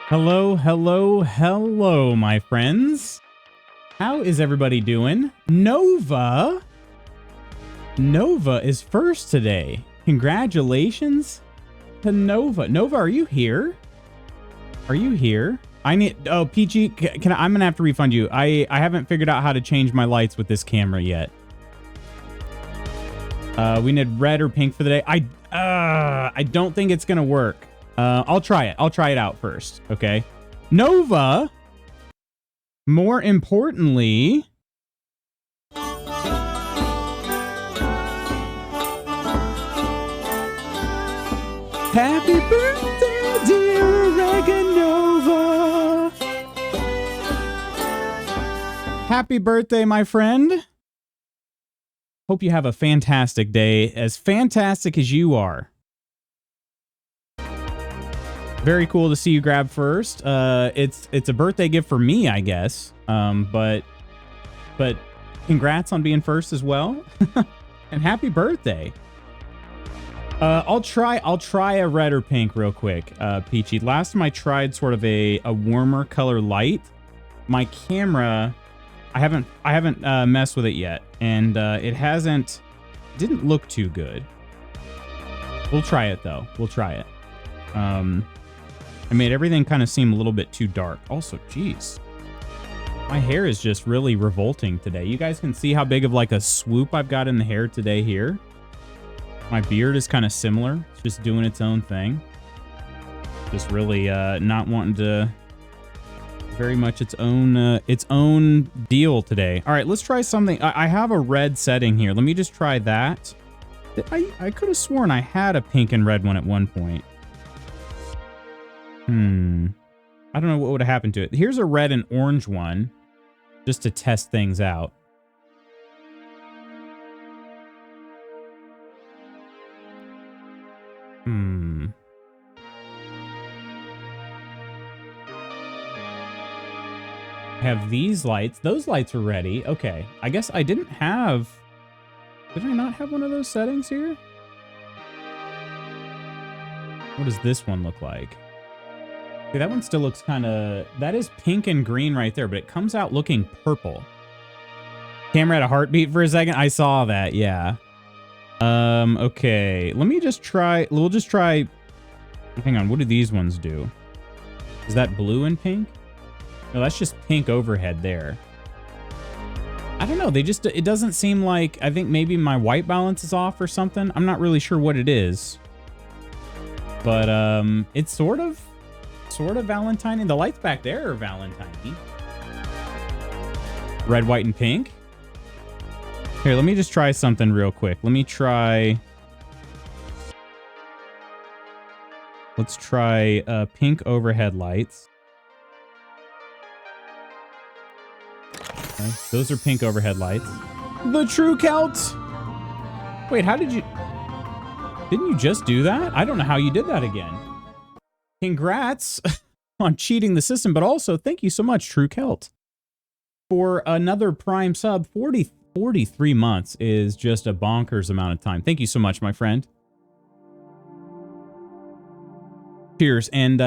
Hello, hello, hello, my friends. How is everybody doing? Nova is first today. Congratulations to Nova. Nova, are you here? Are you here? I need, oh, PG, I'm gonna have to refund you. I haven't figured out how to change my lights with this camera yet. We need red or pink for the day. I don't think it's gonna work. I'll try it. I'll try it out first. Okay. Nova, more importantly, happy birthday, dear Reganova. Happy birthday, my friend. Hope you have a fantastic day, as fantastic as you are. Very cool to see you grab first. It's a birthday gift for me, I guess. But congrats on being first as well. And happy birthday. I'll try a red or pink real quick, Peachy. Last time I tried sort of a warmer color light. My camera, I haven't messed with it yet, and it didn't look too good. We'll try it though. We'll try it. I made everything kind of seem a little bit too dark. Also, geez, my hair is just really revolting today. You guys can see how big of like a swoop I've got in the hair today here. My beard is kind of similar. It's just doing its own thing. Just really not wanting to very much its own deal today. All right, let's try something. I have a red setting here. Let me just try that. I could have sworn I had a pink and red one at one point. I don't know what would have happened to it. Here's a red and orange one, just to test things out. Have these lights. Those lights are ready. Okay. I guess I didn't have... Did I not have one of those settings here? What does this one look like? Okay, that one still looks kind of... That is pink and green right there, but it comes out looking purple. Camera had a heartbeat for a second. I saw that, yeah. Okay. Let me just try... We'll just try... Hang on, what do these ones do? Is that blue and pink? No, that's just pink overhead there. I don't know. It doesn't seem like... I think maybe my white balance is off or something. I'm not really sure what it is. But, it's sort of Valentine. The lights back there are Valentine-y. Red, white, and pink. Here, let me just try something real quick. Let's try pink overhead lights. Okay, those are pink overhead lights. The True Celt! Wait, didn't you just do that? I don't know how you did that again. Congrats on cheating the system, but also thank you so much, True Celt, for another Prime sub. 43 months is just a bonkers amount of time. Thank you so much, my friend. Cheers, and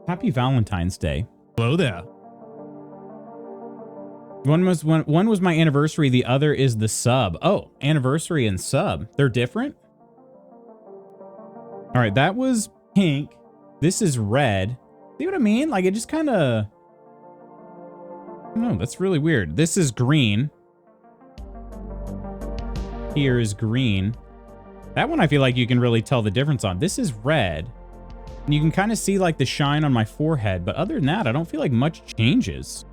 happy Valentine's Day. Hello there. One was my anniversary, the other is the sub. Oh, anniversary and sub. They're different? All right, that was pink. This is red. See what I mean? Like, it just kind of... No, that's really weird. This is green. Here is green. That one I feel like you can really tell the difference on. This is red. And you can kind of see like the shine on my forehead. But other than that, I don't feel like much changes.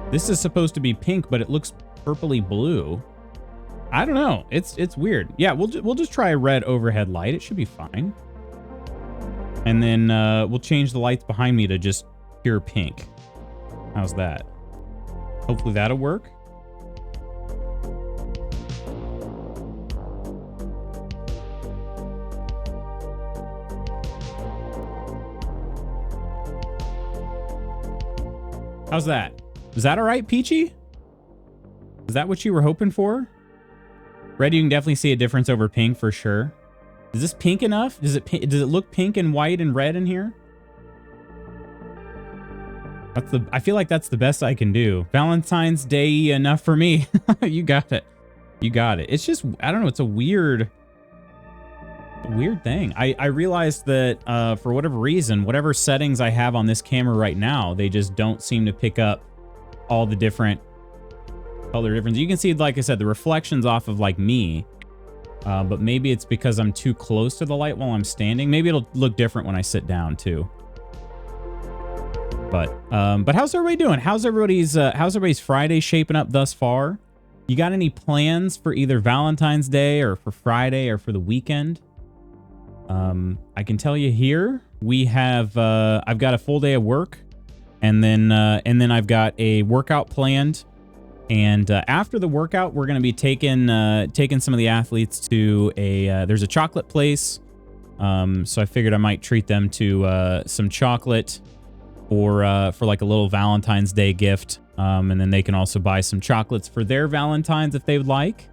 This is supposed to be pink, but it looks purpley blue. I don't know. It's weird. Yeah, we'll just try a red overhead light. It should be fine. And then we'll change the lights behind me to just pure pink. How's that? Hopefully that'll work. How's that? Is that all right, Peachy? Is that what you were hoping for? Red, you can definitely see a difference over pink for sure. Is this pink enough? Does it look pink and white and red in here? I feel like that's the best I can do. Valentine's Day enough for me. You got it. You got it. It's just, I don't know. It's a weird thing. I realized that for whatever reason, whatever settings I have on this camera right now, they just don't seem to pick up all the different color difference. You can see, like I said, the reflections off of like me. But maybe it's because I'm too close to the light while I'm standing. Maybe it'll look different when I sit down too. But how's everybody doing? How's everybody's Friday shaping up thus far? You got any plans for either Valentine's Day or for Friday or for the weekend? I can tell you here, we have, I've got a full day of work, and then I've got a workout planned. And after the workout, we're going to be taking some of the athletes to there's a chocolate place. So I figured I might treat them to some chocolate for like a little Valentine's Day gift. And then they can also buy some chocolates for their Valentines if they would like,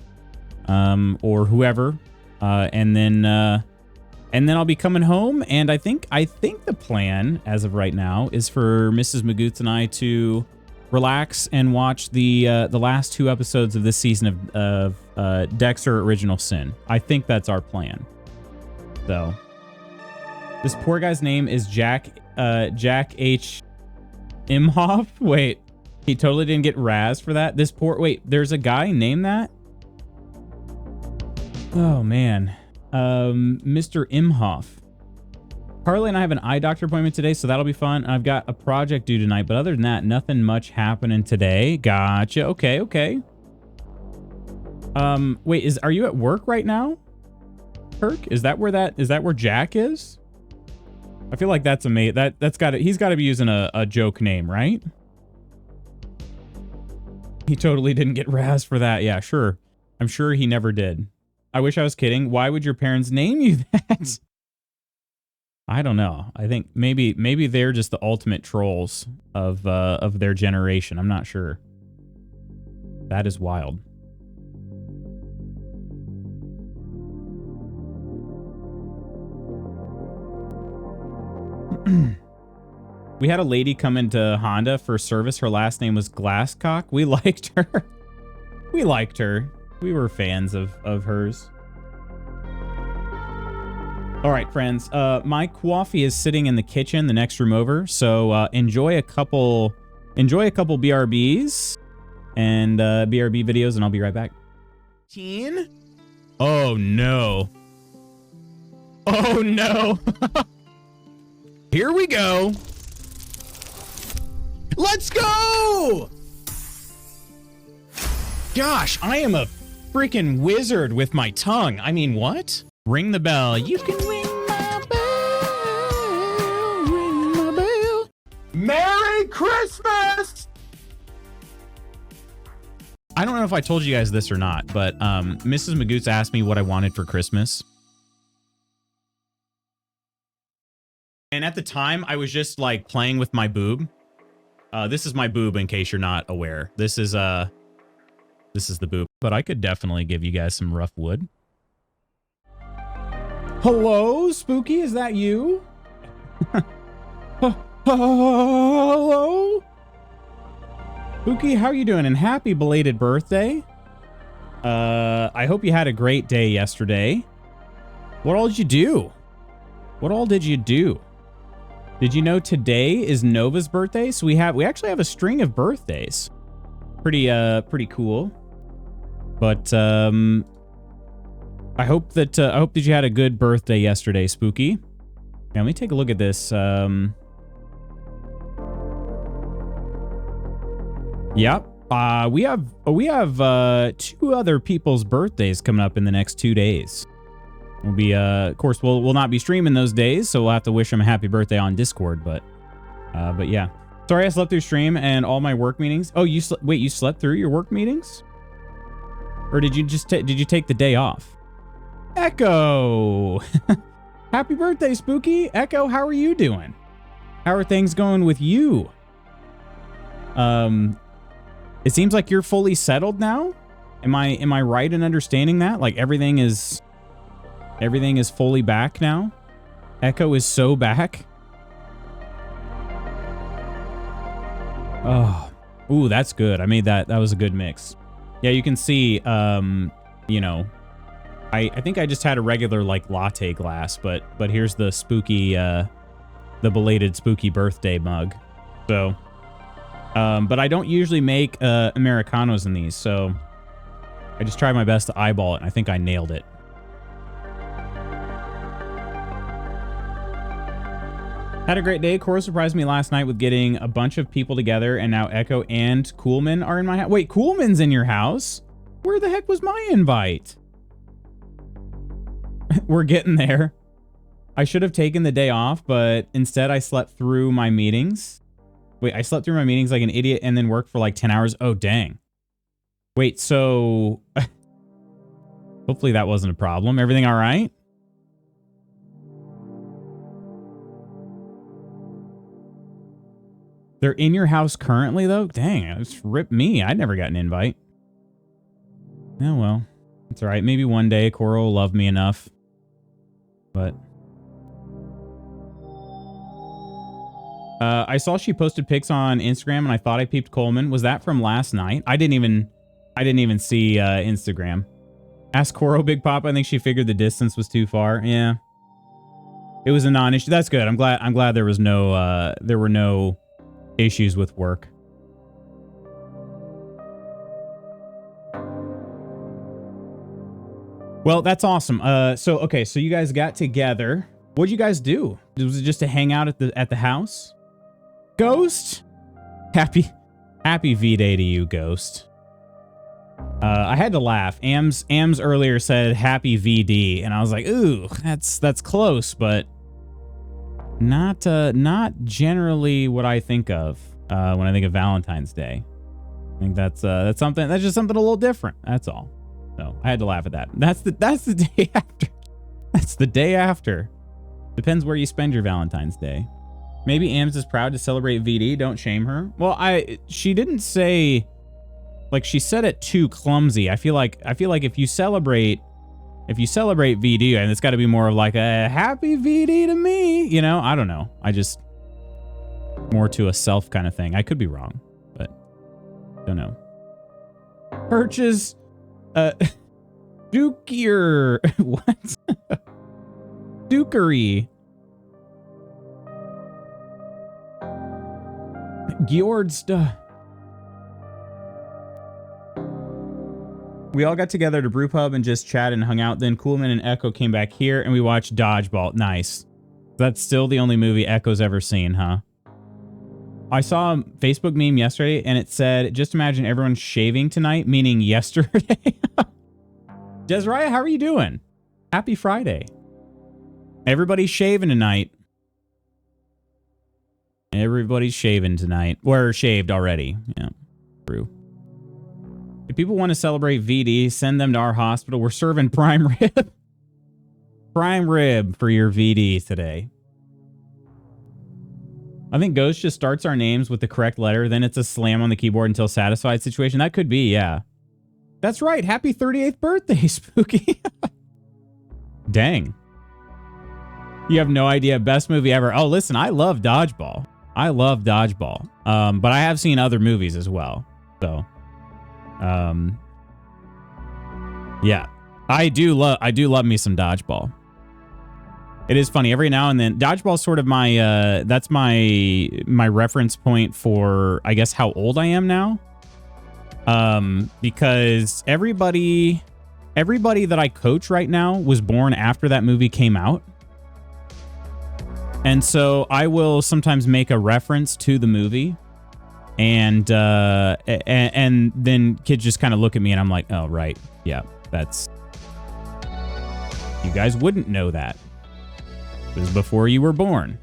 or whoever. And then I'll be coming home. And I think the plan as of right now is for Mrs. Magoots and I to relax and watch the last 2 episodes of this season of Dexter Original Sin. I think that's our plan. So this poor guy's name is Jack H. Imhoff. Wait, he totally didn't get razzed for that. There's a guy named that? Oh man. Mr. Imhoff. Carly and I have an eye doctor appointment today, so that'll be fun. I've got a project due tonight, but other than that, nothing much happening today. Gotcha. Okay. Wait, are you at work right now, Kirk? Is that where Jack is? I feel like that's amazing. He's got to be using a joke name, right? He totally didn't get razzed for that. Yeah, sure. I'm sure he never did. I wish I was kidding. Why would your parents name you that? I don't know. I think maybe they're just the ultimate trolls of their generation. I'm not sure. That is wild. We had a lady come into Honda for service. Her last name was Glasscock. We liked her. We liked her. We were fans of hers. All right, friends. My coffee is sitting in the kitchen, the next room over. So enjoy a couple BRBs and BRB videos, and I'll be right back. Oh no! Oh no! Here we go. Let's go! Gosh, I am a freaking wizard with my tongue. I mean, what? Ring the bell. You can ring my bell. Ring my bell. Merry Christmas! I don't know if I told you guys this or not, but Mrs. Magoots asked me what I wanted for Christmas. And at the time, I was just like playing with my boob. This is my boob in case you're not aware. This is the boob, but I could definitely give you guys some rough wood. Hello, Spooky, is that you? Hello? Spooky, how are you doing? And happy belated birthday. I hope you had a great day yesterday. What all did you do? What all did you do? Did you know today is Nova's birthday? So we actually have a string of birthdays. Pretty cool. But I hope that you had a good birthday yesterday, Spooky. Now let me take a look at this. Yep. We have 2 other people's birthdays coming up in the next 2 days. We'll be of course we'll not be streaming those days, so we'll have to wish them a happy birthday on Discord, but yeah. Sorry I slept through stream and all my work meetings. Oh, you slept through your work meetings? Or did you just did you take the day off? Echo. Happy birthday, Spooky. Echo, how are you doing? How are things going with you? It seems like you're fully settled now. Am I right in understanding that? Like everything is Everything is fully back now. Echo is so back. Oh, ooh, that's good. I made that. That was a good mix. Yeah, you can see, you know, I think I just had a regular like latte glass, but here's the spooky, the belated spooky birthday mug. So, but I don't usually make Americanos in these, so I just tried my best to eyeball it, and I think I nailed it. Had a great day. Cora surprised me last night with getting a bunch of people together, and now Echo and Coolman are in my house. Wait, Coolman's in your house? Where the heck was my invite? We're getting there. I should have taken the day off, but instead I slept through my meetings. Wait, I slept through my meetings like an idiot and then worked for like 10 hours. Oh, dang. Wait, so... hopefully that wasn't a problem. Everything all right? They're in your house currently, though? Dang, it's ripped me. I never got an invite. Oh, well. It's all right. Maybe one day Cora will love me enough. But... I saw she posted pics on Instagram, and I thought I peeped Coleman. Was that from last night? I didn't even see Instagram. Ask Coro Big Pop. I think she figured the distance was too far. Yeah. It was a non-issue. That's good. I'm glad there was no there were no issues with work. Well, that's awesome. So okay, so you guys got together. What'd you guys do? Was it just to hang out at the house? Ghost? Happy V-Day to you, Ghost. I had to laugh. Ams earlier said happy VD, and I was like, ooh, that's close, but not generally what I think of when I think of Valentine's Day. I think that's just something a little different. That's all. So I had to laugh at that. That's the day after. That's the day after. Depends where you spend your Valentine's Day. Maybe Ams is proud to celebrate VD. Don't shame her. Well, she didn't say, like, she said it too clumsy. I feel like if you celebrate VD, and it's got to be more of like a happy VD to me, you know? I don't know. I just more to a self kind of thing. I could be wrong, but don't know. Purchase Dukier. What? Dukery. Gjordsta. We all got together to brew pub and just chat and hung out. Then Coolman and Echo came back here and we watched Dodgeball. Nice. That's still the only movie Echo's ever seen, huh? I saw a Facebook meme yesterday and it said, just imagine everyone shaving tonight, meaning yesterday. Desiree, how are you doing? Happy Friday. Everybody's shaving tonight. Everybody's shaving tonight. Or shaved already. Yeah, true. If people want to celebrate VD, send them to our hospital. We're serving prime rib. Prime rib for your VD today. I think Ghost just starts our names with the correct letter. Then it's a slam on the keyboard until satisfied situation. That could be, yeah. That's right. Happy 38th birthday, Spooky. Dang. You have no idea. Best movie ever. Oh, listen, I love Dodgeball. I love Dodgeball. But I have seen other movies as well. So, yeah, I do love me some Dodgeball. It is funny every now and then. Dodgeball's sort of my, that's my reference point for, I guess, how old I am now. Because everybody that I coach right now was born after that movie came out. And so I will sometimes make a reference to the movie, and then kids just kind of look at me and I'm like, oh, right. Yeah, that's... You guys wouldn't know that. It was before you were born.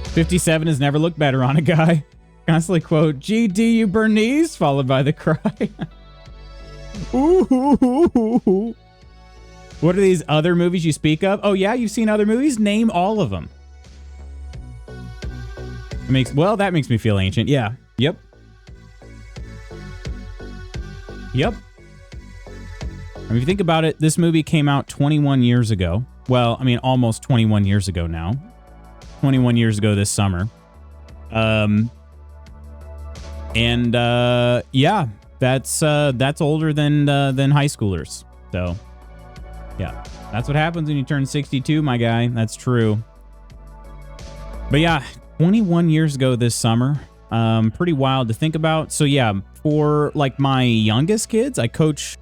57 has never looked better on a guy. Constantly quote, GD you Bernice, followed by the cry. Ooh. What are these other movies you speak of? Oh, yeah, you've seen other movies? Name all of them. Well, that makes me feel ancient. Yeah. Yep. mean, if you think about it, this movie came out 21 years ago. Well, I mean, almost 21 years ago now. 21 years ago this summer. Yeah, that's older than high schoolers. So, yeah, that's what happens when you turn 62, my guy. That's true. But yeah, 21 years ago this summer. Pretty wild to think about. So yeah, for like my youngest kids, I coach,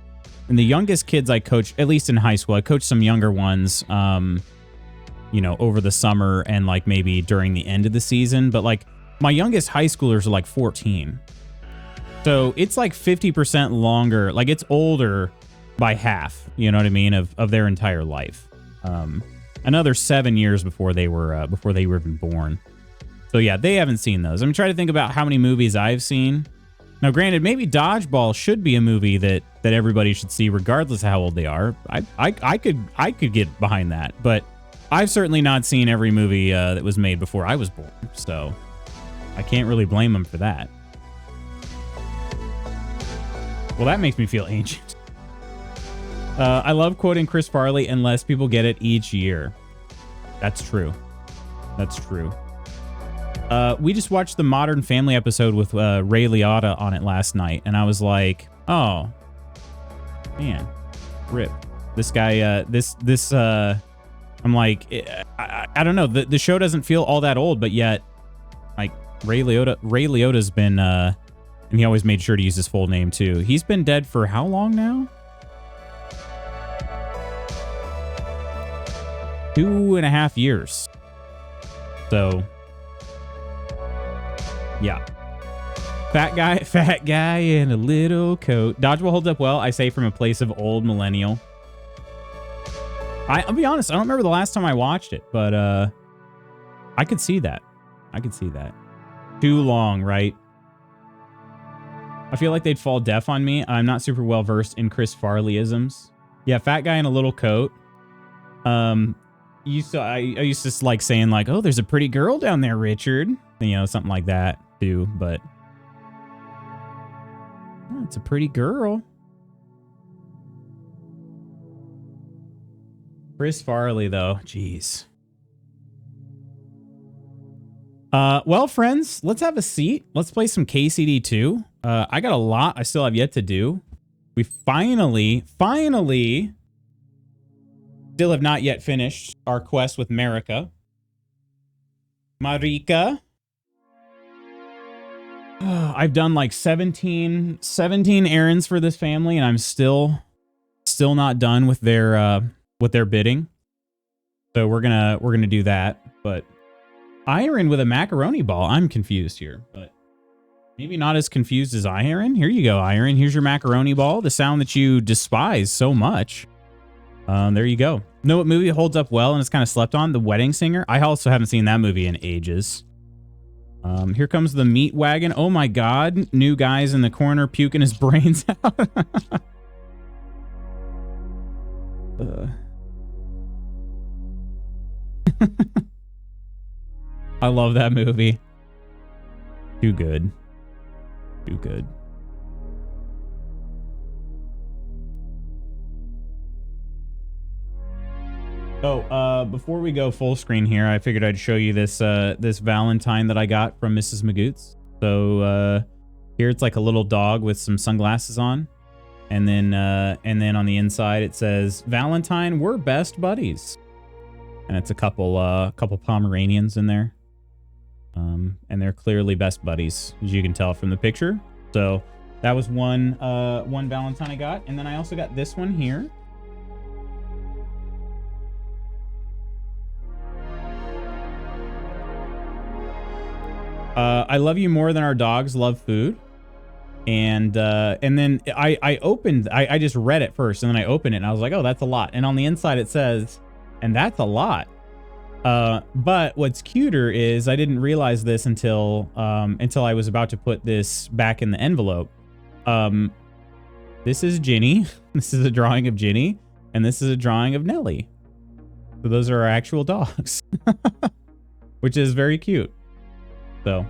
and the youngest kids I coach, at least in high school, I coach some younger ones, you know, over the summer and like maybe during the end of the season. But like my youngest high schoolers are like 14. So it's like 50% longer. Like it's older by half, you know what I mean, of their entire life. Another 7 years before they were even born. So yeah, they haven't seen those. I'm trying to think about how many movies I've seen. Now, granted, maybe Dodgeball should be a movie that everybody should see, regardless of how old they are. I could get behind that, but I've certainly not seen every movie that was made before I was born, so I can't really blame them for that. Well, that makes me feel ancient. I love quoting Chris Farley, unless people get it each year. That's true. That's true. We just watched the Modern Family episode with Ray Liotta on it last night, and I was like, oh, man, rip. This guy, I'm like, I don't know. The show doesn't feel all that old, but yet, like, Ray Liotta's been, and he always made sure to use his full name, too. He's been dead for how long now? 2.5 years. So... yeah. Fat guy in a little coat. Dodgeball holds up well, I say, from a place of old millennial. I'll be honest, I don't remember the last time I watched it, but I could see that. I could see that. Too long, right? I feel like they'd fall deaf on me. I'm not super well versed in Chris Farley-isms. Yeah, fat guy in a little coat. I used to like saying like, oh, there's a pretty girl down there, Richard. You know, something like that too, but oh, it's a pretty girl. Chris Farley, though, jeez. Well, friends, let's have a seat. Let's play some KCD2. I got a lot I still have yet to do. We finally still have not yet finished our quest with Marika. Marika. I've done like 17 errands for this family, and I'm still not done with their bidding. So we're gonna do that. But Iron with a macaroni ball. I'm confused here, but maybe not as confused as Iron. Here you go, Iron. Here's your macaroni ball, the sound that you despise so much. There you go. Know what movie holds up well and it's kind of slept on? The Wedding Singer. I also haven't seen that movie in ages. Here comes the meat wagon. Oh my God. New guy's in the corner puking his brains out. I love that movie. Too good. Too good. Oh, before we go full screen here, I figured I'd show you this this Valentine that I got from Mrs. Magoots. So here it's like a little dog with some sunglasses on, and then on the inside it says, "Valentine, we're best buddies," and it's a couple Pomeranians in there, and they're clearly best buddies, as you can tell from the picture. So that was one Valentine I got, and then I also got this one here. I love you more than our dogs love food. And then I just read it first, and then I opened it and I was like, oh, that's a lot. And on the inside it says, and that's a lot. But what's cuter is I didn't realize this until I was about to put this back in the envelope. This is Ginny. This is a drawing of Ginny, and this is a drawing of Nellie. So those are our actual dogs, which is very cute. So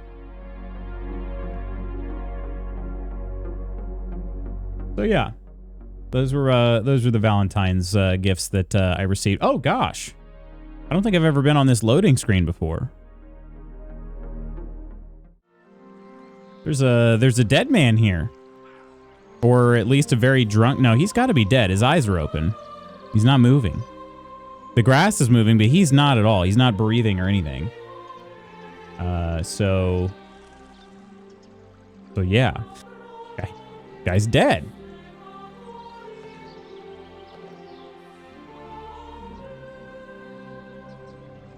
yeah. Those were the Valentine's gifts that I received. Oh gosh, I don't think I've ever been on this loading screen before. There's a dead man here, or at least a very drunk. No, he's got to be dead. His eyes are open. He's not moving. The grass is moving, but he's not at all. He's not breathing or anything. So yeah, guy's dead.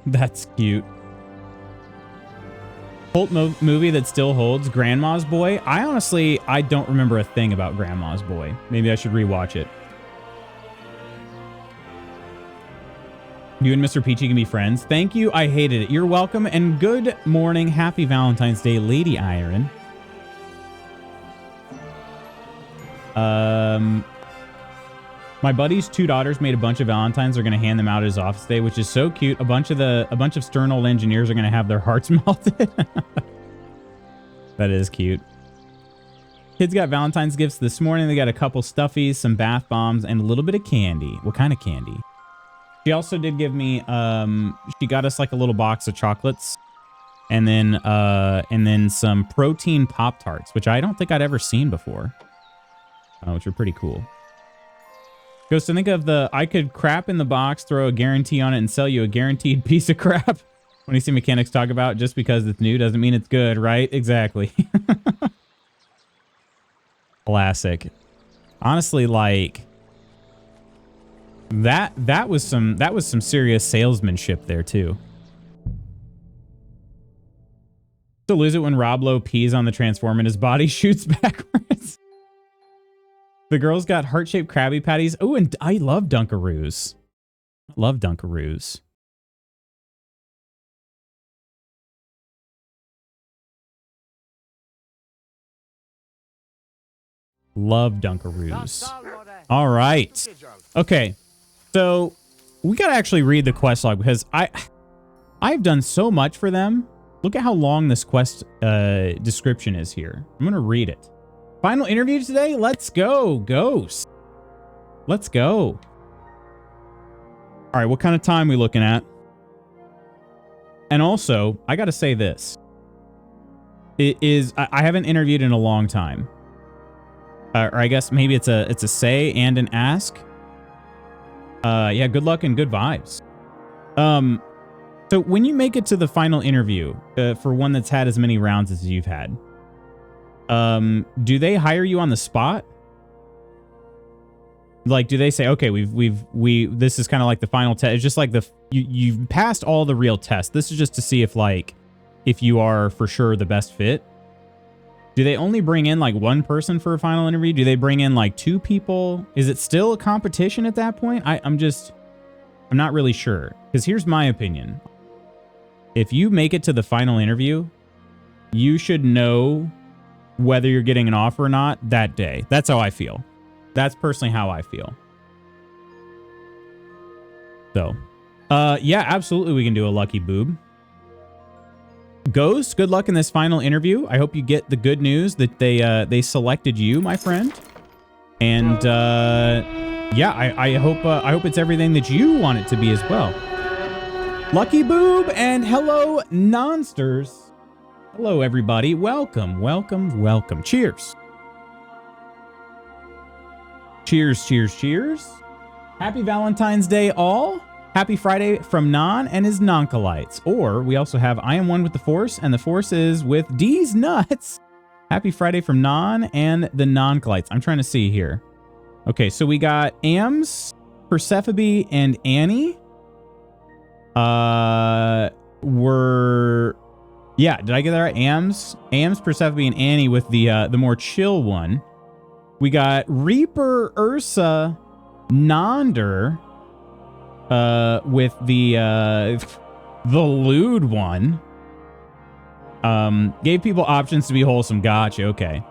That's cute. Cult movie that still holds, Grandma's Boy. I don't remember a thing about Grandma's Boy. Maybe I should rewatch it. You and Mr. Peachy can be friends. Thank you. I hated it. You're welcome. And good morning. Happy Valentine's Day, Lady Iron. My buddy's 2 daughters made a bunch of Valentines. They're going to hand them out at his office day, which is so cute. A bunch of stern old engineers are going to have their hearts melted. That is cute. Kids got Valentine's gifts this morning. They got a couple stuffies, some bath bombs, and a little bit of candy. What kind of candy? She also did give me, she got us like a little box of chocolates and then some protein Pop-Tarts, which I don't think I'd ever seen before, which are pretty cool. Goes to think of I could crap in the box, throw a guarantee on it, and sell you a guaranteed piece of crap. When you see mechanics talk about just because it's new doesn't mean it's good, right? Exactly. Classic. Honestly, like that was some serious salesmanship there too. To lose it when Rob Lowe pees on the transform and his body shoots backwards. The girls got heart-shaped Krabby Patties. Oh, and I love Dunkaroos. Love Dunkaroos. Love Dunkaroos. All right. Okay. So we got to actually read the quest log because I've done so much for them. Look at how long this quest description is here. I'm going to read it. Final interview today? Let's go, Ghost. Let's go. All right, what kind of time are we looking at? And also, I got to say this. I haven't interviewed in a long time. Or I guess maybe it's a say and an ask. Yeah, good luck and good vibes. So when you make it to the final interview, for one that's had as many rounds as you've had, do they hire you on the spot? Like, do they say, okay, this is kind of like the final test. It's just like you've passed all the real tests. This is just to see if you are for sure the best fit. Do they only bring in like one person for a final interview? Do they bring in like 2 people? Is it still a competition at that point? I'm not really sure. Because here's my opinion. If you make it to the final interview, you should know whether you're getting an offer or not that day. That's how I feel. That's personally how I feel. So, yeah, absolutely we can do a lucky boob. Ghost, good luck in this final interview. I hope you get the good news that they selected you, my friend. And yeah, I hope it's everything that you want it to be as well. Lucky boob and hello nonsters. Hello everybody. Welcome, welcome, welcome. Cheers. Cheers, cheers, cheers. Happy Valentine's Day all. Happy Friday from Non and his Nonkalites. Or we also have I am one with the Force, and the Force is with D's nuts. Happy Friday from Non and the Nonkalites. I'm trying to see here. Okay, so we got Ams, Persephone, and Annie. Yeah, did I get that right? Ams, Persephone, and Annie with the more chill one. We got Reaper, Ursa, Nonder, with the lewd one. Gave people options to be wholesome. Gotcha. Okay.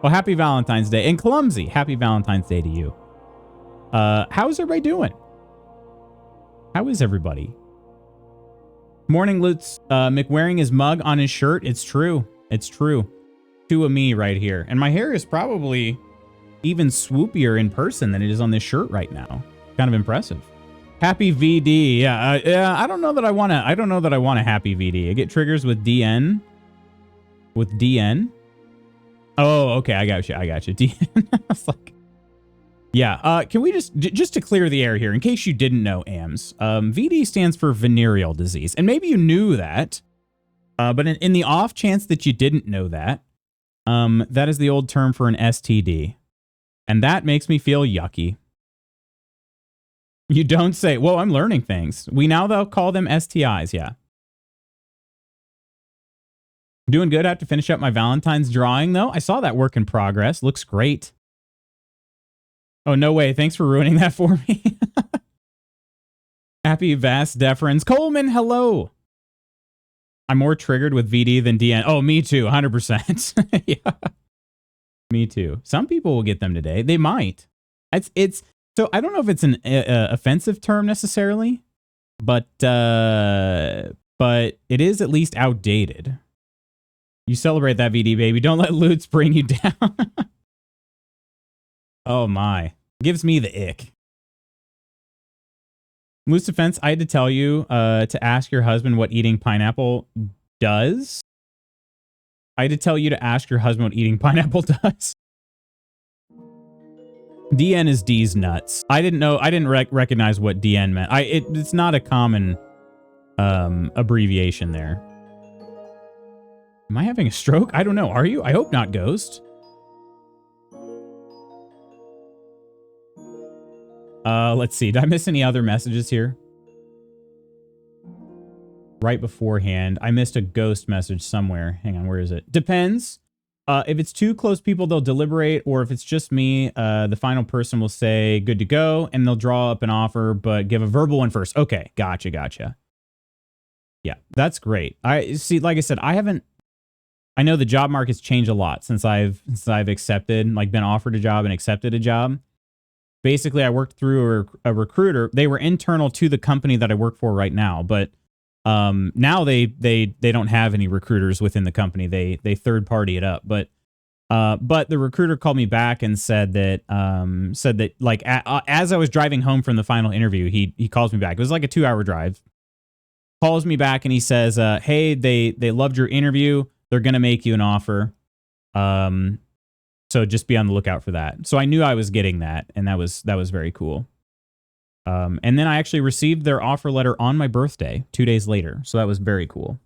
Well, happy Valentine's Day. And Clumsy, happy Valentine's Day to you. How's everybody doing? How is everybody? Morning Lutz, Mick wearing his mug on his shirt. It's true. It's true. Two of me right here. And my hair is probably even swoopier in person than it is on this shirt right now. Kind of impressive. Happy VD. Yeah, I don't know that I want to. I don't know that I want a happy VD. I get triggers with DN. With DN. Oh, okay. I got you. DN. I was like, yeah. Can we just to clear the air here, in case you didn't know, AMS, VD stands for venereal disease, and maybe you knew that, but in the off chance that you didn't know that, that is the old term for an STD, and that makes me feel yucky. You don't say. Whoa, I'm learning things. We now, though, call them STIs. Yeah. Doing good. I have to finish up my Valentine's drawing, though. I saw that work in progress. Looks great. Oh, no way. Thanks for ruining that for me. Happy vast deference. Coleman, hello. I'm more triggered with VD than DN. Oh, me too. 100%. Yeah. Me too. Some people will get them today. They might. It's so I don't know if it's an offensive term necessarily, but it is at least outdated. You celebrate that, VD baby. Don't let loots bring you down. Oh my. Gives me the ick. Loose defense, I had to tell you to ask your husband what eating pineapple does. I had to tell you to ask your husband what eating pineapple does. DN is D's nuts. I didn't know. I didn't recognize what DN meant. It's not a common abbreviation there. Am I having a stroke? I don't know. Are you? I hope not, Ghost. Let's see. Did I miss any other messages here? Right beforehand. I missed a ghost message somewhere. Hang on. Where is it? Depends. If it's two close people, they'll deliberate. Or if it's just me, the final person will say, good to go. And they'll draw up an offer, but give a verbal one first. Okay. Gotcha. Yeah, that's great. I see, like I said, I know the job market's changed a lot since I've accepted, like been offered a job and accepted a job. Basically, I worked through a recruiter. They were internal to the company that I work for right now, but now they don't have any recruiters within the company. They third party it up. But the recruiter called me back and said that like as I was driving home from the final interview, he calls me back. It was like a 2-hour drive. Calls me back and he says, "Hey, they loved your interview. They're gonna make you an offer. So just be on the lookout for that." So I knew I was getting that, and that was very cool. And then I actually received their offer letter on my birthday 2 days later. So that was very cool.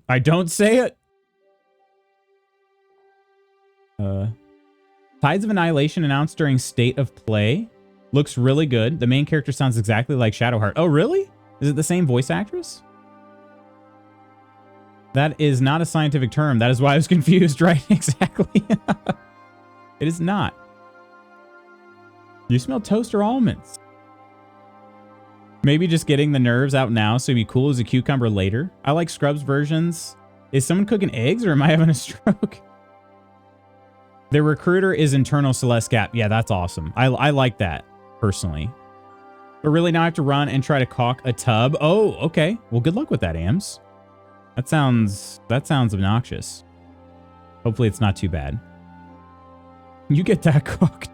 I don't say it. Tides of Annihilation announced during State of Play. Looks really good. The main character sounds exactly like Shadowheart. Oh, really? Is it the same voice actress? That is not a scientific term. That is why I was confused, right? Exactly. It is not. You smell toast or almonds? Maybe just getting the nerves out now so it'd be cool as a cucumber later. I like Scrubs versions. Is someone cooking eggs or am I having a stroke? The recruiter is internal Celeste Gap. Yeah, that's awesome. I like that, personally. But really, now I have to run and try to caulk a tub. Oh, okay. Well, good luck with that, AMS. That sounds obnoxious. Hopefully it's not too bad. You get that cooked.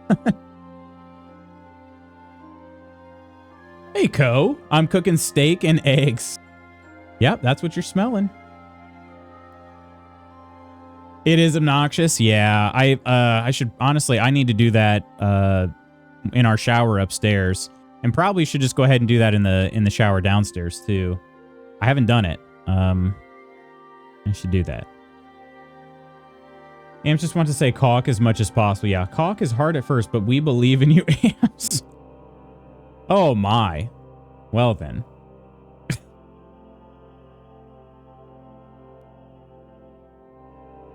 Hey, Co. I'm cooking steak and eggs. Yep, that's what you're smelling. It is obnoxious. Yeah, I should honestly, I need to do that in our shower upstairs, and probably should just go ahead and do that in the shower downstairs too. I haven't done it. I should do that. Amps just want to say caulk as much as possible. Yeah, caulk is hard at first, but we believe in you, Amps. Oh my. Well then.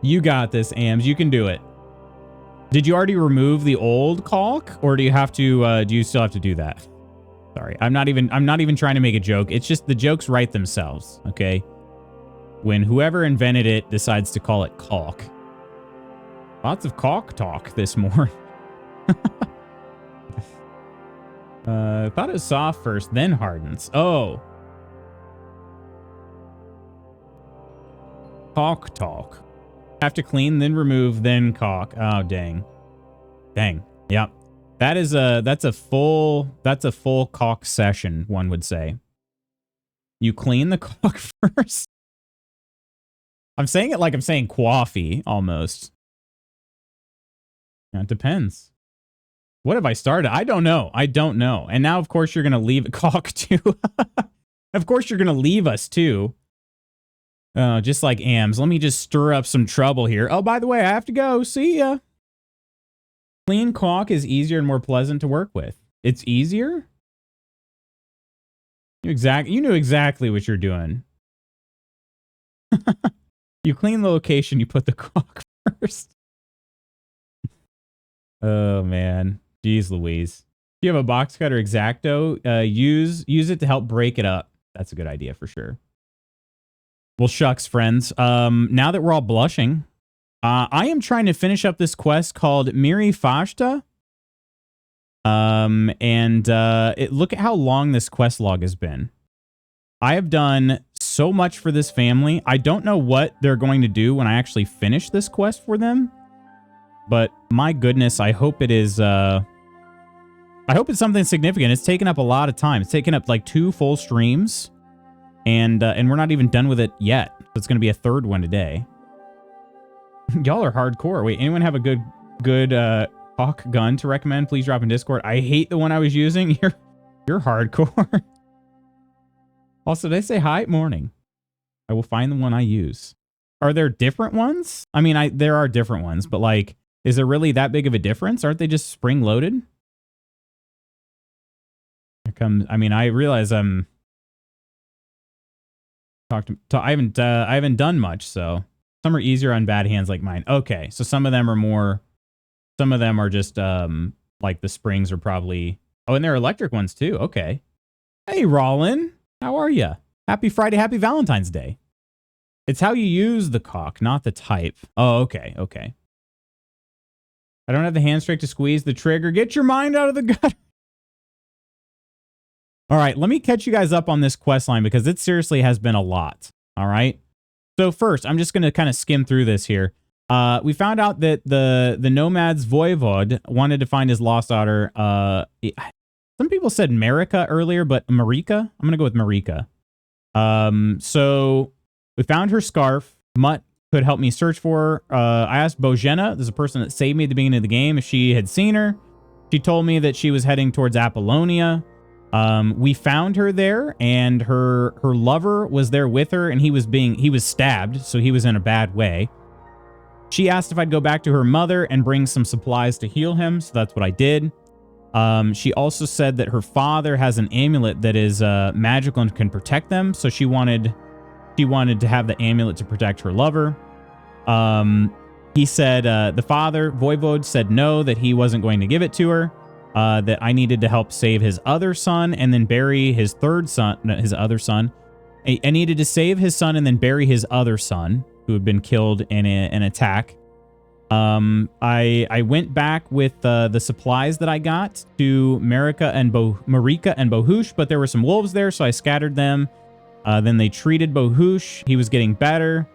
You got this, Ams. You can do it. Did you already remove the old caulk, or do you have to? Do you still have to do that? Sorry, I'm not even trying to make a joke. It's just the jokes write themselves. Okay. When whoever invented it decides to call it caulk. Lots of caulk talk this morning. Thought it was soft first, then hardens. Oh. Caulk talk. Have to clean, then remove, then caulk. Oh, dang. Dang. Yep. That's a full caulk session, one would say. You clean the caulk first. I'm saying it like I'm saying coffee almost. Yeah, it depends. What have I started? I don't know. I don't know. And now, of course, you're going to leave caulk too. Of course, you're going to leave us too. Just like AMS. Let me just stir up some trouble here. Oh, by the way, I have to go. See ya. Clean caulk is easier and more pleasant to work with. It's easier? You knew exactly what you're doing. You clean the location, you put the caulk first. Oh, man. Jeez Louise. If you have a box cutter X-Acto, use it to help break it up. That's a good idea for sure. Well, shucks, friends. Now that we're all blushing, I am trying to finish up this quest called Miri Fashta. Look at how long this quest log has been. I have done so much for this family. I don't know what they're going to do when I actually finish this quest for them. But my goodness, I hope it is, I hope it's something significant. It's taken up a lot of time. It's taken up like 2 full streams. And we're not even done with it yet. So it's going to be a 3rd one today. Y'all are hardcore. Wait, anyone have a good hawk gun to recommend? Please drop in Discord. I hate the one I was using. You're hardcore. Also, did I say hi? Morning. I will find the one I use. Are there different ones? I mean, there are different ones, but like, is there really that big of a difference? Aren't they just spring loaded? Here comes. I mean, I realize I'm. I haven't done much, so some are easier on bad hands like mine. Okay, so some of them are more. Some of them are just like the springs are probably. Oh, and there are electric ones too. Okay. Hey, Rollin, how are you? Happy Friday, happy Valentine's Day. It's how you use the caulk, not the type. Oh, okay, okay. I don't have the hand strike to squeeze the trigger. Get your mind out of the gutter. All right, let me catch you guys up on this quest line because it seriously has been a lot. All right. So first, I'm just going to kind of skim through this here. We found out that the Nomad's Voivod wanted to find his lost daughter. Some people said Marika earlier, but Marika? I'm going to go with Marika. So we found her scarf. Mutt could help me search for her. I asked Bojena, there's a person that saved me at the beginning of the game, if she had seen her. She told me that she was heading towards Apollonia. We found her there, and her lover was there with her, and he was stabbed, so he was in a bad way. She asked if I'd go back to her mother and bring some supplies to heal him, so that's what I did. She also said that her father has an amulet that is magical and can protect them, so she wanted to have the amulet to protect her lover. He said the father, Voivod, said no, that he wasn't going to give it to her. That I needed to help save his other son and then bury his third son, his other son. I needed to save his son and then bury his other son who had been killed in an attack. I went back with the supplies that I got to Marika and Bohush, but there were some wolves there, so I scattered them. Then they treated Bohush. He was getting better.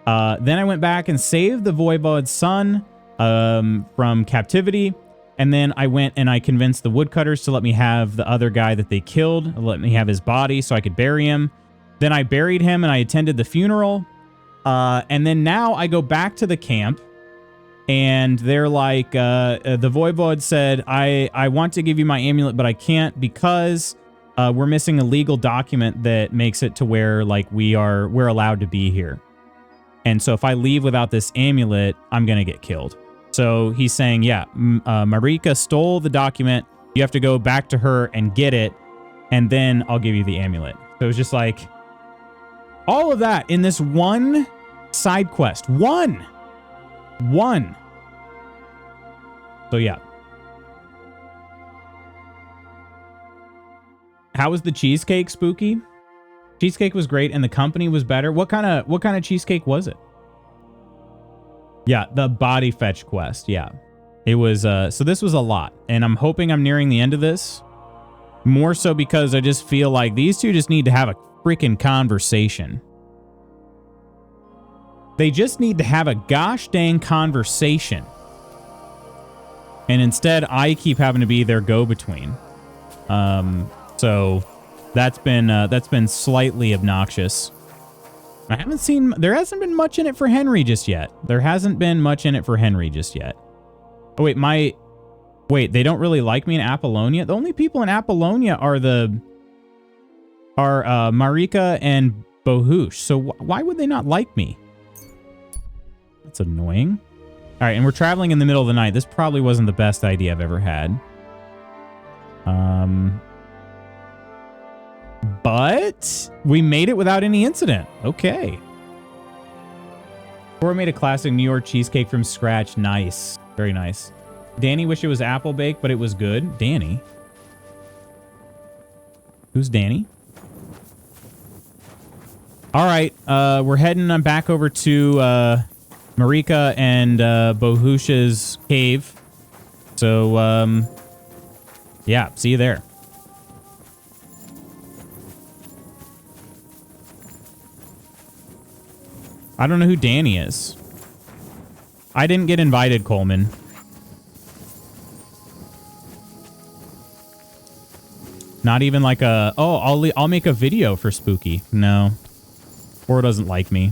Then I went back and saved the Voivod's son from captivity. And then I went and I convinced the woodcutters to let me have the other guy that they killed, let me have his body so I could bury him. Then I buried him and I attended the funeral. And then now I go back to the camp and they're like, the Voivod said, I want to give you my amulet, but I can't because we're missing a legal document that makes it to where like we're allowed to be here. And so if I leave without this amulet, I'm going to get killed. So he's saying, yeah, Marika stole the document. You have to go back to her and get it, and then I'll give you the amulet. So it was just like all of that in this one side quest. One. So yeah. How was the cheesecake, Spooky? Cheesecake was great, and the company was better. What kind of cheesecake was it? Yeah, the body fetch quest. Yeah, it was. So this was a lot, and I'm hoping I'm nearing the end of this. More so because I just feel like these two just need to have a freaking conversation. They just need to have a gosh dang conversation. And instead, I keep having to be their go-between. So that's been slightly obnoxious. I haven't seen... There hasn't been much in it for Henry just yet. There hasn't been much in it for Henry just yet. Oh, wait, Wait, they don't really like me in Apollonia? The only people in Apollonia are Marika and Bohush. So why would they not like me? That's annoying. All right, and we're traveling in the middle of the night. This probably wasn't the best idea I've ever had. But we made it without any incident. Okay. Cora made a classic New York cheesecake from scratch. Nice. Very nice. Danny wished it was apple baked, but it was good. Danny? Who's Danny? All right, we're heading back over to Marika and Bohush's cave. So, yeah, see you there. I don't know who Danny is. I didn't get invited, Coleman. Not even like a, oh, I'll make a video for Spooky. No. Cora doesn't like me.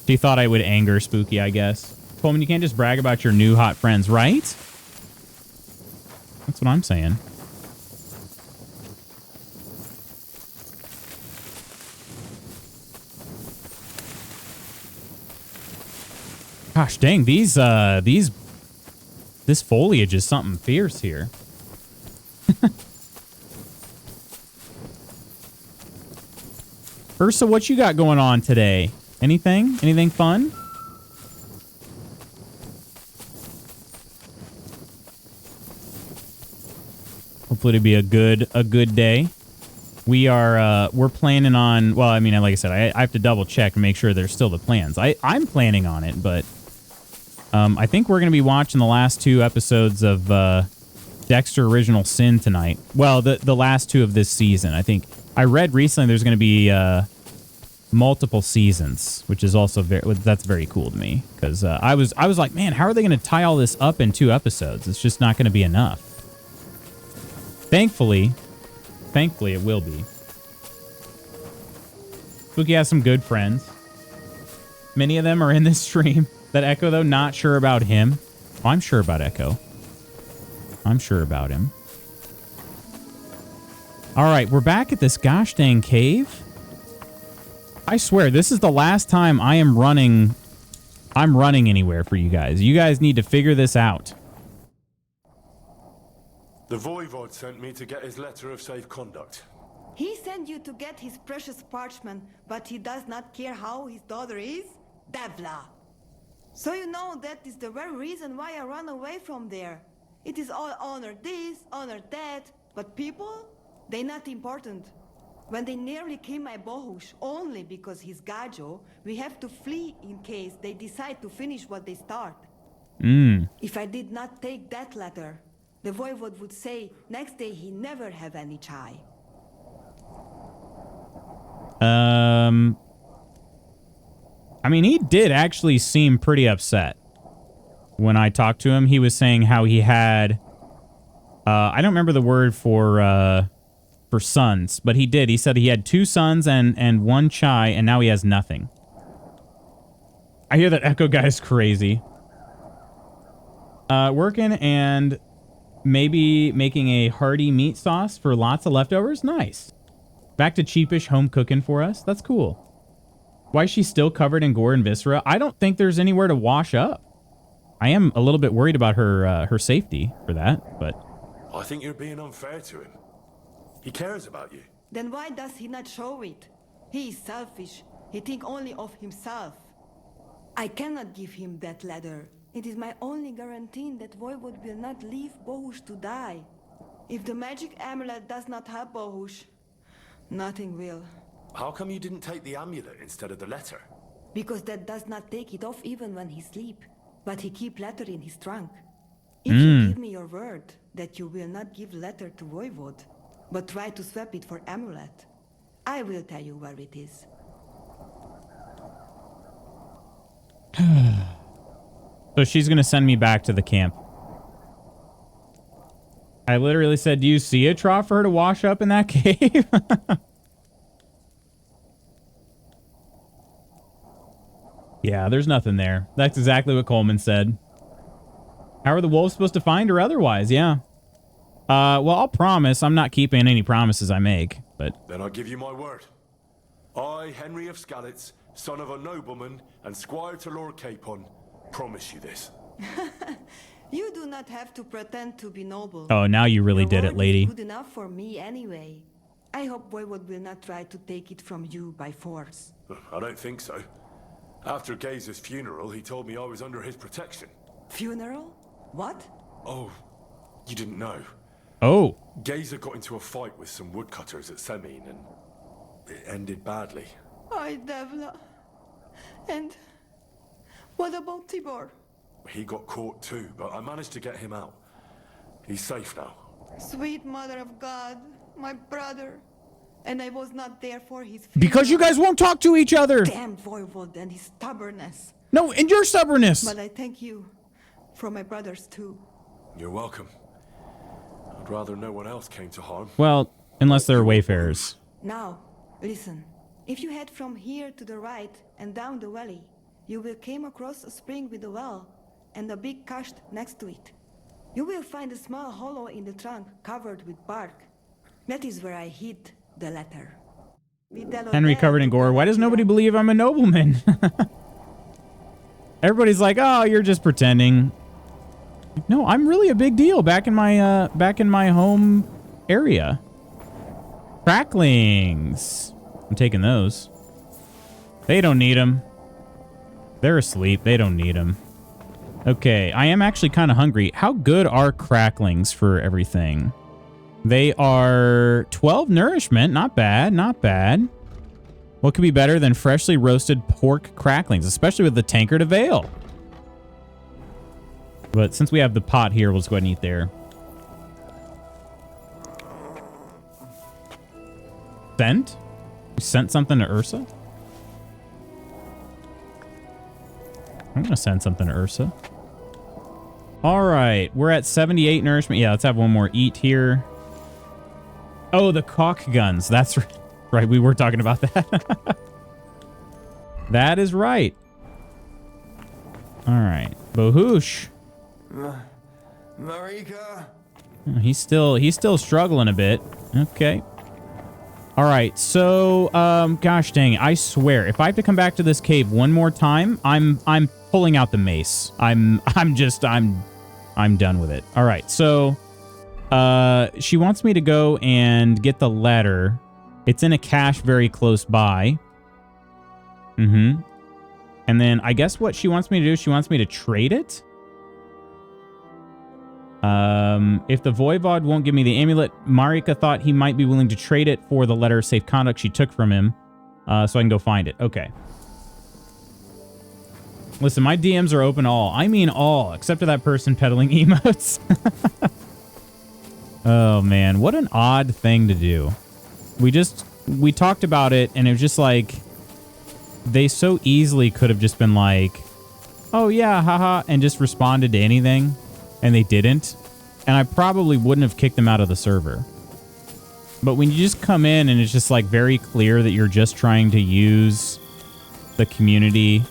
She thought I would anger Spooky, I guess. Coleman, you can't just brag about your new hot friends, right? That's what I'm saying. Gosh dang, this foliage is something fierce here. Ursa, what you got going on today? Anything? Anything fun? Hopefully it'll be a good day. We're planning on, well, I mean, like I said, I have to double check and make sure there's still the plans. I'm planning on it, but I think we're going to be watching the last 2 episodes of Dexter Original Sin tonight. Well, the last 2 of this season. I think I read recently there's going to be multiple seasons, which is also that's very cool to me, because I was like, man, how are they going to tie all this up in 2 episodes? It's just not going to be enough. Thankfully it will be. Spooky has some good friends. Many of them are in this stream. That Echo, though, not sure about him. Oh, I'm sure about Echo. I'm sure about him. All right, we're back at this gosh dang cave. I swear, this is the last time I'm running anywhere for you guys. You guys need to figure this out. The Voivod sent me to get his letter of safe conduct. He sent you to get his precious parchment, but he does not care how his daughter is? Devla. So you know that is the very reason why I run away from there. It is all honor this, honor that, but people, they not important. When they nearly kill my Bohush only because he's Gajo, we have to flee in case they decide to finish what they start. If I did not take that letter, the Voivod would say next day he never have any chai. I mean, he did actually seem pretty upset. When I talked to him, he was saying how he had, I don't remember the word for sons, but he did. He said he had 2 sons and 1 chai, and now he has nothing. I hear that Echo guy's crazy. Working and maybe making a hearty meat sauce for lots of leftovers. Nice. Back to cheapish home cooking for us. That's cool. Why is she still covered in gore and viscera? I don't think there's anywhere to wash up. I am a little bit worried about her safety for that, but... I think you're being unfair to him. He cares about you. Then why does he not show it? He is selfish. He thinks only of himself. I cannot give him that letter. It is my only guarantee that Voivod will not leave Bohush to die. If the magic amulet does not help Bohush, nothing will. How come you didn't take the amulet instead of the letter? Because that does not take it off even when he sleep. But he keep letter in his trunk. If you give me your word that you will not give letter to Voivod, but try to swap it for amulet, I will tell you where it is. So she's going to send me back to the camp. I literally said, do you see a trough for her to wash up in that cave? Yeah, there's nothing there. That's exactly what Coleman said. How are the wolves supposed to find her otherwise? Yeah. Well, I'll promise. I'm not keeping any promises I make, but... Then I give you my word. I, Henry of Skalitz, son of a nobleman and squire to Lord Capon, promise you this. You do not have to pretend to be noble. Oh, now you really did it, lady. Good enough for me anyway. I hope Voivod will not try to take it from you by force. I don't think so. After Gazer's funeral, he told me I was under his protection. Funeral? What? Oh, you didn't know. Oh. Gazer got into a fight with some woodcutters at Semin, and it ended badly. Ay, Devla. And what about Tibor? He got caught too, but I managed to get him out. He's safe now. Sweet mother of God, my brother. And I was not there for his funeral. Because you guys won't talk to each other. Damn Voivod and his stubbornness. No, and your stubbornness. But I thank you for my brothers too. You're welcome. I'd rather no one else came to harm. Well, unless they're wayfarers. Now, listen. If you head from here to the right and down the valley, you will come across a spring with a well and a big cache next to it. You will find a small hollow in the trunk covered with bark. That is where I hid the letter. Henry covered in gore. Why does nobody believe I'm a nobleman? Everybody's like, oh, you're just pretending. No, I'm really a big deal back in my home area. Cracklings. I'm taking those. They don't need them. They're asleep. They don't need them. Okay, I am actually kind of hungry. How good are cracklings for everything? They are 12 nourishment. Not bad, not bad. What could be better than freshly roasted pork cracklings, especially with the tankard of ale? But since we have the pot here, we'll just go ahead and eat there. Sent? You sent something to Ursa? I'm going to send something to Ursa. All right, we're at 78 nourishment. Yeah, let's have one more eat here. Oh, the caulk guns. That's right. We were talking about that. That is right. All right. Bohoosh. Marika. He's still struggling a bit. Okay. All right. So, gosh dang it. I swear, if I have to come back to this cave one more time, I'm pulling out the mace. I'm done with it. All right. So, she wants me to go and get the letter. It's in a cache very close by. Mm-hmm. And then I guess what she wants me to do, she wants me to trade it. If the Voivod won't give me the amulet, Marika thought he might be willing to trade it for the letter of safe conduct she took from him. So I can go find it. Okay. Listen, my DMs are open all. I mean all, except to that person peddling emotes. Oh, man. What an odd thing to do. We talked about it, and it was just like, they so easily could have just been like, oh, yeah, haha, and just responded to anything, and they didn't. And I probably wouldn't have kicked them out of the server. But when you just come in and it's just like very clear that you're just trying to use the community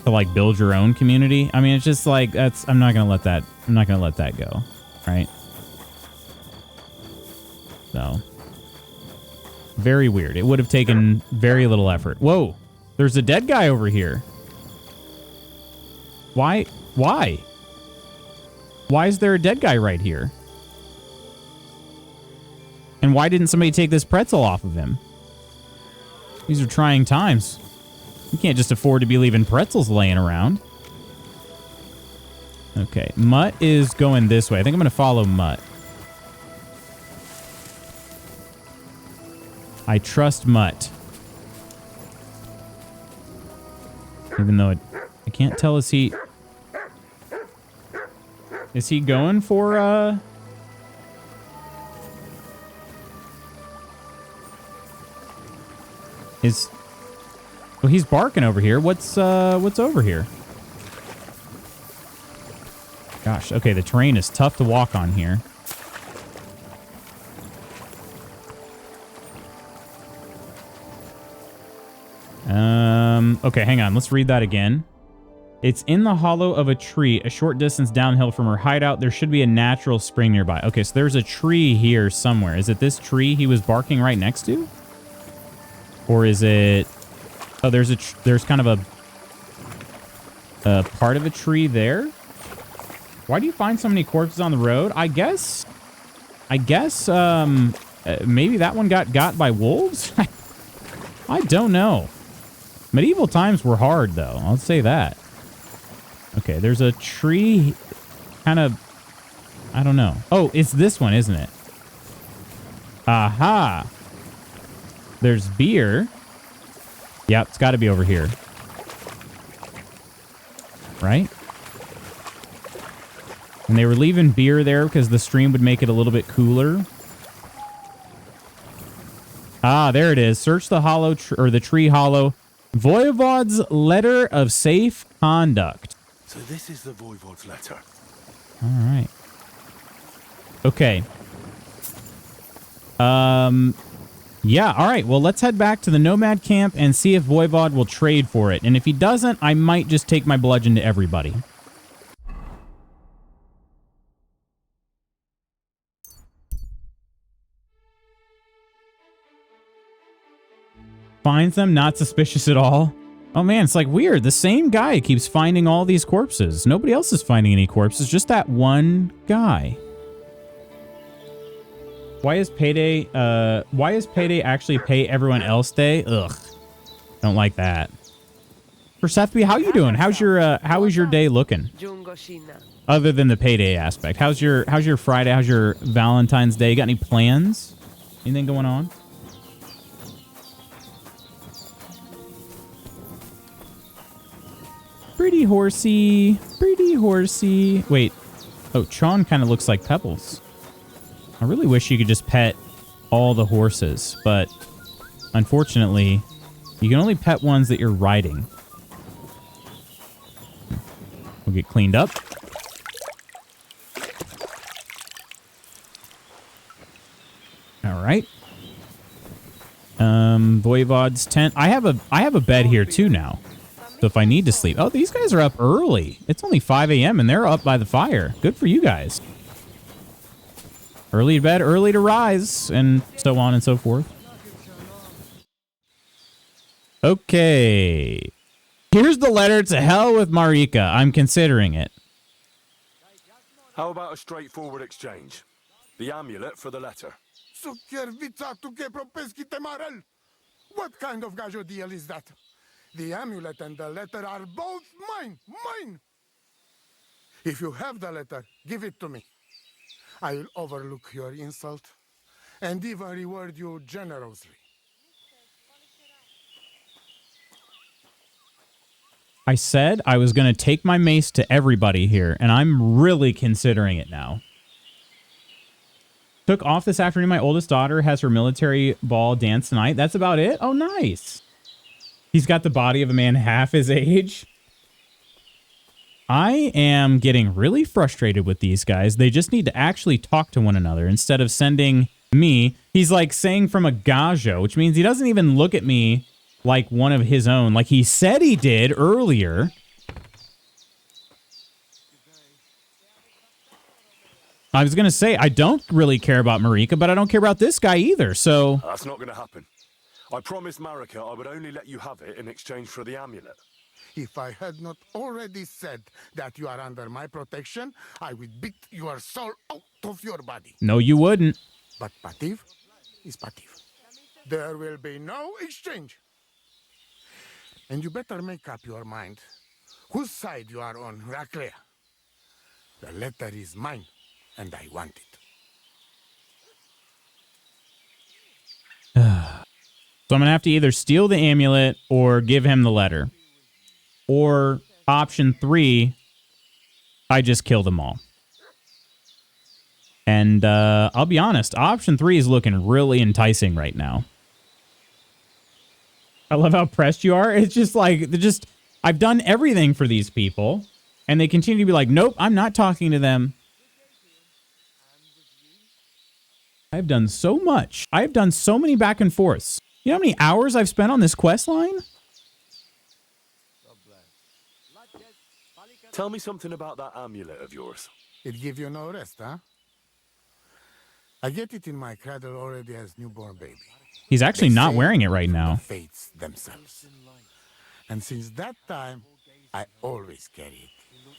to like build your own community, I mean, it's just like, I'm not going to let that go, right? So, very weird. It would have taken very little effort. Whoa, there's a dead guy over here. Why? Why is there a dead guy right here? And why didn't somebody take this pretzel off of him? These are trying times. You can't just afford to be leaving pretzels laying around. Okay, Mutt is going this way. I think I'm going to follow Mutt. I trust Mutt. Even though I can't tell, is he going for, well, he's barking over here. What's over here? Gosh, okay, the terrain is tough to walk on here. Okay, hang on. Let's read that again. It's in the hollow of a tree, a short distance downhill from her hideout. There should be a natural spring nearby. Okay, so there's a tree here somewhere. Is it this tree he was barking right next to? Or is it... Oh, there's kind of a part of a tree there? Why do you find so many corpses on the road? I guess, maybe that one got by wolves? I don't know. Medieval times were hard, though. I'll say that. Okay, there's a tree kind of... I don't know. Oh, it's this one, isn't it? Aha! There's beer. Yep, it's got to be over here. Right? And they were leaving beer there because the stream would make it a little bit cooler. Ah, there it is. Search the hollow or the tree hollow. Voivod's letter of safe conduct. So this is the Voivod's letter. All right. Okay. Yeah, all right. Well, let's head back to the Nomad camp and see if Voivod will trade for it. And if he doesn't, I might just take my bludgeon to everybody. Finds them, not suspicious at all. Oh man, it's like weird. The same guy keeps finding all these corpses. Nobody else is finding any corpses, just that one guy. Why is payday actually pay everyone else day? Ugh. Don't like that. Persephone, how you doing? How is your day looking? Other than the payday aspect. How's your Friday? How's your Valentine's Day? You got any plans? Anything going on? Pretty horsey. Pretty horsey. Wait. Oh, Tron kind of looks like Pebbles. I really wish you could just pet all the horses, but unfortunately, you can only pet ones that you're riding. We'll get cleaned up. All right. Voivod's tent. I have a bed here too now. So if I need to sleep. Oh, these guys are up early. It's only 5 a.m. and they're up by the fire. Good for you guys. Early to bed, early to rise, and so on and so forth. Okay. Here's the letter to hell with Marika. I'm considering it. How about a straightforward exchange? The amulet for the letter. What kind of gajo deal is that? The amulet and the letter are both mine. Mine! If you have the letter, give it to me. I will overlook your insult and even reward you generously. I said I was going to take my mace to everybody here, and I'm really considering it now. Took off this afternoon. My oldest daughter has her military ball dance tonight. That's about it? Oh, nice. He's got the body of a man half his age. I am getting really frustrated with these guys. They just need to actually talk to one another instead of sending me. He's like saying from a gajo, which means he doesn't even look at me like one of his own, like he said he did earlier. I was going to say, I don't really care about Marika, but I don't care about this guy either, so... That's not going to happen. I promised Marika I would only let you have it in exchange for the amulet. If I had not already said that you are under my protection, I would beat your soul out of your body. No, you wouldn't. But Pativ is Pativ. There will be no exchange. And you better make up your mind whose side you are on, Raclea. The letter is mine, and I want it. So I'm going to have to either steal the amulet or give him the letter. Or option 3, I just kill them all. And I'll be honest, option 3 is looking really enticing right now. I love how pressed you are. It's just like, I've done everything for these people. And they continue to be like, nope, I'm not talking to them. I've done so much. I've done so many back and forths. You know how many hours I've spent on this quest line? Tell me something about that amulet of yours. It give you no rest, huh? I get it in my cradle already as newborn baby. He's actually They not say wearing it right now. the fates themselves. And since that time, I always carry it.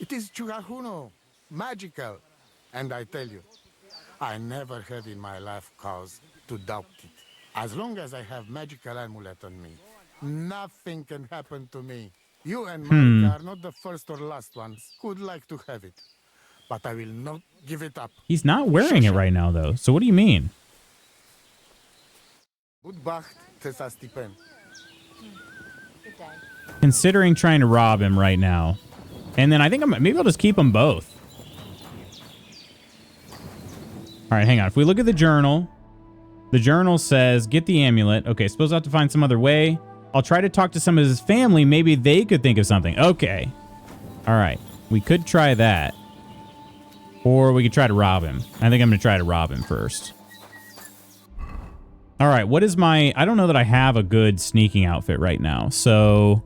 It is Chugahuno, magical. And I tell you, I never had in my life cause to doubt it. As long as I have magical amulet on me, nothing can happen to me. You and Marika are not the first or last ones who'd like to have it. But I will not give it up. He's not wearing it right now, though. So what do you mean? Good Bacht, Tessa Stipen. Good day. Considering trying to rob him right now. And then I think maybe I'll just keep them both. All right, hang on. If we look at the journal says, get the amulet. Okay, suppose I'll have to find some other way. I'll try to talk to some of his family. Maybe they could think of something. Okay. All right. We could try that. Or we could try to rob him. I think I'm going to try to rob him first. All right. What is my... I don't know that I have a good sneaking outfit right now. So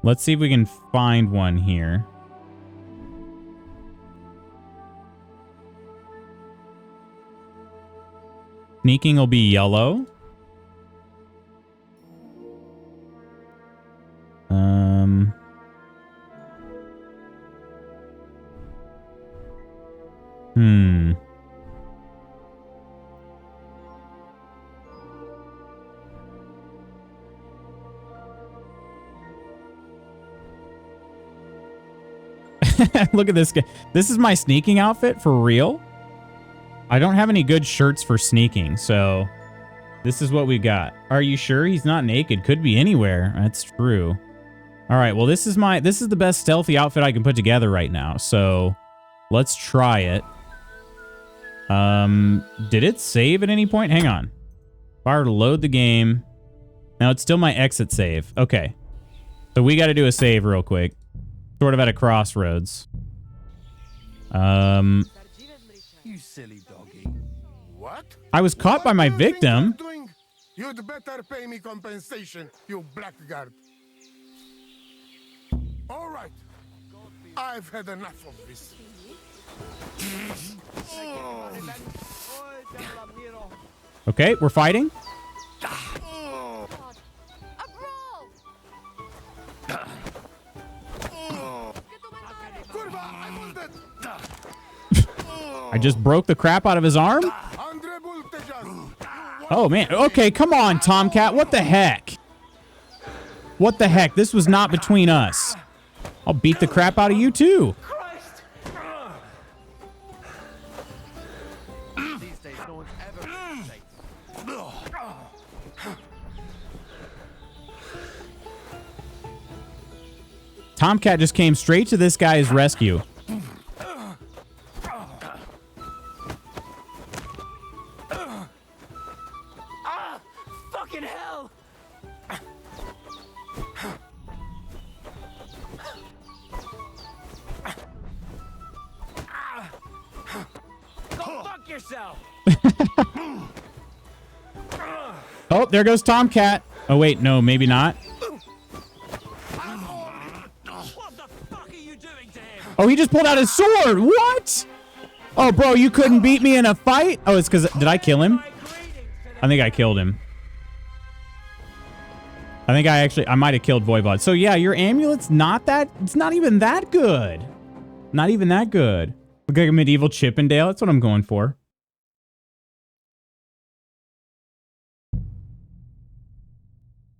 let's see if we can find one here. Sneaking will be yellow. Look at this guy. This is my sneaking outfit for real. I don't have any good shirts for sneaking, so this is what we got. Are you sure he's not naked? Could be anywhere. That's true. All right, well, this is the best stealthy outfit I can put together right now, so let's try it. Did it save at any point? Hang on. Fire to load the game. Now it's still my exit save. Okay. So we got to do a save real quick. Sort of at a crossroads. You silly doggy. What? I was caught by my What do you think victim. you're doing? You'd better pay me compensation, you blackguard. All right. I've had enough of this. Okay, we're fighting. A brawl! Kurva, I wanted I just broke the crap out of his arm. Andre Bultejas. Oh, man. Okay, come on, Tomcat. What the heck? What the heck? This was not between us. I'll beat the crap out of you, too. These days, no one's ever been safe. Tomcat just came straight to this guy's rescue. Fucking hell! Go fuck yourself! Oh, there goes Tomcat. Oh, wait. No, maybe not. What the fuck are you doing to him? Oh, he just pulled out his sword. What? Oh, bro, you couldn't beat me in a fight? Oh, it's because... Did I kill him? I think I killed him. I think I might have killed Voivod. So, yeah, your amulet's not that... It's not even that good. Not even that good. Look like a medieval Chippendale. That's what I'm going for.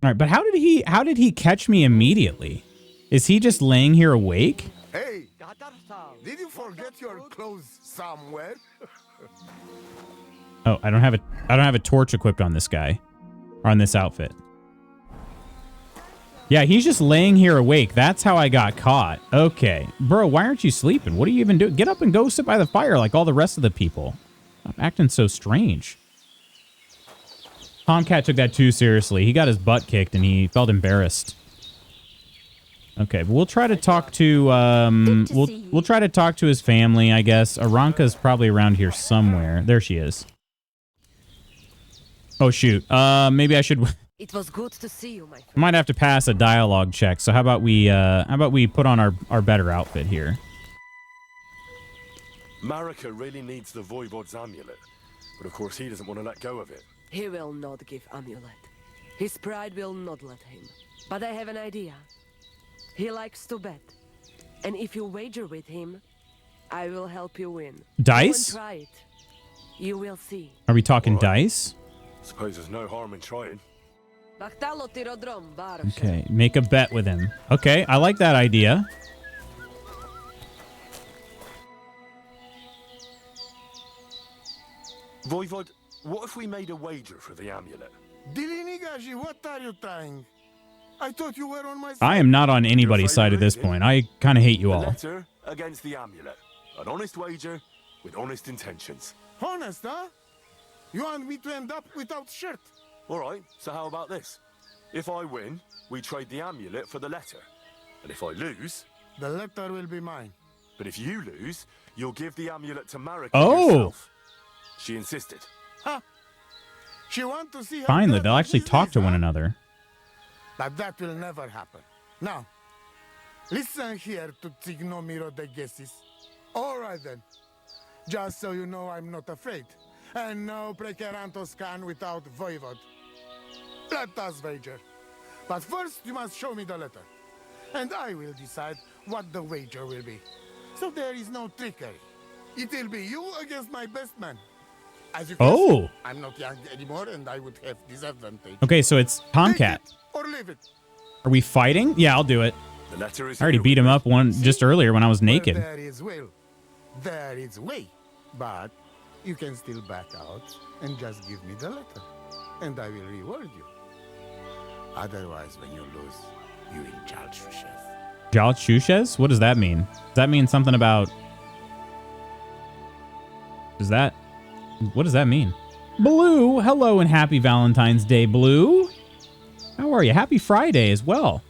All right, but how did he catch me immediately? Is he just laying here awake? Hey, did you forget your clothes somewhere? Oh, I don't have a torch equipped on this guy. Or on this outfit. Yeah, he's just laying here awake. That's how I got caught. Okay. Bro, why aren't you sleeping? What are you even doing? Get up and go sit by the fire like all the rest of the people. Stop acting so strange. Tomcat took that too seriously. He got his butt kicked and he felt embarrassed. Okay, but we'll try to talk to we'll try to talk to his family, I guess. Aranka's probably around here somewhere. There she is. Oh shoot. Maybe I should It was good to see you, my friend. might have to pass a dialogue check. So how about we put on our better outfit here? Marika really needs the Voivod's amulet, but of course he doesn't want to let go of it. He will not give amulet. His pride will not let him. But I have an idea. He likes to bet. And if you wager with him, I will help you win. Dice? Go and try it. You will see. Are we talking All right. dice? Suppose there's no harm in trying. Okay, make a bet with him. Okay, I like that idea. Voivod, what if we made a wager for the amulet? Dilinigaji, what are you trying? I thought you were on my side. I am not on anybody's side at this point. I kind of hate you The all. letter against the amulet. An honest wager with honest intentions. Honest, huh? You want me to end up without shirt? All right, so how about this? If I win, we trade the amulet for the letter. And if I lose, The letter will be mine. but if you lose, you'll give the amulet to Marika Oh. yourself. She insisted. Huh? She want to see her Finally, brother they'll actually these talk days, to one huh? another. But that will never happen. Now, listen here to Tignomiro de Gessis. All right then. Just so you know, I'm not afraid. And no Prekerantos can without Voivod. Let us wager. But first, you must show me the letter. And I will decide what the wager will be. So there is no trickery. It will be you against my best man. As you can Oh. see, I'm not young anymore and I would have disadvantage. Okay, so it's Tomcat. Take it or leave it. Are we fighting? Yeah, I'll do it. The letter is I already in beat your him up one just earlier when I was Where naked. there is will, there is way. But you can still back out and just give me the letter. And I will reward you. Otherwise, when you lose, you in charge, chef. Jalchushes? What does that mean? Does that mean something about... What does that mean? Blue, hello and happy Valentine's Day, Blue. How are you? Happy Friday as well.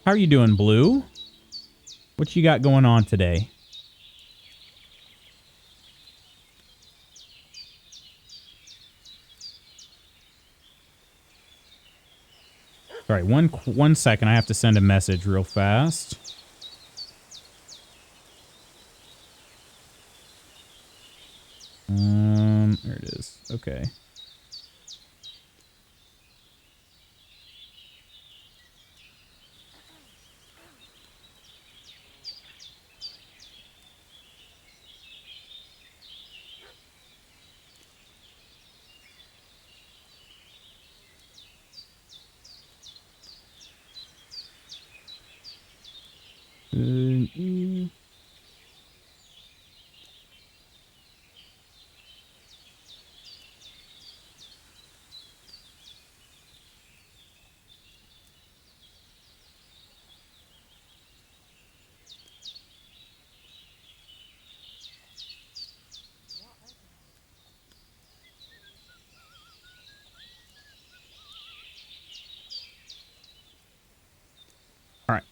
How are you doing, Blue? What you got going on today? Sorry, one second. I have to send a message real fast. There it is. Okay. All right.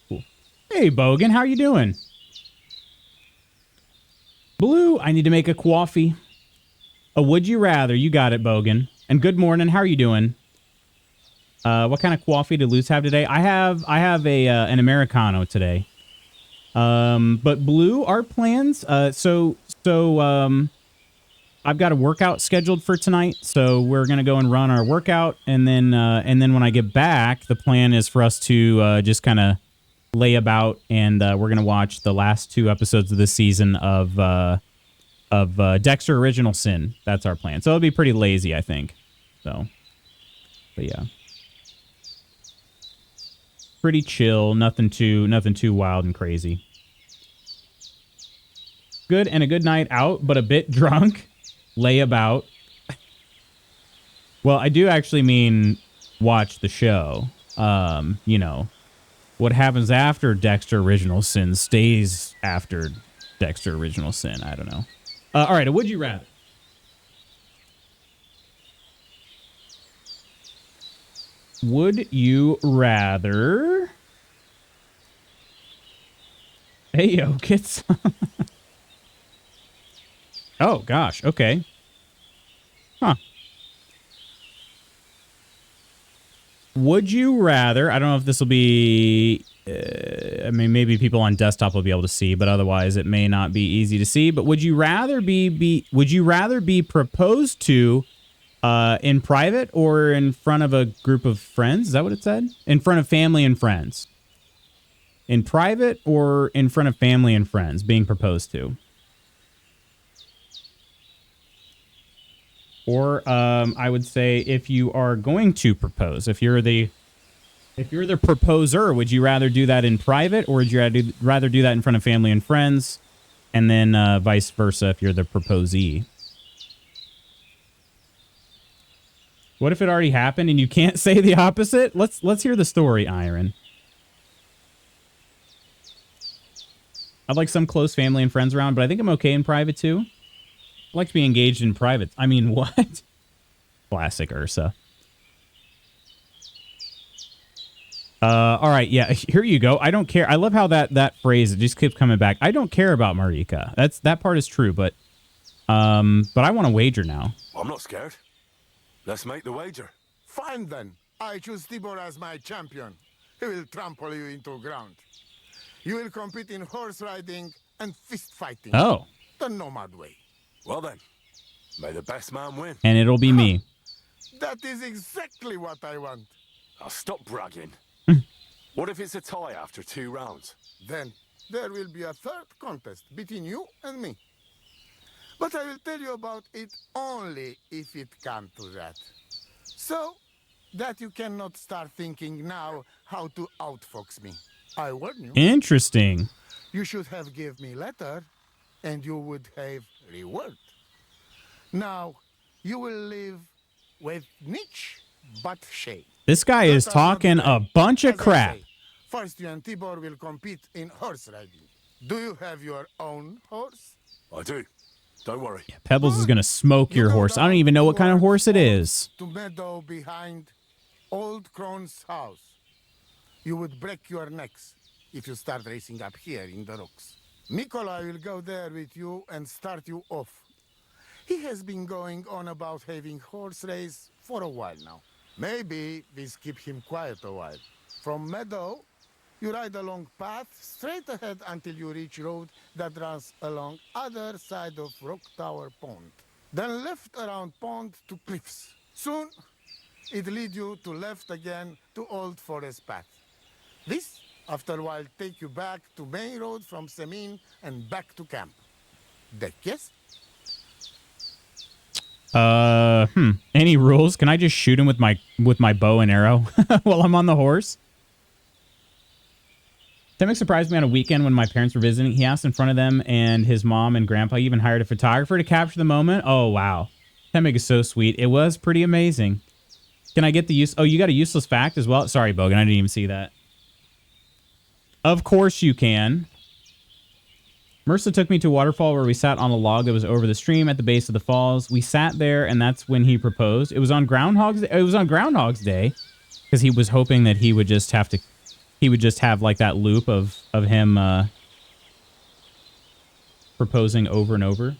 Cool. Hey, Bogan, how you doing? Blue, I need to make a coffee. A would you rather? You got it, Bogan. And good morning. How are you doing? What kind of coffee did Luz have today? I have a an Americano today. But Blue, our plans. So I've got a workout scheduled for tonight, so we're gonna go and run our workout, and then when I get back, the plan is for us to just kind of lay about, and we're gonna watch the last 2 episodes of this season of Dexter Original Sin. That's our plan. So it'll be pretty lazy, I think. So, but yeah, pretty chill. Nothing too wild and crazy. Good and a good night out, but a bit drunk. Lay about. Well, I do actually mean watch the show. You know, what happens after Dexter Original Sin stays after Dexter Original Sin. I don't know. All right, would you rather? Would you rather... Hey, yo, get some... Oh, gosh. Okay. Huh. Would you rather... I don't know if this will be... I mean, maybe people on desktop will be able to see, but otherwise it may not be easy to see. But would you rather be proposed to in private or in front of a group of friends? Is that what it said? In front of family and friends. In private or in front of family and friends being proposed to? Or I would say if you are going to propose, if you're the proposer, would you rather do that in private or would you rather do that in front of family and friends? And then vice versa if you're the proposee. What if it already happened and you can't say the opposite? Let's hear the story, Iron. I'd like some close family and friends around, but I think I'm okay in private too. I like to be engaged in private. I mean, what? Classic Ursa. All right, yeah, here you go. I don't care. I love how that phrase, it just keeps coming back. I don't care about Marika. That part is true, but I want to wager now. I'm not scared. Let's make the wager. Fine then. I choose Tibor as my champion. He will trample you into ground. You will compete in horse riding and fist fighting. Oh. The nomad way. Well then, may the best man win. And it'll be me. That is exactly what I want. I'll stop bragging. What if it's a tie after 2 rounds? Then there will be a third contest between you and me. But I will tell you about it only if it comes to that. So that you cannot start thinking now how to outfox me. I warn you. Interesting. You should have give me letter, and you would have reward. Now, you will live with niche but shame. This guy is talking a bunch of crap. First, you and Tibor will compete in horse riding. Do you have your own horse? I do. Don't worry. Yeah, Pebbles is going to smoke your horse. I don't even know what kind of horse it is. To meadow behind Old Crone's house. You would break your necks if you start racing up here in the rocks. Mikola will go there with you and start you off. He has been going on about having horse race for a while now. Maybe this keep him quiet a while. From meadow, you ride along path straight ahead until you reach road that runs along other side of Rock Tower Pond. Then left around pond to cliffs. Soon, it lead you to left again to Old Forest Path. This, after a while, take you back to main road from Semin and back to camp. Deck, yes? Any rules? Can I just shoot him with my bow and arrow while I'm on the horse? Temek surprised me on a weekend when my parents were visiting. He asked in front of them, and his mom and grandpa even hired a photographer to capture the moment. Oh, wow. Temek is so sweet. It was pretty amazing. Can I get the use? Oh, you got a useless fact as well? Sorry, Bogan. I didn't even see that. Of course you can. Mersa took me to a waterfall where we sat on a log that was over the stream at the base of the falls. We sat there, and that's when he proposed. It was on Groundhog's Day. It was on Groundhog's Day because he was hoping that he would just have to. He would just have like that loop of him proposing over and over.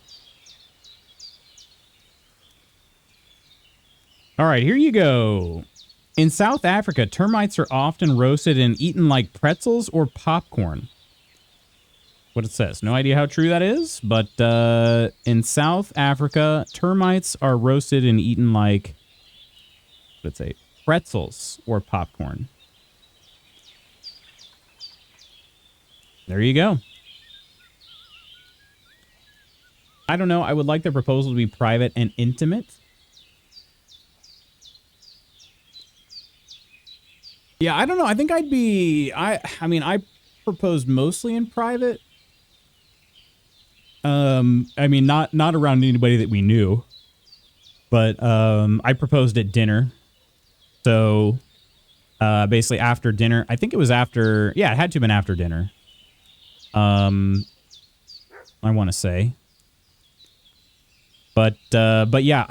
All right, here you go. In South Africa, termites are often roasted and eaten like pretzels or popcorn. What it says. No idea how true that is, but in South Africa, termites are roasted and eaten like, let's say, pretzels or popcorn. There you go. I don't know. I would like the proposal to be private and intimate. Yeah, I don't know. I think I'd be... I mean, I proposed mostly in private. I mean, not around anybody that we knew. But I proposed at dinner. So, basically after dinner. I think it was after... Yeah, it had to have been after dinner. I want to say. But yeah,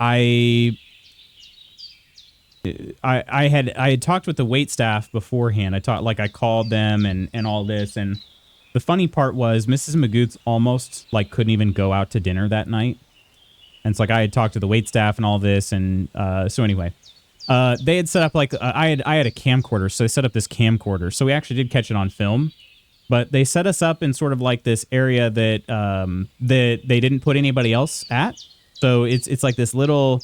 I had talked with the wait staff beforehand. I called them and all this. And the funny part was Mrs. Magoots almost like couldn't even go out to dinner that night. And it's like I had talked to the wait staff and all this. And so anyway, they had set up like I had a camcorder. So they set up this camcorder. So we actually did catch it on film. But they set us up in sort of like this area that that they didn't put anybody else at. So it's like this little,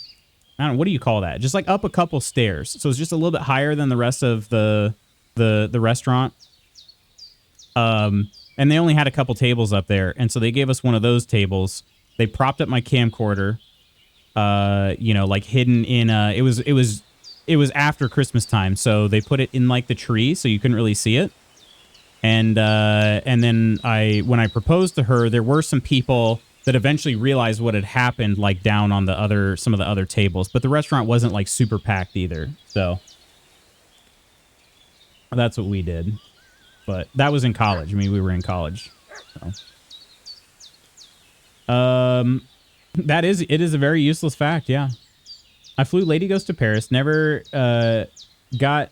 I don't know, what do you call that? Just like up a couple stairs. So it's just a little bit higher than the rest of the restaurant. And they only had a couple tables up there. And so they gave us one of those tables. They propped up my camcorder, you know, like hidden in it was after Christmas time. So they put it in like the tree so you couldn't really see it. And then when I proposed to her, there were some people that eventually realized what had happened, like down on some of the other tables, but the restaurant wasn't like super packed either. So that's what we did. But that was in college. I mean, we were in college. So. It is a very useless fact. Yeah. I flew Lady Ghost to Paris, never, got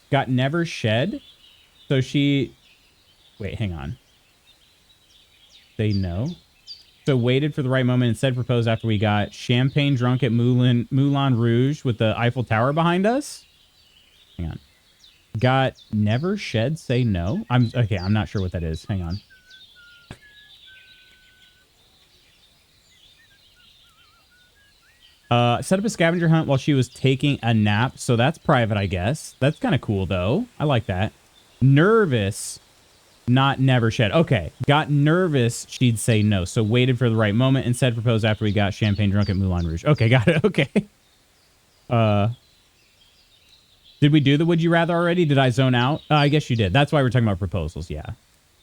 never shed. So wait, hang on. Say no. So waited for the right moment and said proposed after we got champagne drunk at Moulin Rouge with the Eiffel Tower behind us. Hang on. Got never shed, say no. I'm not sure what that is. Hang on. Set up a scavenger hunt while she was taking a nap. So that's private, I guess. That's kind of cool, though. I like that. Nervous, not never shed. Okay. Got nervous, she'd say no. So waited for the right moment and said proposed after we got champagne drunk at Moulin Rouge. Okay, got it. Okay. Did we do the Would You Rather already? Did I zone out? I guess you did. That's why we're talking about proposals. Yeah.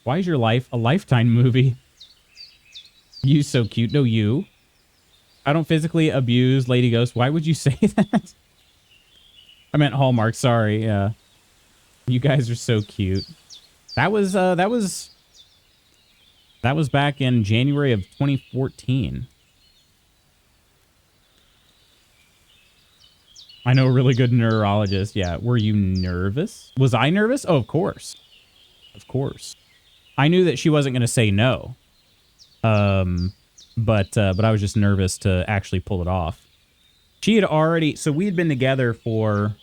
Why is your life a Lifetime movie? You so cute. No, you. I don't physically abuse Lady Ghost. Why would you say that? I meant Hallmark. Sorry. Yeah. You guys are so cute. That was back in January of 2014. I know a really good neurologist. Yeah. Were you nervous? Was I nervous? Oh, of course. Of course. I knew that she wasn't going to say no. But I was just nervous to actually pull it off. She had already, so we'd been together for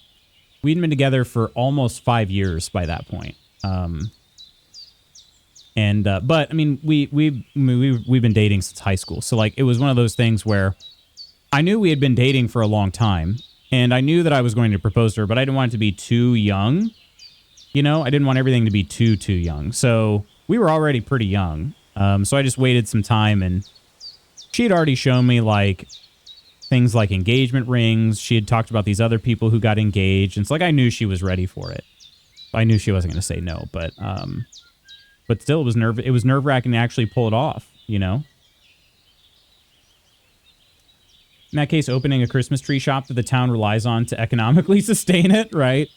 almost 5 years by that point. But I mean, we've been dating since high school. So like, it was one of those things where I knew we had been dating for a long time and I knew that I was going to propose to her, but I didn't want it to be too young. You know, I didn't want everything to be too young. So we were already pretty young. So I just waited some time and she had already shown me like things like engagement rings. She had talked about these other people who got engaged. And it's like, I knew she was ready for it. I knew she wasn't going to say no, but still it was nerve-wracking to actually pull it off, you know? In that case, opening a Christmas tree shop that the town relies on to economically sustain it, right?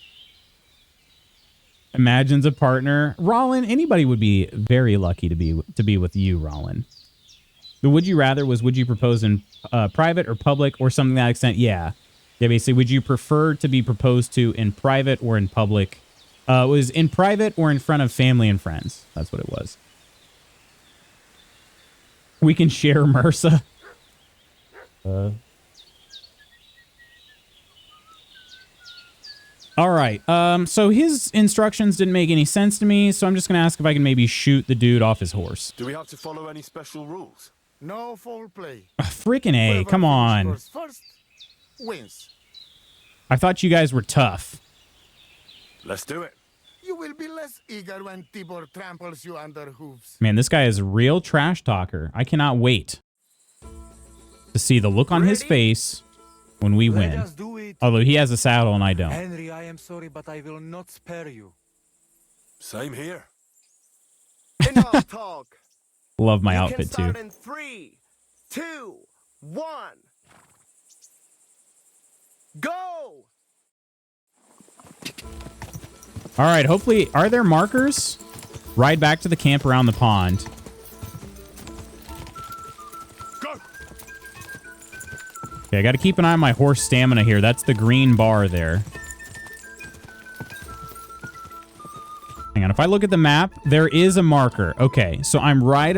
Imagines a partner. Rollin, anybody would be very lucky to be with you, Rollin. The Would You Rather was, would you propose in private or public or something to that extent? Yeah. Yeah, basically, would you prefer to be proposed to in private or in public? It was in private or in front of family and friends. That's what it was. We can share MRSA. All right. So his instructions didn't make any sense to me, so I'm just going to ask if I can maybe shoot the dude off his horse. Do we have to follow any special rules? No foul play. Freaking A, come on. First wins. I thought you guys were tough. Let's do it. You will be less eager when Tibor tramples you under hooves. Man, this guy is a real trash talker. I cannot wait to see the look on his face when we win. Let us do it. Although he has a saddle and I don't. Henry, I am sorry, but I will not spare you. Same here. Enough talk. Love my You outfit can start too. in 3, 2, 1. Go! All right, hopefully, are there markers? Ride back to the camp around the pond. Go! Okay, I got to keep an eye on my horse stamina here. That's the green bar there. Hang on. If I look at the map, there is a marker. Okay, so I'm right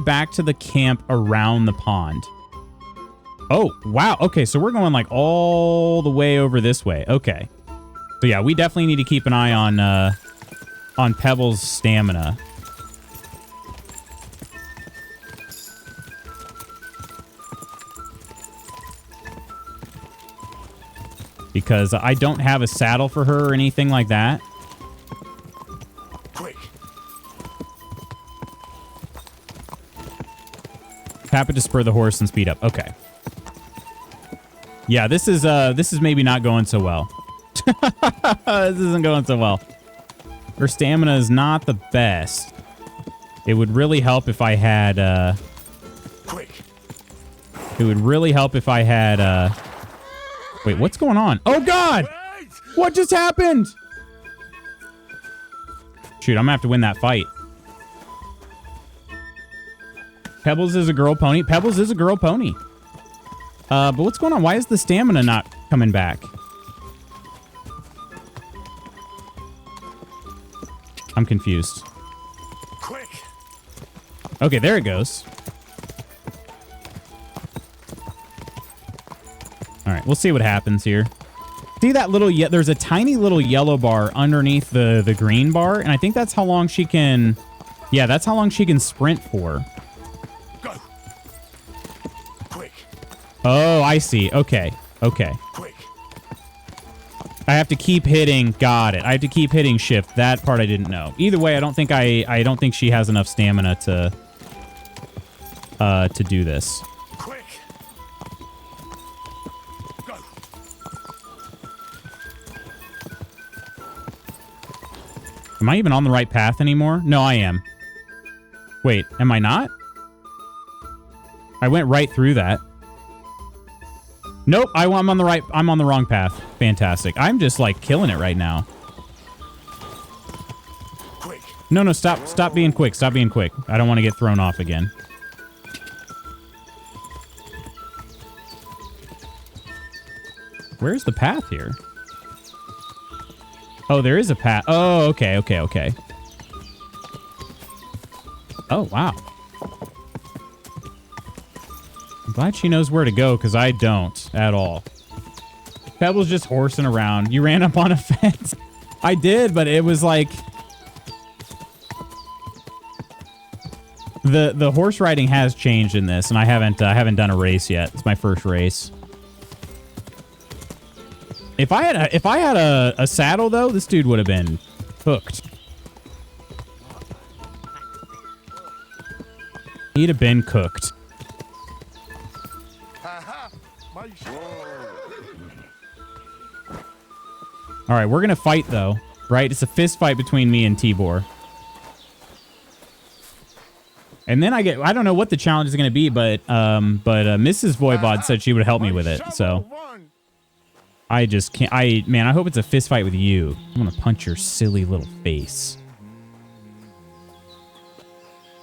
back to the camp around the pond. Oh, wow. Okay, so we're going like all the way over this way. Okay. So yeah, we definitely need to keep an eye on Pebble's stamina. Because I don't have a saddle for her or anything like that. Quick. Tap it to spur the horse and speed up. Okay. Yeah, this is maybe not going so well. This isn't going so well. Her stamina is not the best. It would really help if I had Quick. It would really help if I had wait, what's going on? Oh god! Wait! What just happened? Shoot, I'm gonna have to win that fight. Pebbles is a girl pony. Pebbles is a girl pony. But what's going on? Why is the stamina not coming back? I'm confused. Quick. Okay, there it goes. All right, we'll see what happens here. See that little... there's a tiny little yellow bar underneath the green bar, and I think that's how long she can... Yeah, that's how long she can sprint for. Go. Quick. Oh, I see. Okay. Okay. Quick. I have to keep hitting... Got it. I have to keep hitting shift. That part I didn't know. Either way, I don't think she has enough stamina to do this. Quick. Go. Am I even on the right path anymore? No, I am. Wait, am I not? I went right through that. Nope, I'm on the right. I'm on the wrong path. Fantastic. I'm just like killing it right now. Quick. No, stop being quick. Stop being quick. I don't want to get thrown off again. Where's the path here? Oh, there is a path. Oh, okay. Oh, wow. I'm glad she knows where to go, because I don't at all. Pebble's just horsing around. You ran up on a fence. I did, but it was like... The horse riding has changed in this, and I haven't done a race yet. It's my first race. If I had a saddle though, this dude would have been hooked. He'd have been cooked. All right, we're gonna fight though, right? It's a fist fight between me and Tibor. And then I don't know what the challenge is gonna be, but Mrs. Voivod said she would help me with it, so. I just can't. Man, I hope it's a fist fight with you. I'm gonna punch your silly little face.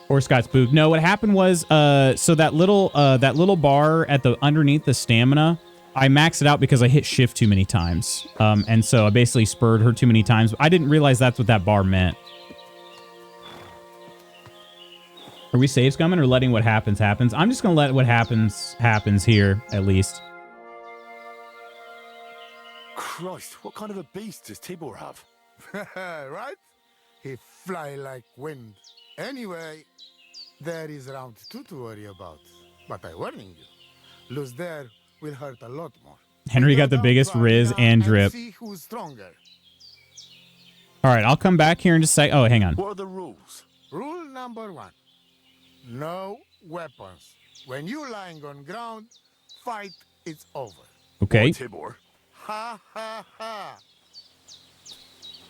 Horse got spooked. No, what happened was, so that little bar at the underneath the stamina, I maxed it out because I hit shift too many times. And so I basically spurred her too many times. I didn't realize that's what that bar meant. Are we save scumming or letting what happens happens? I'm just gonna let what happens here at least. Christ, what kind of a beast does Tibor have? Right? He fly like wind. Anyway, there is round 2 to worry about. But I warning you, lose there will hurt a lot more. Henry got the biggest riz and drip. See who's stronger. All right, I'll come back here and just say, oh, hang on. What are the rules? Rule number 1. No weapons. When you lying on ground, fight, it's over. Okay. Or Tibor. Ha ha ha.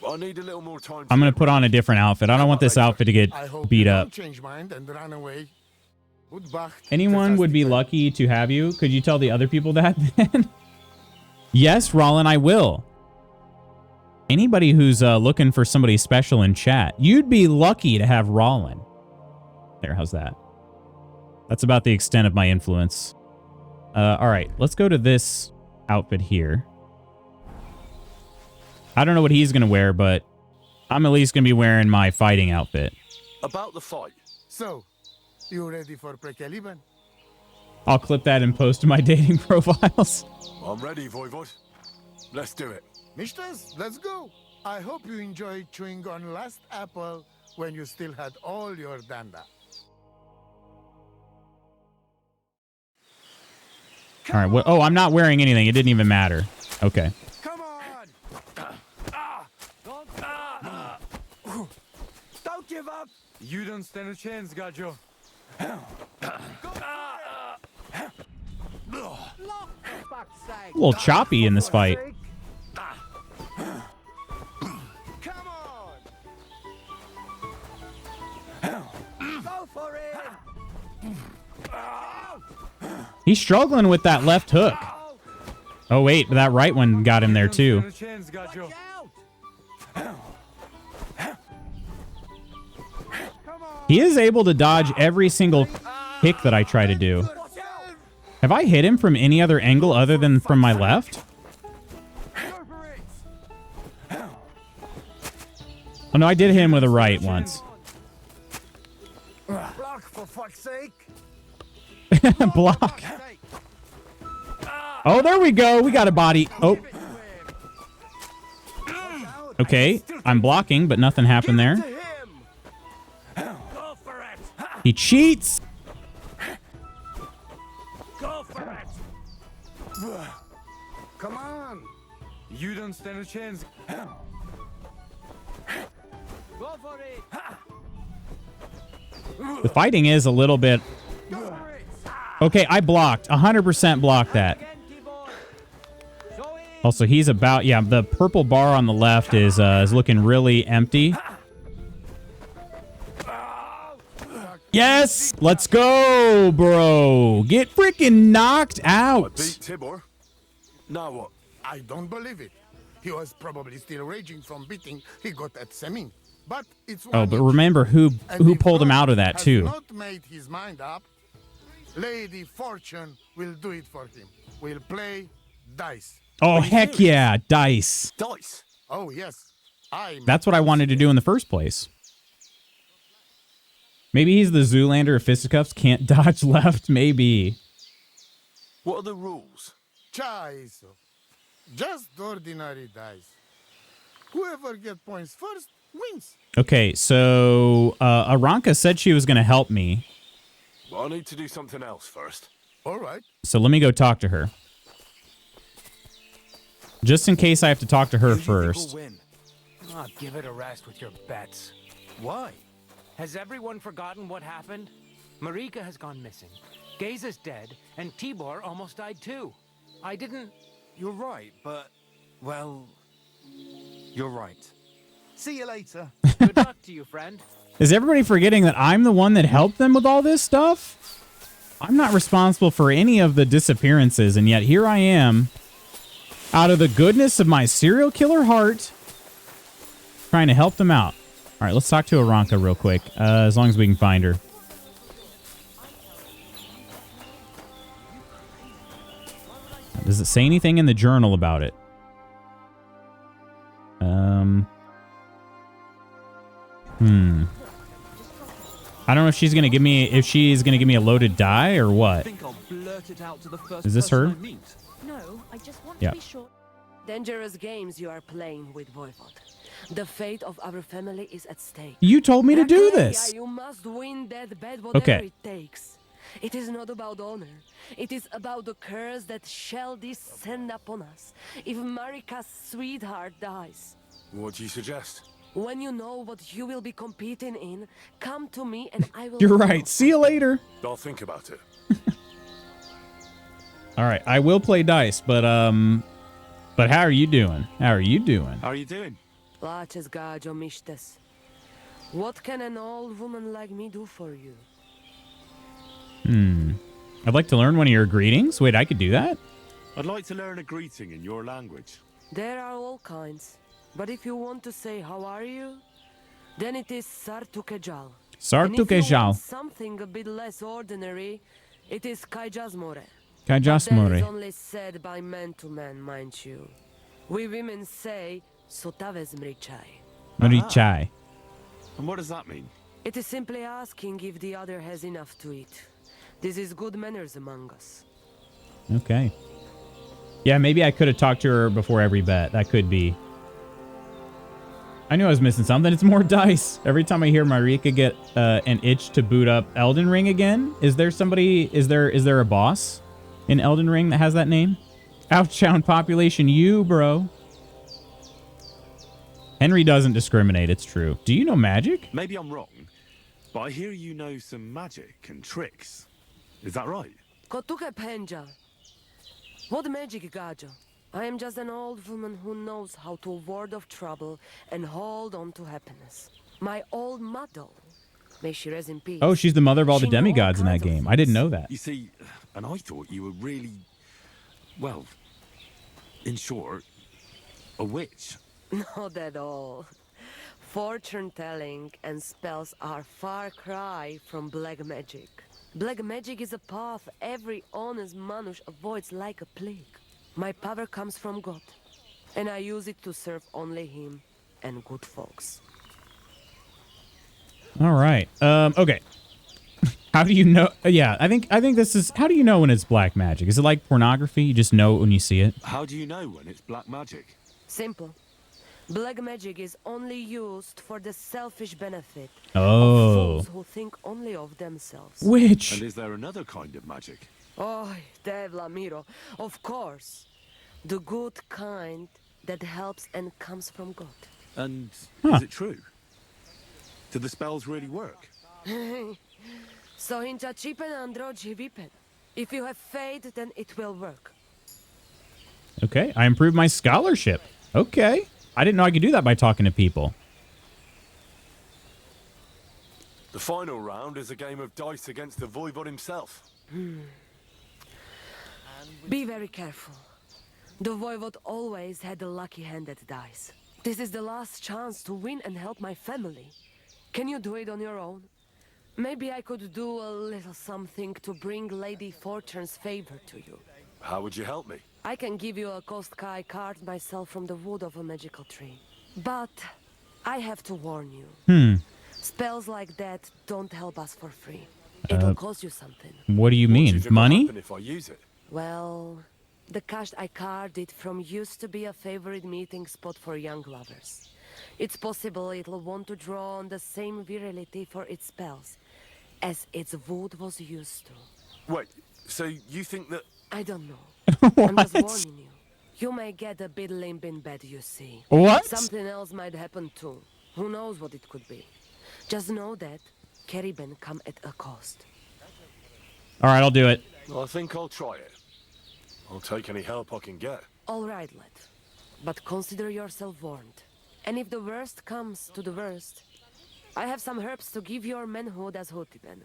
I need a little more time. I'm going to put on a different outfit. I don't want this outfit to get I hope beat you up. don't change mind and run away. Goodbye. Anyone would be lucky to have you. Could you tell the other people that then? Yes, Rollin, I will. Anybody who's looking for somebody special in chat, you'd be lucky to have Rollin. There, how's that? That's about the extent of my influence. All right, let's go to this outfit here. I don't know what he's going to wear, but I'm at least going to be wearing my fighting outfit. About the fight. So, you ready for Prekeliban? I'll clip that and post to my dating profiles. I'm ready, Voivod. Let's do it. Mishtas, let's go. I hope you enjoyed chewing on last apple when you still had all your danda. All right. What? Oh, I'm not wearing anything. It didn't even matter. Okay. Come on! Don't give up. You don't stand a chance, Gajo. A little choppy in this fight. Come on. Go for it. He's struggling with that left hook. Oh, wait. That right one got him there, too. Stand a chance, Gajo. He is able to dodge every single kick that I try to do. Have I hit him from any other angle other than from my left? Oh, no, I did hit him with a right once. Block for fuck's sake. Block. Oh, there we go. We got a body. Oh. Okay, I'm blocking, but nothing happened there. To him. Go for it. He cheats. Go for it. Come on. You don't stand a chance. Go for it. The fighting is a little bit... Go for it. Okay, I blocked. 100% blocked that. Again, keyboard. Show it. Also, he's about... Yeah, the purple bar on the left is looking really empty. Yes! Let's go, bro! Get freaking knocked out! Beat Tibor. Now what? I don't believe it. He was probably still raging from beating he got at Semin. But it's Oh, one but inch. remember who And if pulled him God out of that, has too. not made his mind up, Lady Fortune will do it for him. We'll play dice. Oh, heck yeah! Dice. Dice. Oh, yes. That's what I wanted to do in the first place. Maybe he's the Zoolander of fisticuffs. Can't dodge left. Maybe. What are the rules? Chaiso. Just ordinary dice. Whoever gets points first wins. Okay, so Aranka said she was going to help me. Well, I need to do something else first. All right. So let me go talk to her. Just in case I have to talk to her first. Win. Ah, give it a rest with your bets. Why? Has everyone forgotten what happened? Marika has gone missing. Geza's dead, and Tibor almost died too. I didn't... You're right, but... Well... You're right. See you later. Good luck to you, friend. Is everybody forgetting that I'm the one that helped them with all this stuff? I'm not responsible for any of the disappearances, and yet here I am, out of the goodness of my serial killer heart, trying to help them out. All right, let's talk to Aranka real quick, as long as we can find her. Does it say anything in the journal about it? I don't know if she's gonna give me a loaded die or what. I'll blurt it out to the first Is this her? person I meet. No, I just want Yeah. to be sure. Dangerous games you are playing with Voivod. The fate of our family is at stake. You told me to do Rakleya, this. You must win that bet, whatever Okay. it takes. It is not about honor. It is about the curse that shall descend upon us if Marika's sweetheart dies. What do you suggest? When you know what you will be competing in, come to me and I will... You're right. See you later. I'll think about it. All right, I will play dice, but how are you doing? How are you doing? How are you doing? Places gajo mishtes. What can an old woman like me do for you? I'd like to learn one of your greetings. Wait, I could do that? I'd like to learn a greeting in your language. There are all kinds. But if you want to say how are you, then it is Sartukejal. And if you Sartukejal. want something a bit less ordinary, it is Kaijazmore. That is Kajasmore. only said by man to man, mind you. We women say, "Sotaves mrichai." Marichai. And what does that mean? It is simply asking if the other has enough to eat. This is good manners among us. Okay. Yeah, maybe I could have talked to her before every bet. That could be. I knew I was missing something. It's more dice. Every time I hear Marika get an itch to boot up Elden Ring again, is there somebody? Is there a boss in Elden Ring that has that name? Outbound population, you bro. Henry doesn't discriminate. It's true. Do you know magic? Maybe I'm wrong, but I hear you know some magic and tricks. Is that right? Kotuke penja. What magic, Gajo? I am just an old woman who knows how to ward off trouble and hold on to happiness. My old mother, may she rest in peace. Oh, she's the mother of all the She knew all demigods in that kinds of game. I didn't know that. You see, and I thought you were really, well, in short, a witch. Not at all. Fortune telling and spells are far cry from black magic. Black magic is a path every honest manush avoids like a plague. My power comes from God, and I use it to serve only Him and good folks. All right. Okay. How do you know? Yeah, I think this is. How do you know when it's black magic? Is it like pornography? You just know it when you see it. How do you know when it's black magic? Simple. Black magic is only used for the selfish benefit Oh. of fools who think only of themselves. Which? And is there another kind of magic? Oh, Devla Miro, of course. The good kind that helps and comes from God. And Huh. is it true? Do the spells really work? So hincha chipen androji vipen. If you have faith, then it will work. Okay, I improved my scholarship. Okay. I didn't know I could do that by talking to people. The final round is a game of dice against the Voivod himself. Be very careful. The Voivod always had the lucky hand at dice. This is the last chance to win and help my family. Can you do it on your own? Maybe I could do a little something to bring Lady Fortune's favor to you. How would you help me? I can give you a Kostkaj card myself from the wood of a magical tree. But I have to warn you. Spells like that don't help us for free. It'll cost you something. What do you What do mean? you think will Money? happen if I use it? Well, the cache I carded from used to be a favorite meeting spot for young lovers. It's possible it'll want to draw on the same virility for its spells as its wood was used to. Wait, so you think that... I don't know. I'm just warning you. You may get a bit limp in bed, you see. What? Something else might happen too. Who knows what it could be. Just know that Kerriben come at a cost. All right, I'll do it. I think I'll try it. I'll take any help I can get. All right, lad. But consider yourself warned. And if the worst comes to the worst, I have some herbs to give your manhood as Hutiben.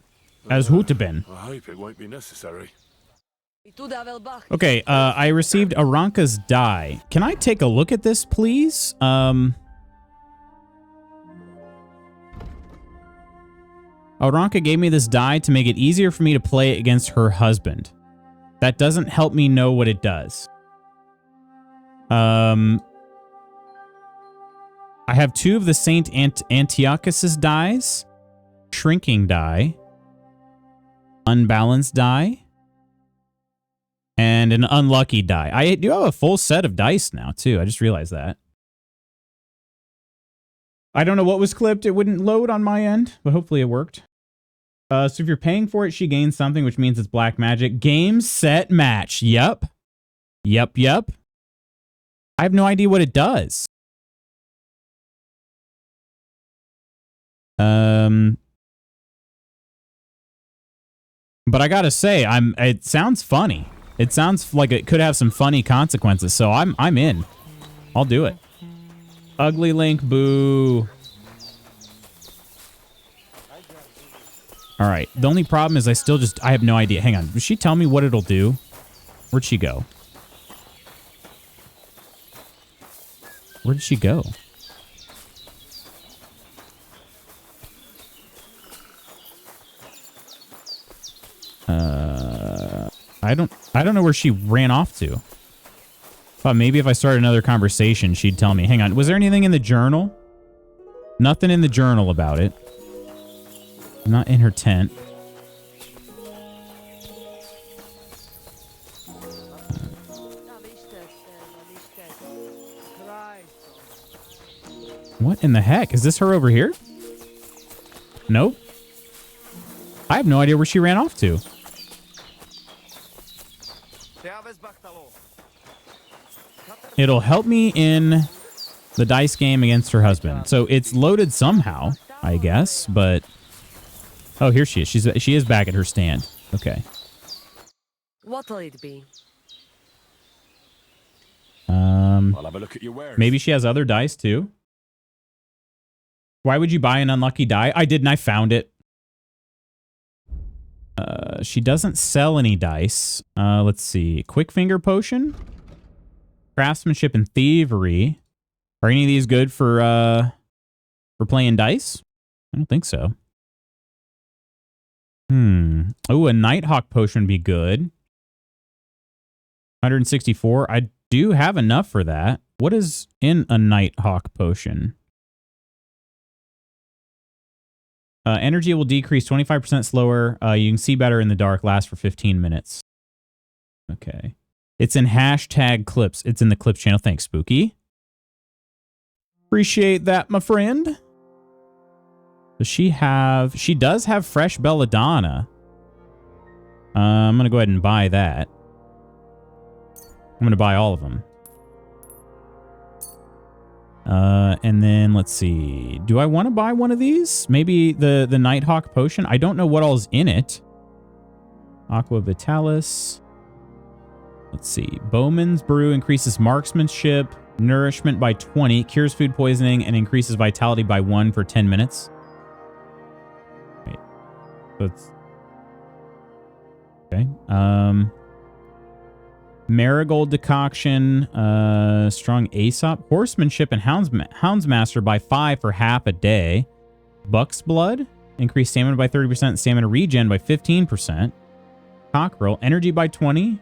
As Huteben. I hope it won't be necessary. Okay, I received Aranka's die. Can I take a look at this, please? Aranka gave me this die to make it easier for me to play it against her husband. That doesn't help me know what it does. I have 2 of the Saint Antiochus's dies. Shrinking die. Unbalanced die. And an unlucky die. I do have a full set of dice now, too. I just realized that. I don't know what was clipped. It wouldn't load on my end, but hopefully it worked. So if you're paying for it, she gains something, which means it's black magic. Game, set, match. Yep. Yep. I have no idea what it does. But I gotta say, it sounds funny. It sounds like it could have some funny consequences, so I'm in. I'll do it. Ugly Link, boo. All right. The only problem is I have no idea. Hang on. Does she tell me what it'll do? Where'd she go? Where did she go? I don't know where she ran off to. Thought maybe if I started another conversation, she'd tell me. Hang on. Was there anything in the journal? Nothing in the journal about it. Not in her tent. What in the heck? Is this her over here? Nope. I have no idea where she ran off to. It'll help me in the dice game against her husband. So it's loaded somehow, I guess, but... Oh, here she is. She is back at her stand. Okay. What'll it be? I'll have a look at your wares. Maybe she has other dice too. Why would you buy an unlucky die? I didn't. I found it. She doesn't sell any dice. Let's see. Quick finger potion. Craftsmanship and thievery. Are any of these good for playing dice? I don't think so. Oh, a Nighthawk potion would be good. 164. I do have enough for that. What is in a Nighthawk potion? Energy will decrease 25% slower. You can see better in the dark. Lasts for 15 minutes. Okay. It's in hashtag clips. It's in the clips channel. Thanks, Spooky. Appreciate that, my friend. Does she have... She does have fresh belladonna. I'm going to go ahead and buy that. I'm going to buy all of them. And then let's see. Do I want to buy one of these? Maybe the Nighthawk potion? I don't know what all's in it. Aqua Vitalis. Let's see. Bowman's Brew increases marksmanship, nourishment by 20, cures food poisoning, and increases vitality by 1 for 10 minutes. Wait. That's... Okay. Marigold Decoction, Strong Aesop, Horsemanship, and Houndsmaster by 5 for half a day. Buck's Blood, increased stamina by 30%, stamina regen by 15%. Cockerel, energy by 20.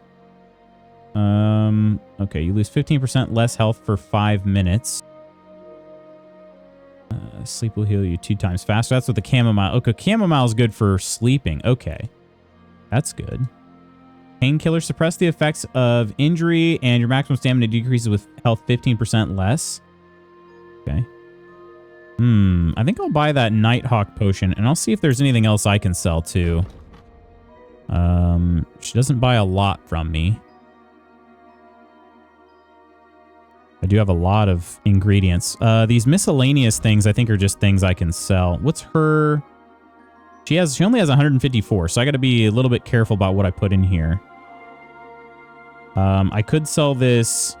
Okay, you lose 15% less health for 5 minutes. Sleep will heal you 2 times faster. That's what the chamomile. Okay, chamomile is good for sleeping. Okay, that's good. Painkiller, suppress the effects of injury, and your maximum stamina decreases with health 15% less. Okay. I think I'll buy that Nighthawk potion, and I'll see if there's anything else I can sell too. She doesn't buy a lot from me. I do have a lot of ingredients. These miscellaneous things I think are just things I can sell. What's her... She only has 154, so I got to be a little bit careful about what I put in here. I could sell this.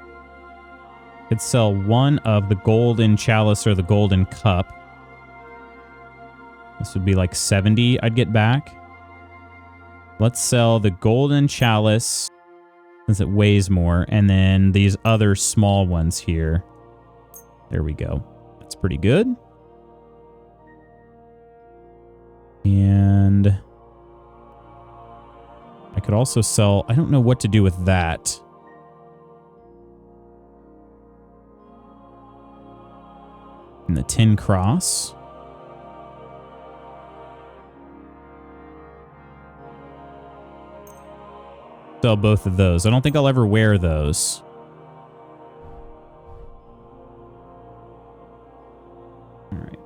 I could sell one of the golden chalice or the golden cup. This would be like 70 I'd get back. Let's sell the golden chalice since it weighs more, and then these other small ones here. There we go. That's pretty good. And I could also sell... I don't know what to do with that. And the tin cross. Sell both of those. I don't think I'll ever wear those. All right.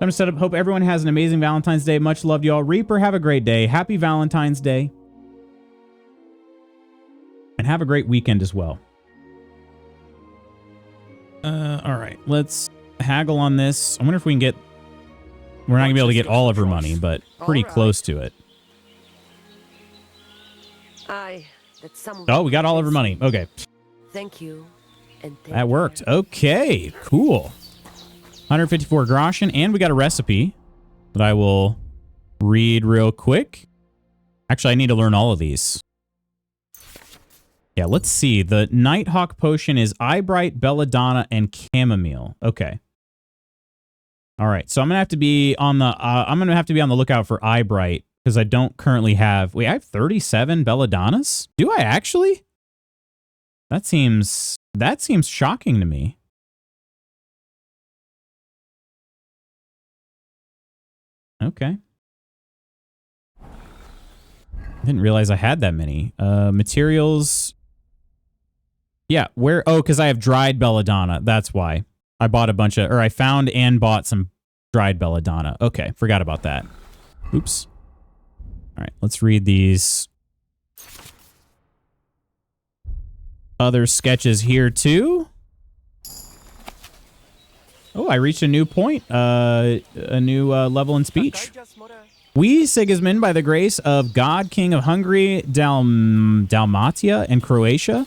Time to set up. Hope everyone has an amazing Valentine's Day. Much love, y'all. Reaper, have a great day. Happy Valentine's Day. And have a great weekend as well. All right. Let's haggle on this. I wonder if we can get... We're not going to be able to get all of her money, but pretty close to it. Oh, we got all of her money. Okay. Thank you. And that worked. Okay, cool. 154 groschen, and we got a recipe that I will read real quick. Actually, I need to learn all of these. Yeah, let's see. The Nighthawk potion is Eyebright, Belladonna, and Chamomile. Okay. All right, so I'm gonna have to be on the lookout for Eyebright, because I don't currently have... Wait, I have 37 Belladonnas? Do I actually? That seems shocking to me. Okay. Didn't realize I had that many. Materials. Yeah, where? Oh, because I have dried belladonna. That's why. I bought a bunch of, or I found and bought some dried belladonna. Okay, forgot about that. Oops. All right, let's read these other sketches here too. Oh, I reached a new point, a new level in speech. We, Sigismund, by the grace of God, King of Hungary, Dalmatia, and Croatia.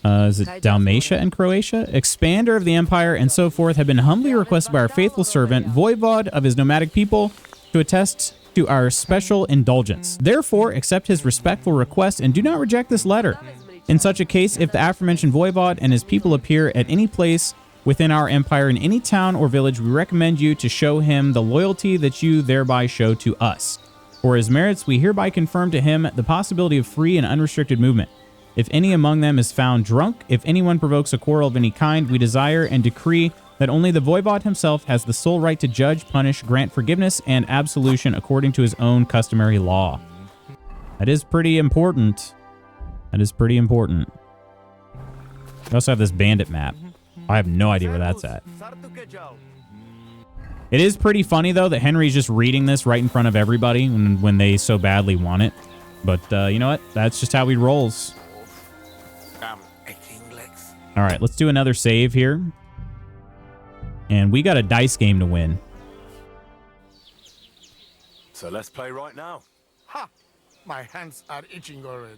Is it Dalmatia and Croatia? Expander of the empire and so forth have been humbly requested by our faithful servant, Voivod of his nomadic people, to attest to our special indulgence. Therefore, accept his respectful request and do not reject this letter. In such a case, if the aforementioned Voivod and his people appear at any place within our empire, in any town or village, we recommend you to show him the loyalty that you thereby show to us. For his merits, we hereby confirm to him the possibility of free and unrestricted movement. If any among them is found drunk, if anyone provokes a quarrel of any kind, we desire and decree that only the Voivod himself has the sole right to judge, punish, grant forgiveness, and absolution according to his own customary law. That is pretty important. That is pretty important. We also have this bandit map. I have no idea where that's at. It is pretty funny, though, that Henry's just reading this right in front of everybody when they so badly want it. But you know what? That's just how he rolls. All right, let's do another save here. And we got a dice game to win. So let's play right now. Ha! My hands are itching already.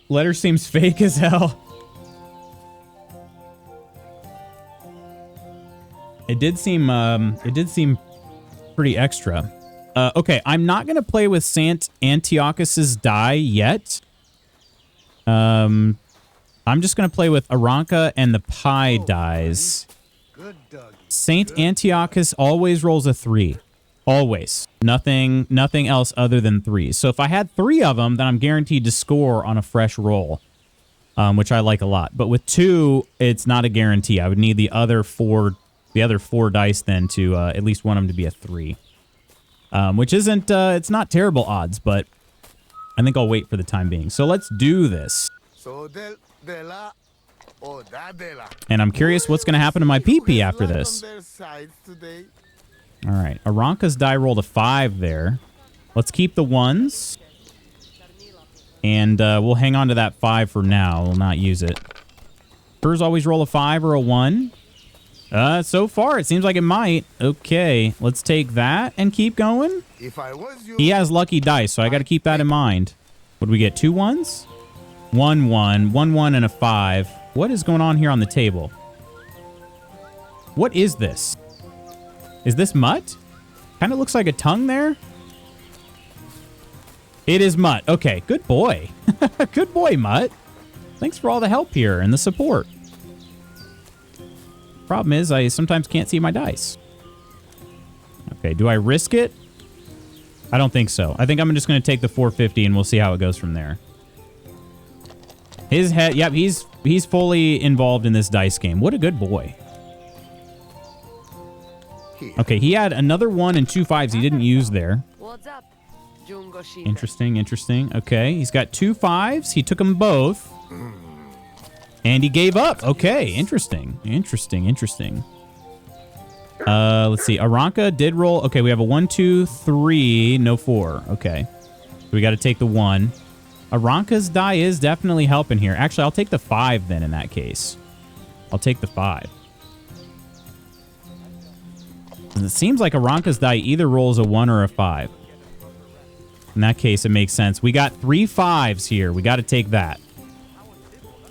Letter seems fake as hell. It did seem pretty extra. Okay, I'm not gonna play with Saint Antiochus's die yet. I'm just gonna play with Aranka and the Pi dies. Saint Antiochus always rolls a 3. Always. Nothing else other than 3. So if I had 3 of them, then I'm guaranteed to score on a fresh roll, which I like a lot. But with 2, it's not a guarantee. I would need the other 4 dice then to at least want them to be a 3. Which isn't, it's not terrible odds, but I think I'll wait for the time being. So let's do this. And I'm curious what's going to happen to my PP after this. All right. Aranka's die rolled a 5 there. Let's keep the 1s. And we'll hang on to that 5 for now. We'll not use it. Hers always roll a 5 or a 1. So far, it seems like it might. Okay, let's take that and keep going. He has lucky dice, so I got to keep that in mind. What do we get? 2 1s? 1 1, 1 1, and a 5. What is going on here on the table? What is this? Is this mutt? Kind of looks like a tongue there. It is mutt. Okay, good boy. Good boy, mutt. Thanks for all the help here and the support. Problem is, I sometimes can't see my dice. Okay, do I risk it? I don't think so. I think I'm just going to take the 450 and we'll see how it goes from there. His head, yep, he's fully involved in this dice game. What a good boy. Okay, he had another 1 and 2 5s he didn't use there. What's up? Interesting, interesting. Okay, he's got 2 5s. He took them both. And he gave up. Okay, interesting. Interesting, interesting. Let's see. Aranka did roll. Okay, we have a 1, 2, 3, no 4. Okay. So we got to take the 1. Aranka's die is definitely helping here. Actually, I'll take the 5 then in that case. I'll take the 5. And it seems like Aranka's die either rolls a 1 or a 5. In that case, it makes sense. We got 3 5s here. We got to take that.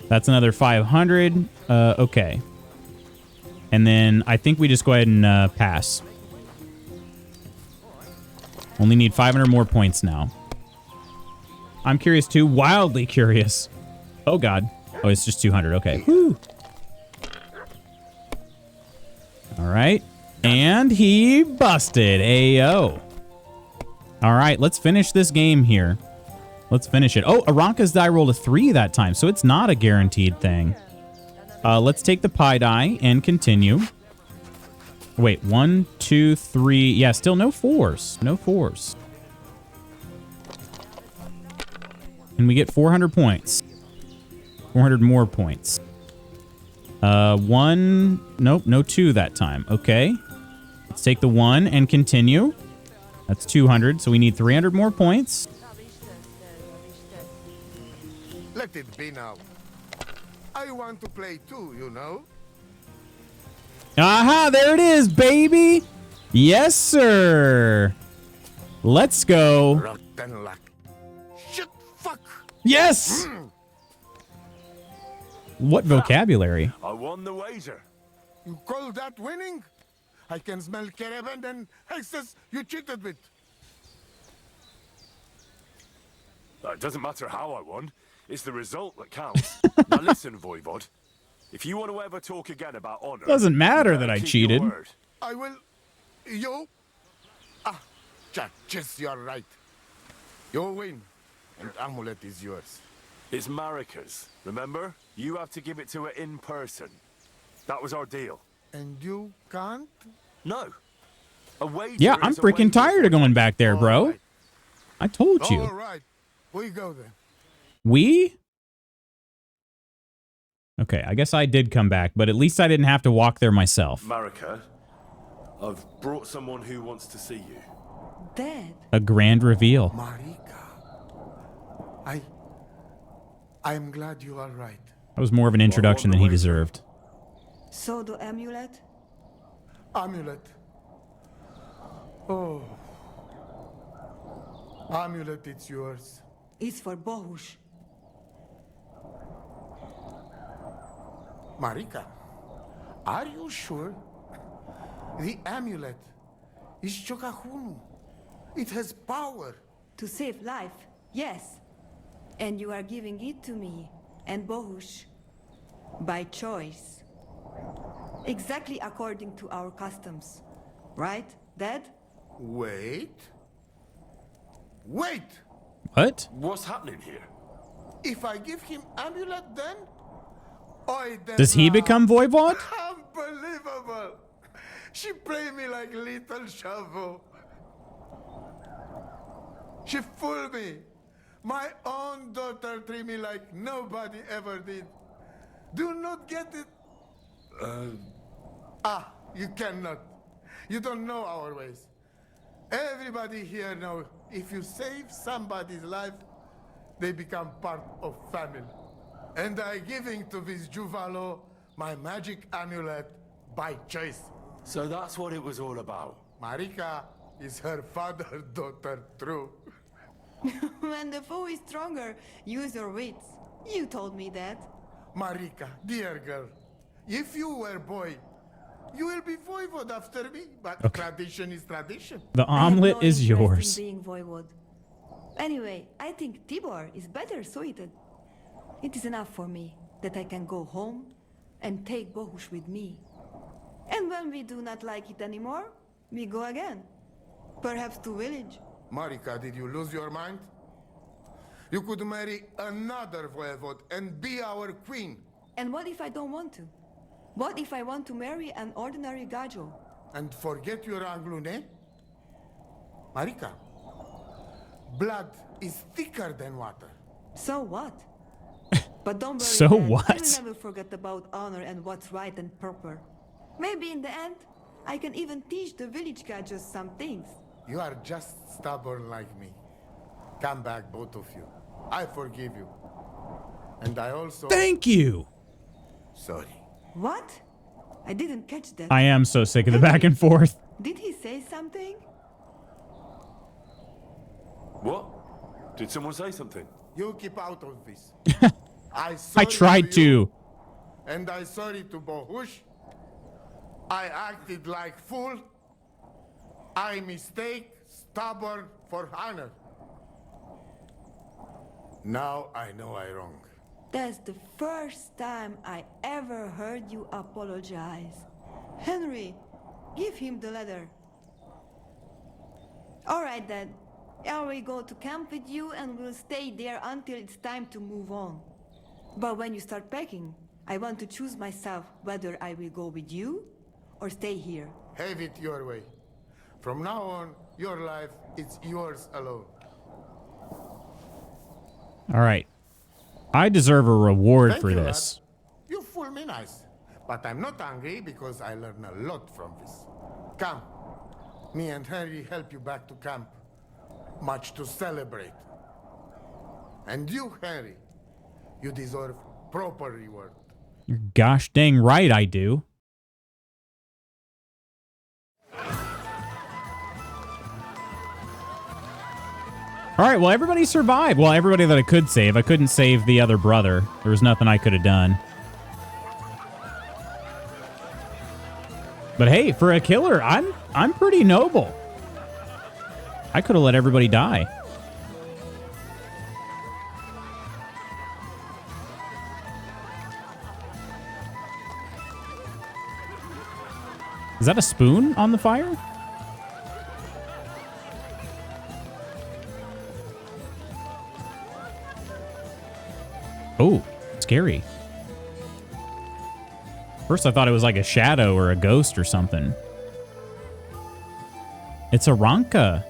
That's another 500. Okay. And then I think we just go ahead and pass. Only need 500 more points now. I'm curious too. Wildly curious. Oh, God. Oh, it's just 200. Okay. Whew. All right. And he busted. Ayo. All right, let's finish this game here. Let's finish it. Oh, Aranka's die rolled a 3 that time, so it's not a guaranteed thing. Let's take the pie die and continue. Wait, 1, 2, 3. Yeah, still no 4s. No 4s. And we get 400 points. 400 more points. 1. Nope, no 2 that time. Okay. Let's take the 1 and continue. That's 200, so we need 300 more points. Let it be now. I want to play too, you know? Aha, there it is, baby. Yes, sir. Let's go. Rotten luck. Shit, fuck. Yes. What vocabulary? I won the wager. You call that winning? I can smell caravan and excess you cheated with. It doesn't matter how I won. It's the result that counts. Now listen, Voivod. If you want to ever talk again about honor... Doesn't matter you that I keep cheated. your word. I will... You? Yes, you're right. You win. And amulet is yours. It's Marika's. Remember? You have to give it to her in person. That was our deal. And you can't? No. A wager Yeah, I'm is a freaking wager, tired of Voivod. going back there, bro. Right. I told you. All right. We go then. We? Okay, I guess I did come back, but at least I didn't have to walk there myself. Marika, I've brought someone who wants to see you. Dad, A grand reveal. Marika. I'm glad you are right. That was more of an introduction than he deserved. so the amulet? Amulet. Oh. Amulet, it's yours. It's for Bohush. Marika, are you sure? The amulet is Chokahunu. It has power. To save life, yes. And you are giving it to me and Bohush. By choice. Exactly according to our customs. Right, Dad? Wait. Wait! What? What's happening here? If I give him amulet then? Does he become Voivod? Unbelievable! She played me like little Chavo. She fooled me. My own daughter treated me like nobody ever did. Do not get it. You cannot. You don't know our ways. Everybody here knows if you save somebody's life, they become part of family. And I giving to this Juvalo my magic amulet by choice. So that's what it was all about. Marika is her father's daughter, true. When the foe is stronger, use your wits. You told me that. Marika, dear girl, if you were boy, you will be voivod after me, but tradition is tradition. The I have omelet no is interest yours. in being voivod. Anyway, I think Tibor is better suited. It is enough for me that I can go home and take Bohush with me. And when we do not like it anymore, we go again. Perhaps to village. Marika, did you lose your mind? You could marry another voivod and be our queen. And what if I don't want to? What if I want to marry an ordinary gajo? And forget your Anglune? Marika, blood is thicker than water. So what? But don't worry, So Dad. what? I will never forget about honor and what's right and proper. Maybe in the end, I can even teach the village gajos some things. You are just stubborn like me. Come back, both of you. I forgive you. And I also... Thank you. Sorry. What? I didn't catch that. I am so sick of the back and forth. Did he say something? What? Did someone say something? You keep out of this. I tried to. And I sorry to Bohush. I acted like fool. I mistake, stubborn for honor. Now I know I wrong. That's the first time I ever heard you apologize. Henry, Give him the letter. Alright then. I will go to camp with you and we'll stay there until it's time to move on. But when you start packing, I want to choose myself whether I will go with you or stay here. Have it your way. From now on, your life is yours alone. All right. I deserve a reward Thank for you, this. lad. You fool me nice. But I'm not angry because I learned a lot from this. Come. Me and Henry help you back to camp. Much to celebrate. And you, Henry, you deserve proper reward. You're gosh dang right I do. All right, well, everybody survived. Well, everybody that I could save. I couldn't save the other brother. There was nothing I could have done. But hey, for a killer, I'm pretty noble. I could have let everybody die. Is that a spoon on the fire? Oh, scary. First I thought it was like a shadow or a ghost or something. It's a Ranka.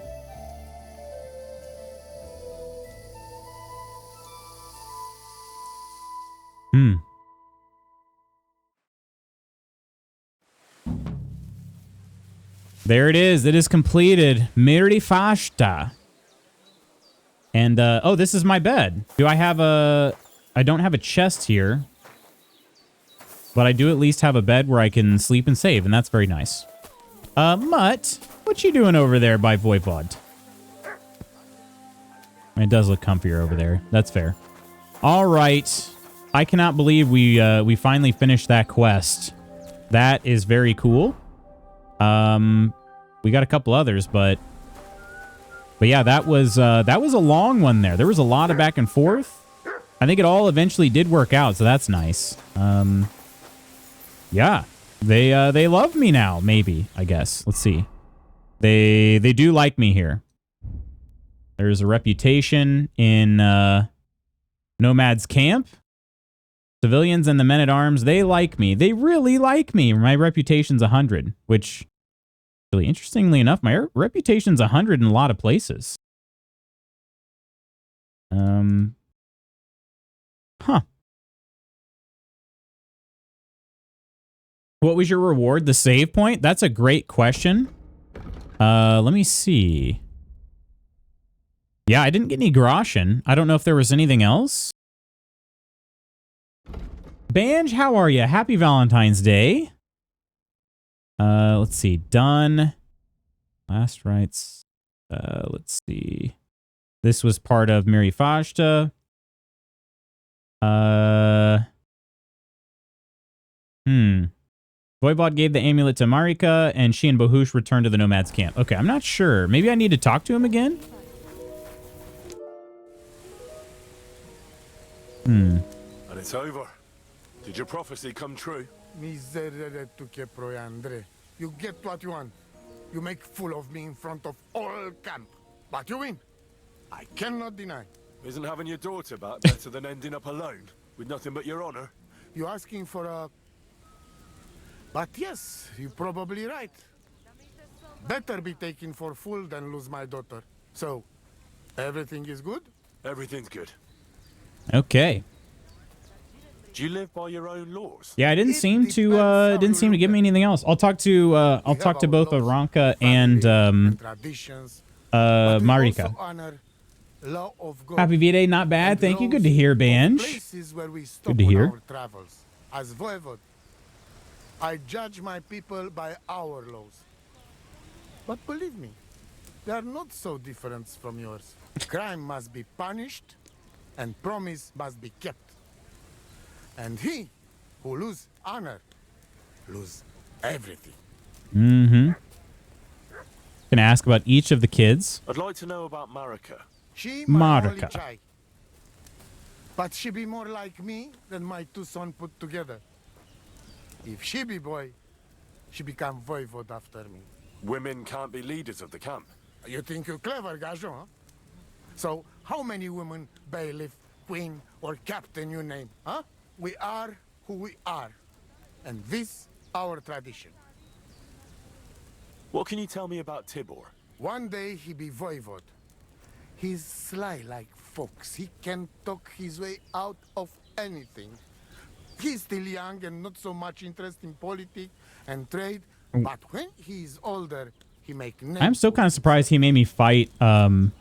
There it is. It is completed. Miri Fashta. And, oh, this is my bed. Do I have a... I don't have a chest here. But I do at least have a bed where I can sleep and save, and that's very nice. Mutt, what you doing over there by Voivod? It does look comfier over there. That's fair. All right. I cannot believe we finally finished that quest. That is very cool. We got a couple others, but yeah, that was a long one there. There was a lot of back and forth. I think it all eventually did work out, so that's nice. Yeah, they love me now, maybe, I guess. Let's see. They do like me here. There's a reputation in Nomad's camp. Civilians and the men-at-arms, they like me. They really like me. My reputation's 100, which, really interestingly enough, my reputation's 100 in a lot of places. Huh. What was your reward? The save point? That's a great question. Let me see. Yeah, I didn't get any groschen. I don't know if there was anything else. Banj, how are you? Happy Valentine's Day. Let's see. Done. Last rites. Let's see. This was part of Miri Fajta. Voivod gave the amulet to Marika, and she and Bohush returned to the Nomad's camp. Okay, I'm not sure. Maybe I need to talk to him again? And it's over. Did your prophecy come true? Miserere tu che proiandre. You get what you want. You make fool of me in front of all camp. But you win. I cannot deny. Isn't having your daughter back better than ending up alone with nothing but your honor? You're asking for a... But yes, you're probably right. Better be taken for fool than lose my daughter. So, everything is good? Everything's good. Okay. Do you live by your own laws? Yeah, I didn't seem to give me anything else. I'll talk to both Aranka and Marika. Happy V-Day, not bad. Thank you. Good to hear, Banj. Good to hear. As Voivod, I judge my people by our laws. But believe me, they are not so different from yours. Crime must be punished, and promise must be kept. And he who lose honor, lose everything. Mm-hmm. Gonna ask about each of the kids. I'd like to know about Marika. She my only child. But she be more like me than my two sons put together. If she be boy, she became voivode after me. Women can't be leaders of the camp. You think you're clever, Gajo, huh? So, how many women, bailiff, queen, or captain you name, huh? We are who we are. And this, our tradition. What can you tell me about Tibor? One day he be voivode. He's sly like fox. He can talk his way out of anything. He's still young and not so much interest in politics and trade. But when he's older, he make I'm still kind of surprised he made me fight him,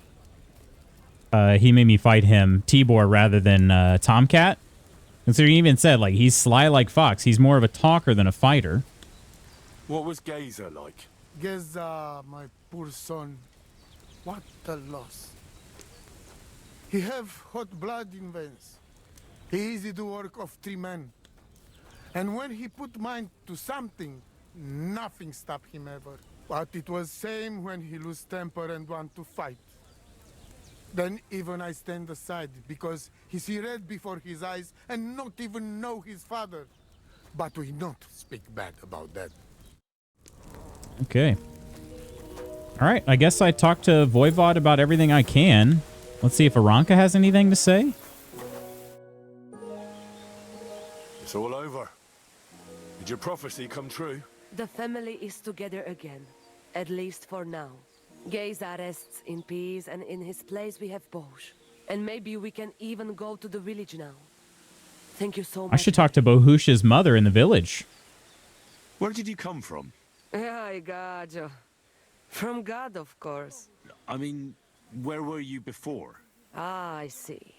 Tibor, rather than Tomcat. Considering he even said, like, he's sly like fox. He's more of a talker than a fighter. What was Gazer like? Geza, my poor son. What a loss. He have hot blood in veins. He easy to work of 3 men. And when he put mind to something, nothing stop him ever. But it was same when he lose temper and want to fight. Then even I stand aside because he see red before his eyes and not even know his father. But we not speak bad about that. Okay. All right. I guess I talked to Voivod about everything I can. Let's see if Aranka has anything to say. It's all over. Did your prophecy come true? The family is together again, at least for now. Geza rests in peace, and in his place we have Bosch. And maybe we can even go to the village now. Thank you so much. I should talk to Bohush's mother in the village. Where did you come from? Ay, Gajo. From God, of course. I mean, where were you before? Ah, I see.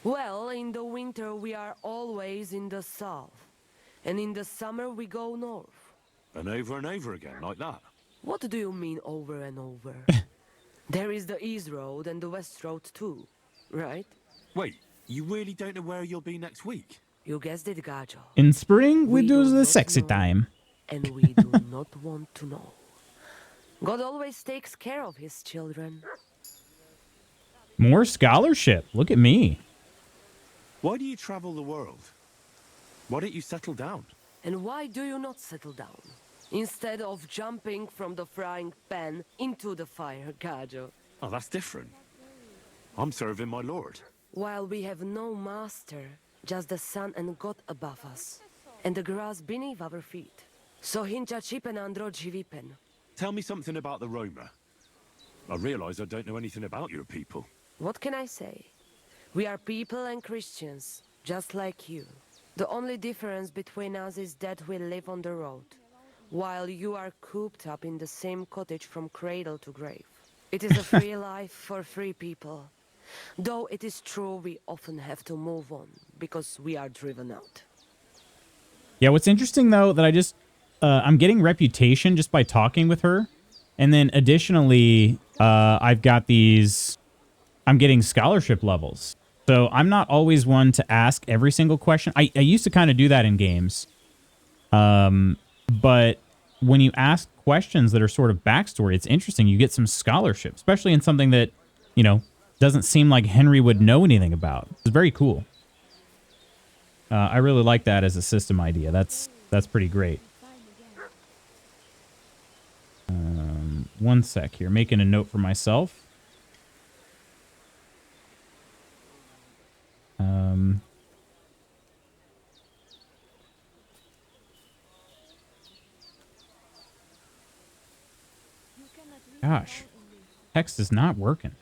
Well, in the winter we are always in the south. And in the summer we go north. And over again, like that? What do you mean over and over? There is the East Road and the West Road too, right? Wait, you really don't know where you'll be next week? You guessed it, Gajo. In spring, we do the not sexy know, time. And we do not want to know. God always takes care of his children. More scholarship. Look at me. Why do you travel the world? Why don't you settle down? And why do you not settle down? Instead of jumping from the frying pan into the fire, Gajo. Oh, that's different. I'm serving my lord. While we have no master, just the sun and God above us, and the grass beneath our feet. So hincha chipen andro jivipen. Tell me something about the Roma. I realize I don't know anything about your people. What can I say? We are people and Christians, just like you. The only difference between us is that we live on the road, while you are cooped up in the same cottage from cradle to grave. It is a free life for free people. Though it is true we often have to move on, because we are driven out. Yeah, what's interesting, though, that I'm getting reputation just by talking with her. And then additionally, I'm getting scholarship levels. So I'm not always one to ask every single question. I used to kind of do that in games. But when you ask questions that are sort of backstory, it's interesting. You get some scholarship, especially in something that, you know, doesn't seem like Henry would know anything about. It's very cool. I really like that as a system idea. That's pretty great. One sec here. Making a note for myself. Gosh, text is not working.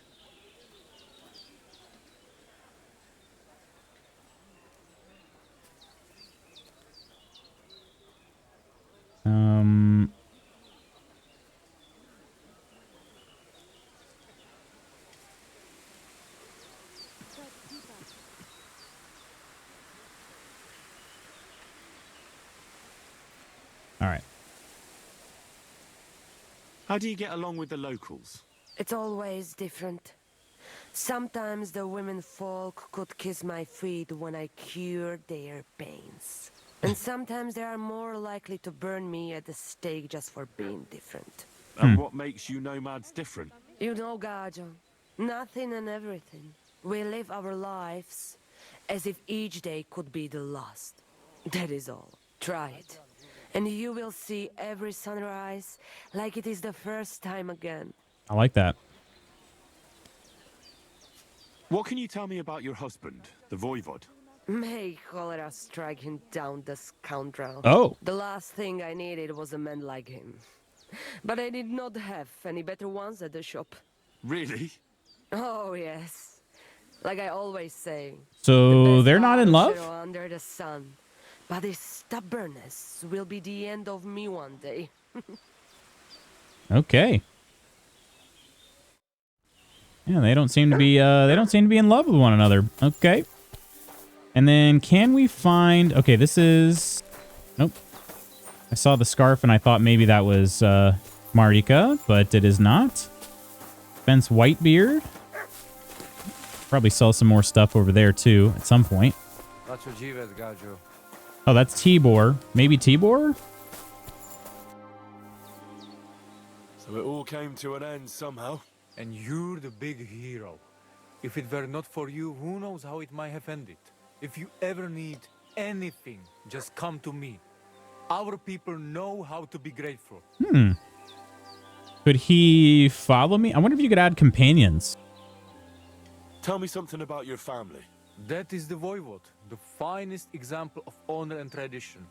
All right. How do you get along with the locals? It's always different. Sometimes the women folk could kiss my feet when I cured their pains. And sometimes they are more likely to burn me at the stake just for being different. And what makes you nomads different? You know, Gajo, nothing and everything. We live our lives as if each day could be the last. That is all. Try it. And you will see every sunrise like it is the first time again. I like that. What can you tell me about your husband, the Voivod? May cholera strike him down, the scoundrel. Oh. The last thing I needed was a man like him. But I did not have any better ones at the shop. Really? Oh, yes. Like I always say. So the they're not in love? best under the sun. But his stubbornness will be the end of me one day. Okay. Yeah, they don't seem to be in love with one another. Okay. And then can we find... Okay, this is... Nope. I saw the scarf and I thought maybe that was Marika, but it is not. Fence Whitebeard. Probably sell some more stuff over there too at some point. Oh, that's Tibor. Maybe Tibor? So it all came to an end somehow. And you're the big hero. If it were not for you, who knows how it might have ended. If you ever need anything, just come to me. Our people know how to be grateful. Could he follow me? I wonder if you could add companions. Tell me something about your family. That is the Voivod, the finest example of honor and tradition.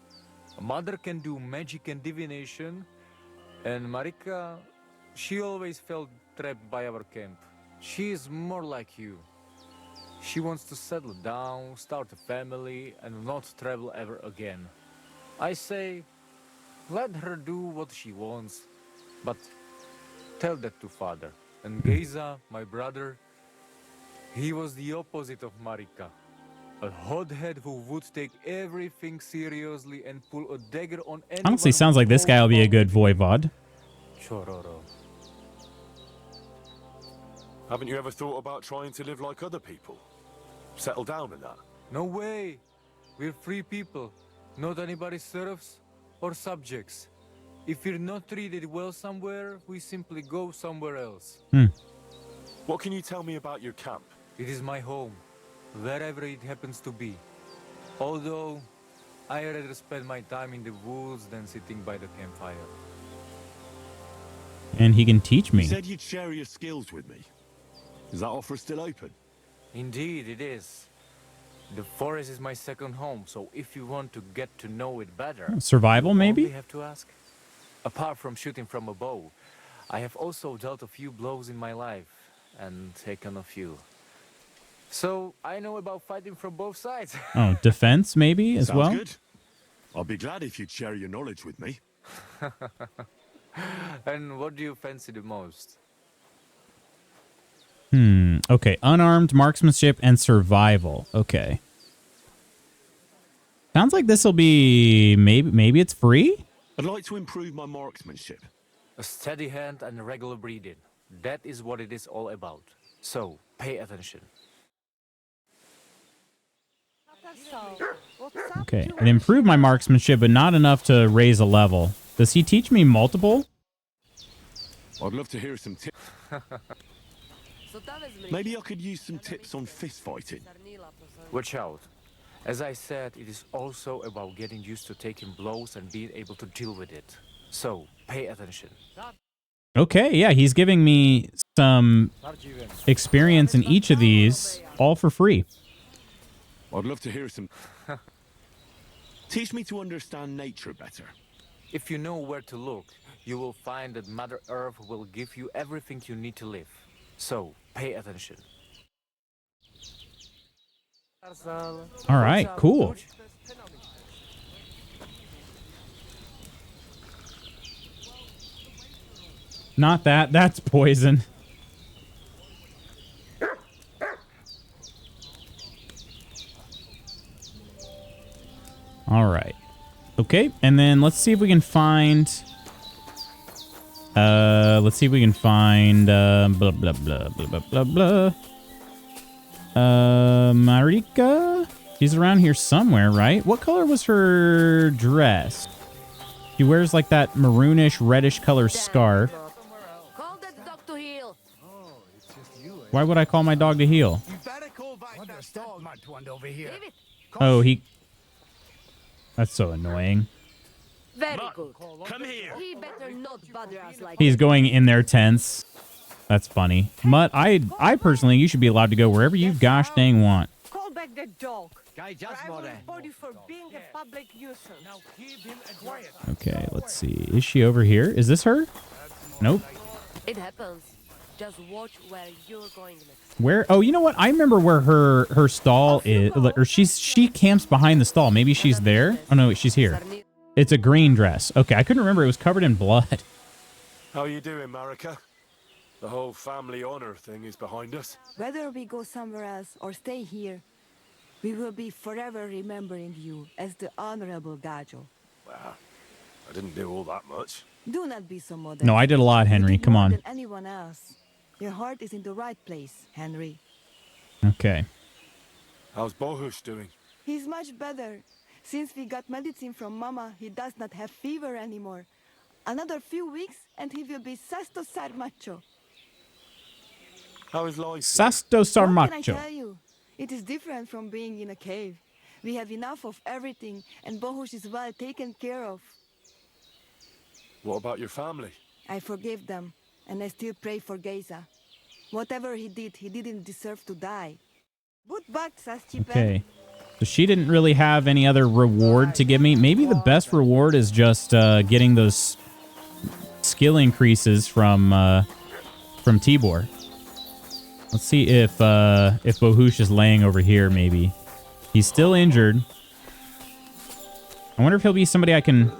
A mother can do magic and divination, and Marika, she always felt trapped by our camp. She is more like you. She wants to settle down, start a family, and not travel ever again. I say, let her do what she wants, but tell that to father. And Geza, my brother, he was the opposite of Marika. A hothead who would take everything seriously and pull a dagger on anyone. Honestly, sounds like this guy will be a good voivod. Chororo. Haven't you ever thought about trying to live like other people? Settle down in that? No way. We're free people, not anybody's serfs or subjects. If we're not treated well somewhere, we simply go somewhere else. What can you tell me about your camp? It is my home, wherever it happens to be. Although, I rather spend my time in the woods than sitting by the campfire. And he can teach me. You said you'd share your skills with me. Is that offer still open? Indeed, it is. The forest is my second home, so if you want to get to know it better... Survival, you maybe? only have to ask. Apart from shooting from a bow, I have also dealt a few blows in my life, and taken a few. So, I know about fighting from both sides. Oh, defense maybe as Sounds well? good. I'll be glad if you'd share your knowledge with me. And what do you fancy the most? Okay, unarmed, marksmanship, and survival. Okay. Sounds like this will be... Maybe it's free? I'd like to improve my marksmanship. A steady hand and regular breathing. That is what it is all about. So, pay attention. Okay, it improved my marksmanship, but not enough to raise a level. Does he teach me multiple? I'd love to hear some tips. Maybe I could use some tips on fist fighting. Watch out. As I said, it is also about getting used to taking blows and being able to deal with it. So, pay attention. Okay, yeah, he's giving me some experience in each of these, all for free. I'd love to hear some... Teach me to understand nature better. If you know where to look, you will find that Mother Earth will give you everything you need to live. So, pay attention. All right, cool. Not that. That's poison. All right. Okay, and then let's see if we can find... blah, blah, blah, blah, blah, blah, blah. Marika? She's around here somewhere, right? What color was her dress? She wears like that maroonish, reddish color scarf. Call that dog to heel. Why would I call my dog to heel? You better call back that dog. One over here. Oh, he... That's so annoying. Very Mutt, good. come here. He better not bother us like He's that. going in their tents. That's funny. Mutt, I personally, you should be allowed to go wherever you gosh dang want. Call back the dog. Guy, just I will more. report you for being a public nuisance. Now keep him quiet. Okay, let's see. Is she over here? Is this her? Nope. It happens. Just watch where you're going next. Where? Oh, you know what? I remember where her stall is, or she camps behind the stall. Maybe she's there. Oh no, wait, she's here. It's a green dress. Okay, I couldn't remember. It was covered in blood. How you doing, Marika? The whole family honor thing is behind us. Whether we go somewhere else or stay here, we will be forever remembering you as the Honorable Gajo. Wow, I didn't do all that much. Do not be so modest. No, I did a lot, Henry. You did Come more on. than anyone else. Your heart is in the right place, Henry. Okay. How's Bohush doing? He's much better. Since we got medicine from Mama, he does not have fever anymore. Another few weeks and he will be Sasto Sarmacho. How is life? Sasto What can I Sarmacho. tell you? It is different from being in a cave. We have enough of everything and Bohush is well taken care of. What about your family? I forgive them, and I still pray for Geza. Whatever he did, he didn't deserve to die. Good back, Saschipen. Okay. So she didn't really have any other reward to give me. Maybe the best reward is just getting those skill increases from Tibor. Let's see if Bohush is laying over here. Maybe he's still injured. I wonder if he'll be somebody I can.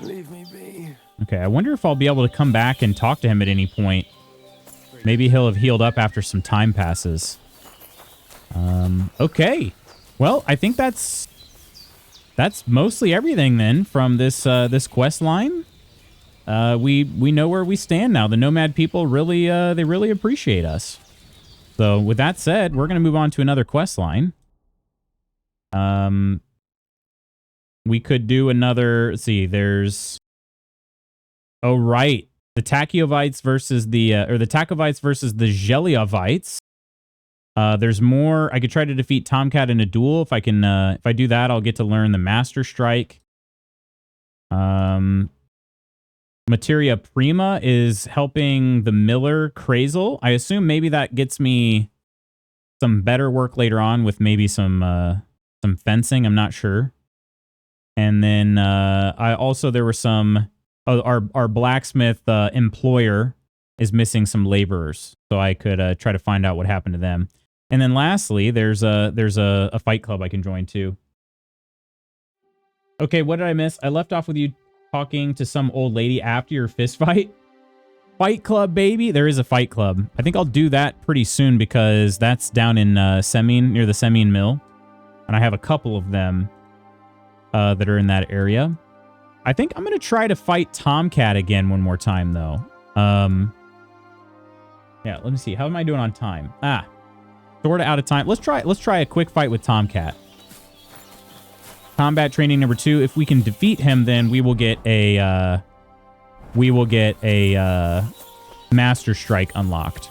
Leave me be. Okay, I wonder if I'll be able to come back and talk to him at any point. Maybe he'll have healed up after some time passes. Okay. Well, I think that's mostly everything then from this this quest line. We know where we stand now. The Nomad people really they really appreciate us. So with that said, we're gonna move on to another quest line. We could do another. Let's see, there's. Oh right, the Tachyovites versus the the Takovites versus the Geliovites. There's more. I could try to defeat Tomcat in a duel. If I can, if I do that, I'll get to learn the Master Strike. Materia Prima is helping the Miller Crazel. I assume maybe that gets me some better work later on with maybe some fencing. I'm not sure. And then I also there were some. Oh, our blacksmith employer is missing some laborers, so I could try to find out what happened to them. And then lastly, there's a fight club I can join too. Okay, what did I miss? I left off with you talking to some old lady after your fist fight. Fight club, baby. There is a fight club. I think I'll do that pretty soon because that's down in Semien, near the Semien Mill. And I have a couple of them that are in that area. I think I'm going to try to fight Tomcat again one more time, though. Yeah, let me see. How am I doing on time? Sort of out of time. Let's try a quick fight with Tomcat. Combat training number 2. If we can defeat him, then we will get a Master Strike unlocked.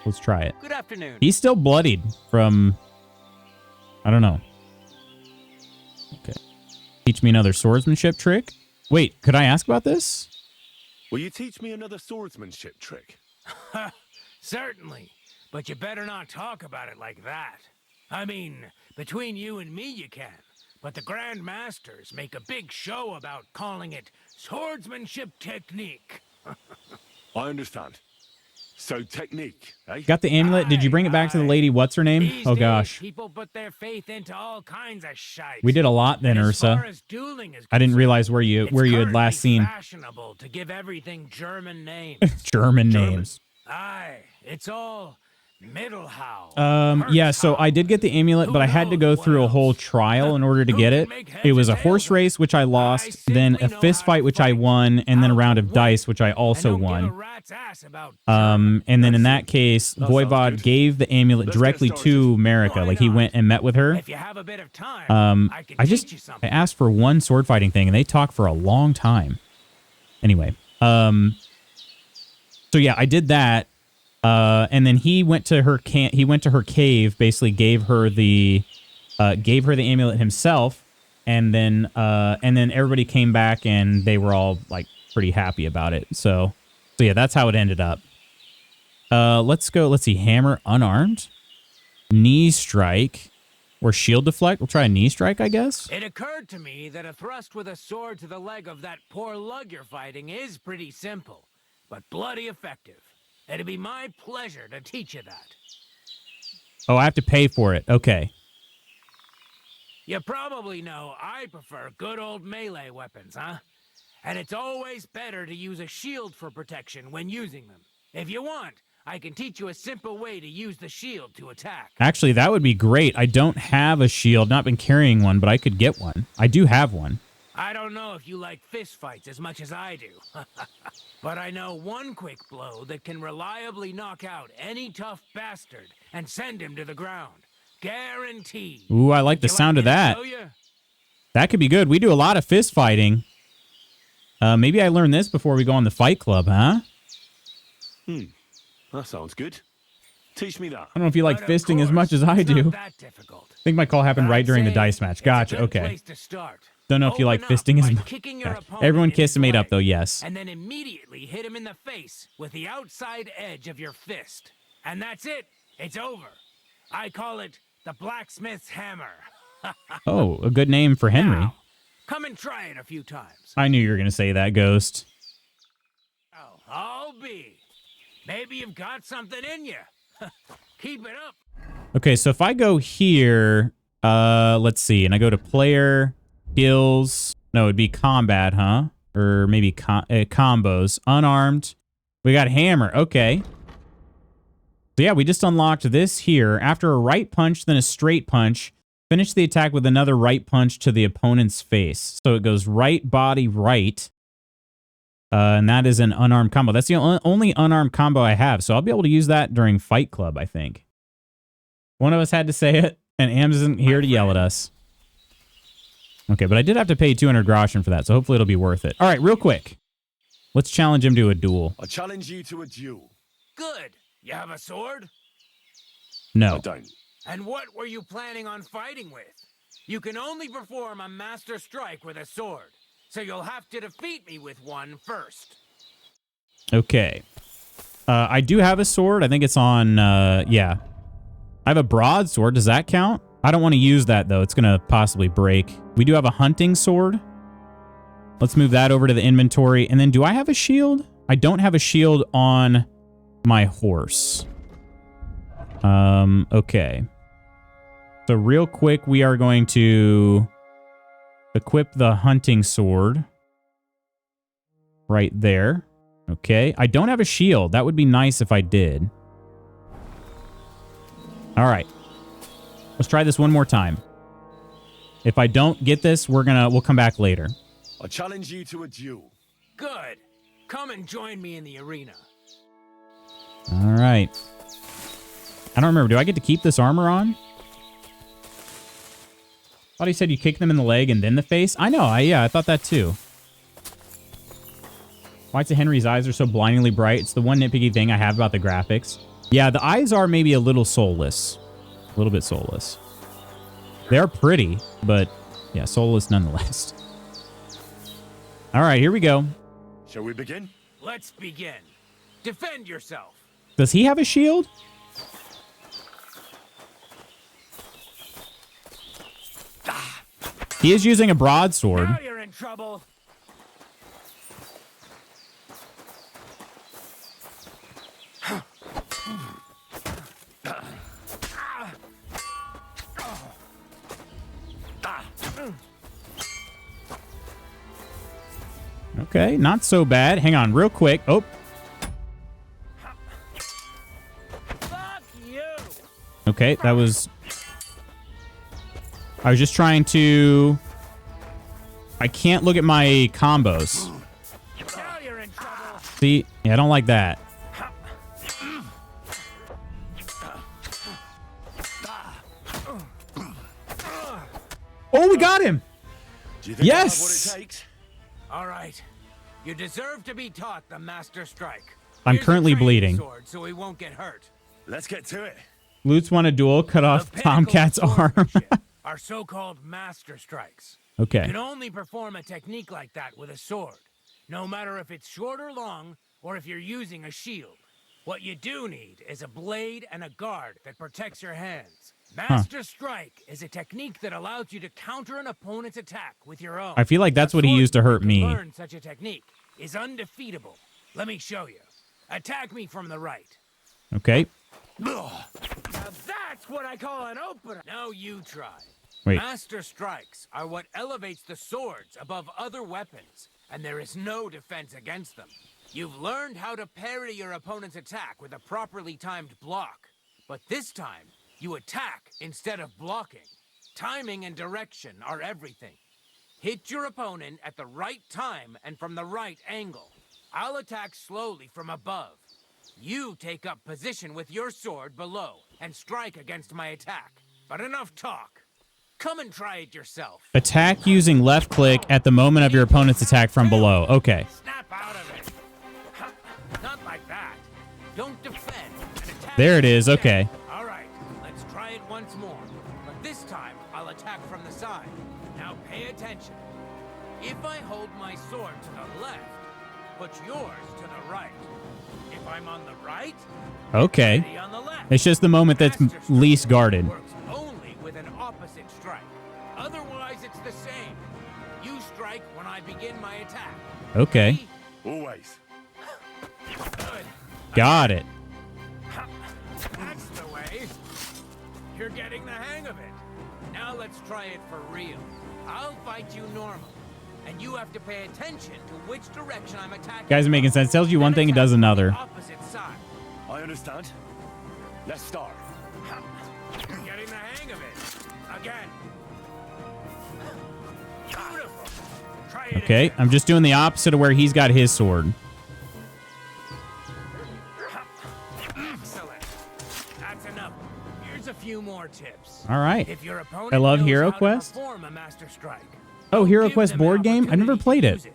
Let's try it. Good afternoon. He's still bloodied from, I don't know. Okay. Teach me another swordsmanship trick. Wait, could I ask about this? Will you teach me another swordsmanship trick? Certainly, but you better not talk about it like that. I mean, between you and me you can, but the Grand Masters make a big show about calling it swordsmanship technique. I understand. So technique, eh? Got the amulet. Did you bring it back to the lady? What's her name? These Oh, days, gosh. people put their faith into all kinds of shite. We did a lot then, And as far Ursa. as dueling is I didn't concerned, realize where you it's had last currently seen fashionable to give everything German names. German names. Aye, it's all Mittelhau. Yeah, so I did get the amulet, but I had to go through a whole trial in order to get it. It was a horse race, which I lost, then a fist fight, which I won, and then a round of dice, which I also won. And then in that case, Voivod gave the amulet directly to Marika. Like, he went and met with her. If you have a bit of time, I can teach you something. I asked for one sword fighting thing, and they talked for a long time. Anyway, so yeah, I did that. And then he went to her cave, basically gave her the amulet himself, and then everybody came back and they were all like pretty happy about it. So yeah, that's how it ended up. Let's go. Let's see. Hammer unarmed, knee strike, or shield deflect. We'll try a knee strike, I guess. It occurred to me that a thrust with a sword to the leg of that poor lug you're fighting is pretty simple, but bloody effective. It'd be my pleasure to teach you that. Oh, I have to pay for it. Okay. You probably know I prefer good old melee weapons, huh? And it's always better to use a shield for protection when using them. If you want, I can teach you a simple way to use the shield to attack. Actually, that would be great. I don't have a shield, not been carrying one, but I could get one. I do have one. I don't know if you like fistfights as much as I do, but I know one quick blow that can reliably knock out any tough bastard and send him to the ground. Guaranteed. Ooh, I like the sound of that. That could be good. We do a lot of fist fighting. Maybe I learned this before we go on the fight club, huh? That sounds good. Teach me that. I don't know if you like fisting as much as I do. I think my call happened right during the dice match. Gotcha. Okay. Don't know if you like fisting as much. Everyone kiss and made up, though. Yes. And then immediately hit him in the face with the outside edge of your fist. And that's it. It's over. I call it the blacksmith's hammer. Oh, a good name for Henry. Now, come and try it a few times. I knew you were going to say that, Ghost. Oh, I'll be. Maybe you've got something in you. Keep it up. Okay, so if I go here, let's see, and I go to player, skills. No, it'd be combat, huh? Or maybe combos. Unarmed. We got hammer. Okay. So yeah, we just unlocked this here. After a right punch, then a straight punch. Finish the attack with another right punch to the opponent's face. So it goes right body, right. And that is an unarmed combo. That's the only unarmed combo I have. So I'll be able to use that during Fight Club, I think. One of us had to say it, and Ams isn't here to yell at us. Okay, but I did have to pay 200 groschen for that, so hopefully it'll be worth it. All right, real quick. Let's challenge him to a duel. I challenge you to a duel. Good. You have a sword? No. I don't. And what were you planning on fighting with? You can only perform a master strike with a sword, so you'll have to defeat me with one first. Okay. I do have a sword. I think it's on, yeah. I have a broadsword. Does that count? I don't want to use that, though. It's going to possibly break. We do have a hunting sword. Let's move that over to the inventory. And then do I have a shield? I don't have a shield on my horse. Okay. So real quick, we are going to equip the hunting sword right there. Okay. I don't have a shield. That would be nice if I did. All right. Let's try this one more time. If I don't get this, we'll come back later. I challenge you to a duel. Good. Come and join me in the arena. All right. I don't remember. Do I get to keep this armor on? I thought he said you kick them in the leg and then the face. I know. Yeah, I thought that too. Why it's Henry's eyes are so blindingly bright. It's the one nitpicky thing I have about the graphics. Yeah, the eyes are maybe a little soulless. A little bit soulless. They're pretty, but yeah, soulless nonetheless. All right, here we go. Shall we begin? Let's begin. Defend yourself. Does he have a shield? He is using a broadsword. Now you're in trouble. Okay, not so bad. Hang on, real quick. Oh. Fuck you. Okay, that was... I was just trying to... I can't look at my combos. Now you're in trouble. See? Yeah, I don't like that. Oh, we got him! Do you think I have what it takes? All right. You deserve to be taught the master strike. I'm Here's currently a training bleeding. Sword so he won't get hurt. Let's get to it. Lutz won a duel, cut off Tomcat's arm. are so-called master strikes. Okay. You can only perform a technique like that with a sword, no matter if it's short or long, or if you're using a shield. What you do need is a blade and a guard that protects your hands. Master Strike is a technique that allows you to counter an opponent's attack with your own. I feel like that's what he used to hurt me. Learn such a technique is undefeatable. Let me show you. Attack me from the right. Okay. Now that's what I call an opener. Now you try. Wait. Master strikes are what elevates the swords above other weapons, and there is no defense against them. You've learned how to parry your opponent's attack with a properly timed block. But this time, you attack instead of blocking. Timing and direction are everything. Hit your opponent at the right time and from the right angle. I'll attack slowly from above. You take up position with your sword below and strike against my attack. But enough talk. Come and try it yourself. Attack using left click at the moment of your opponent's attack from below. Okay. Snap out of it. Not like that. Don't defend. Attack. There it is. Okay. All right, let's try it once more. But this time, I'll attack from the side. Now pay attention. If I hold my sword to the left, put yours to the right. If I'm on the right, Okay. be on the left. It's just the moment that's least guarded. Works only with an opposite strike. Otherwise, it's the same. You strike when I begin my attack. Okay. Always. Good. Got it. That's the way. You're getting the hang of it. Now let's try it for real. I'll fight you normal, and you have to pay attention to which direction I'm attacking. Guys are making sense. Tells you one thing, it does another. Opposite side. I understand. Let's start. You're getting the hang of it. Again. Beautiful. Try it Okay. again. I'm just doing the opposite of where he's got his sword. Excellent. That's enough. Here's a few more tips. All right. If your opponent I love knows Hero how to Quest. perform a master strike, Oh, Hero give Quest them an board game? I've never opportunity played to it. use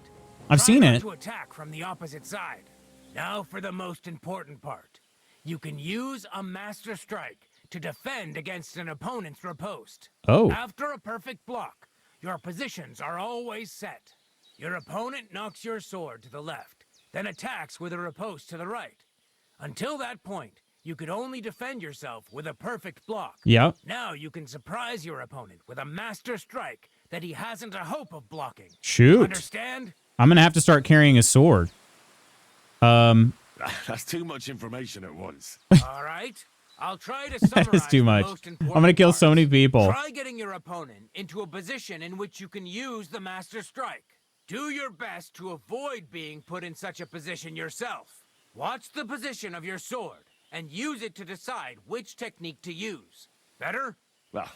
I've Try seen not it. to attack from the opposite side. Now for the most important part. You can use a master strike to defend against an opponent's riposte. Oh. After a perfect block, your positions are always set. Your opponent knocks your sword to the left, then attacks with a riposte to the right. Until that point, you could only defend yourself with a perfect block. Yep. Now you can surprise your opponent with a master strike that he hasn't a hope of blocking. Shoot. Understand? I'm going to have to start carrying a sword. That's too much information at once. All right. I'll try to summarize That is too the much. most I'm important going to kill so parts. many people. Try getting your opponent into a position in which you can use the master strike. Do your best to avoid being put in such a position yourself. Watch the position of your sword and use it to decide which technique to use. Better? Well,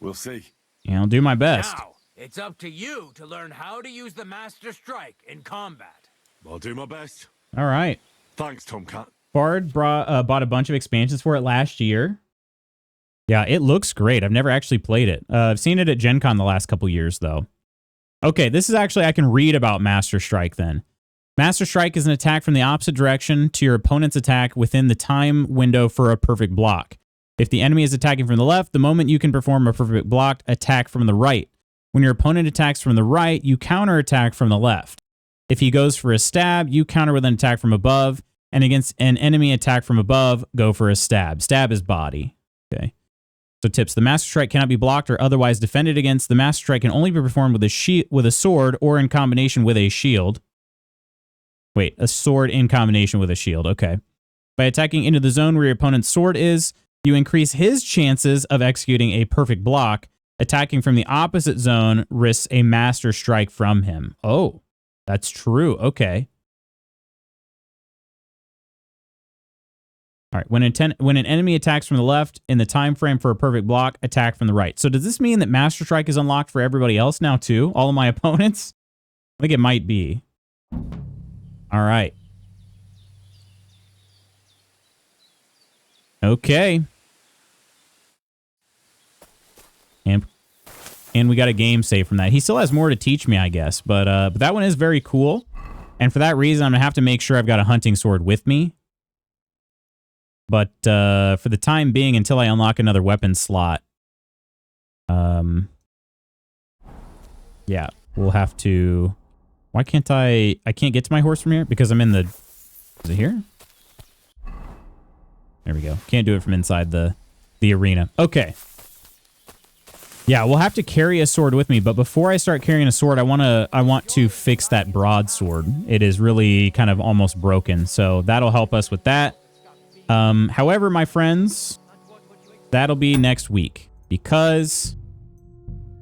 we'll see. Yeah, I'll do my best. Now, it's up to you to learn how to use the master strike in combat. I'll do my best. All right. Thanks, Tomcat. Bard bought a bunch of expansions for it last year. Yeah, it looks great. I've never actually played it. I've seen it at Gen Con the last couple years, though. Okay, this is actually, I can read about Master Strike then. Master Strike is an attack from the opposite direction to your opponent's attack within the time window for a perfect block. If the enemy is attacking from the left, the moment you can perform a perfect block attack from the right. When your opponent attacks from the right, you counterattack from the left. If he goes for a stab, you counter with an attack from above. And against an enemy attack from above, go for a stab. Stab is body. Okay. So tips. The Master Strike cannot be blocked or otherwise defended against. The Master Strike can only be performed with a sword or in combination with a shield. Wait, a sword in combination with a shield. Okay. By attacking into the zone where your opponent's sword is, you increase his chances of executing a perfect block. Attacking from the opposite zone risks a Master Strike from him. Oh, that's true. Okay. All right, when an enemy attacks from the left in the time frame for a perfect block, attack from the right. So does this mean that Master Strike is unlocked for everybody else now too? All of my opponents? I think it might be. All right. Okay. And we got a game save from that. He still has more to teach me, I guess, but that one is very cool. And for that reason, I'm gonna have to make sure I've got a hunting sword with me. But for the time being, until I unlock another weapon slot, Yeah, we'll have to... Why can't I can't get to my horse from here? Because I'm in the... Is it here? There we go. Can't do it from inside the arena. Okay. Yeah, we'll have to carry a sword with me, but before I start carrying a sword, I want to fix that broadsword. It is really kind of almost broken, so that'll help us with that. However, my friends, that'll be next week because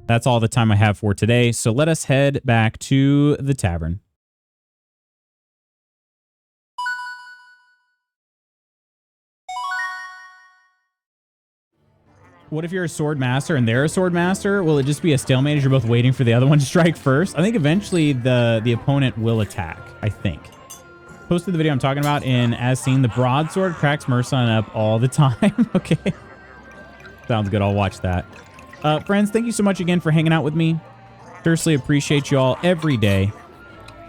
that's all the time I have for today. So let us head back to the tavern. What if you're a sword master and they're a sword master? Will it just be a stalemate as you're both waiting for the other one to strike first? I think eventually the opponent will attack, I think. Posted the video I'm talking about in As Seen. The broadsword cracks Merson up all the time. Okay. Sounds good. I'll watch that. Friends, thank you so much again for hanging out with me. Seriously appreciate you all every day.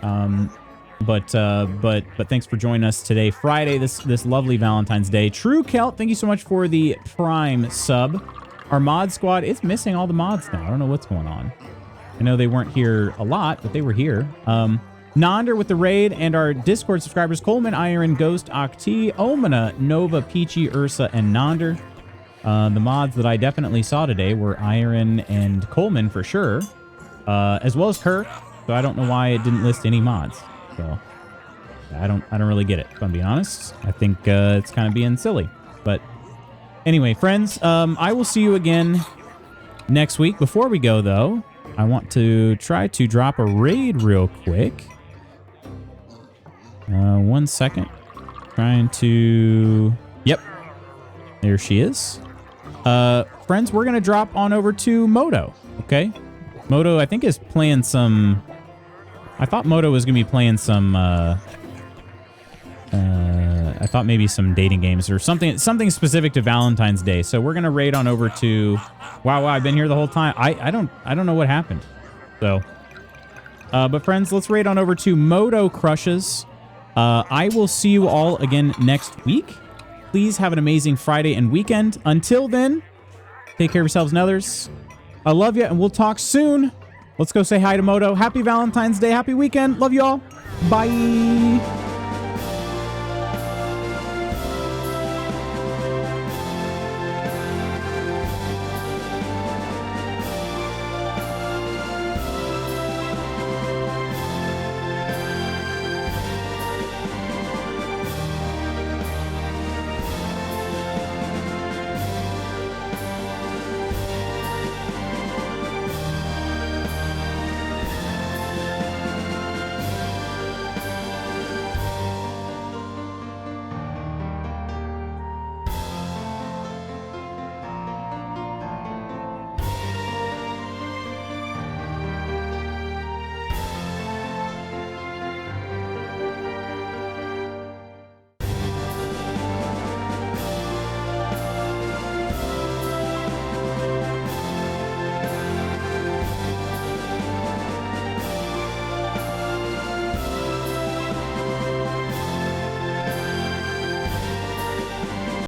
But thanks for joining us today, Friday, this lovely Valentine's Day. True Celt, thank you so much for the Prime sub. Our mod squad is missing all the mods now. I don't know what's going on. I know they weren't here a lot, but they were here. Nonder with the raid, and our Discord subscribers, Coleman, Iron, Ghost, Octi, Omina, Nova, Peachy, Ursa, and Nonder. The mods that I definitely saw today were Iron and Coleman for sure, as well as Kirk. So I don't know why it didn't list any mods. So I don't really get it, if I'm being honest. I think it's kind of being silly. But anyway, friends, I will see you again next week. Before we go, though, I want to try to drop a raid real quick. 1 second. Trying to... Yep. There she is. Friends, we're going to drop on over to Moto. Okay? Moto, I think, is playing some... I thought Moto was going to be playing some, I thought maybe some dating games or something specific to Valentine's Day. So we're going to raid on over to, wow, I've been here the whole time. I don't know what happened. So, but friends, let's raid on over to Moto Crushes. I will see you all again next week. Please have an amazing Friday and weekend. Until then, take care of yourselves and others. I love you and we'll talk soon. Let's go say hi to Moto. Happy Valentine's Day. Happy weekend. Love you all. Bye.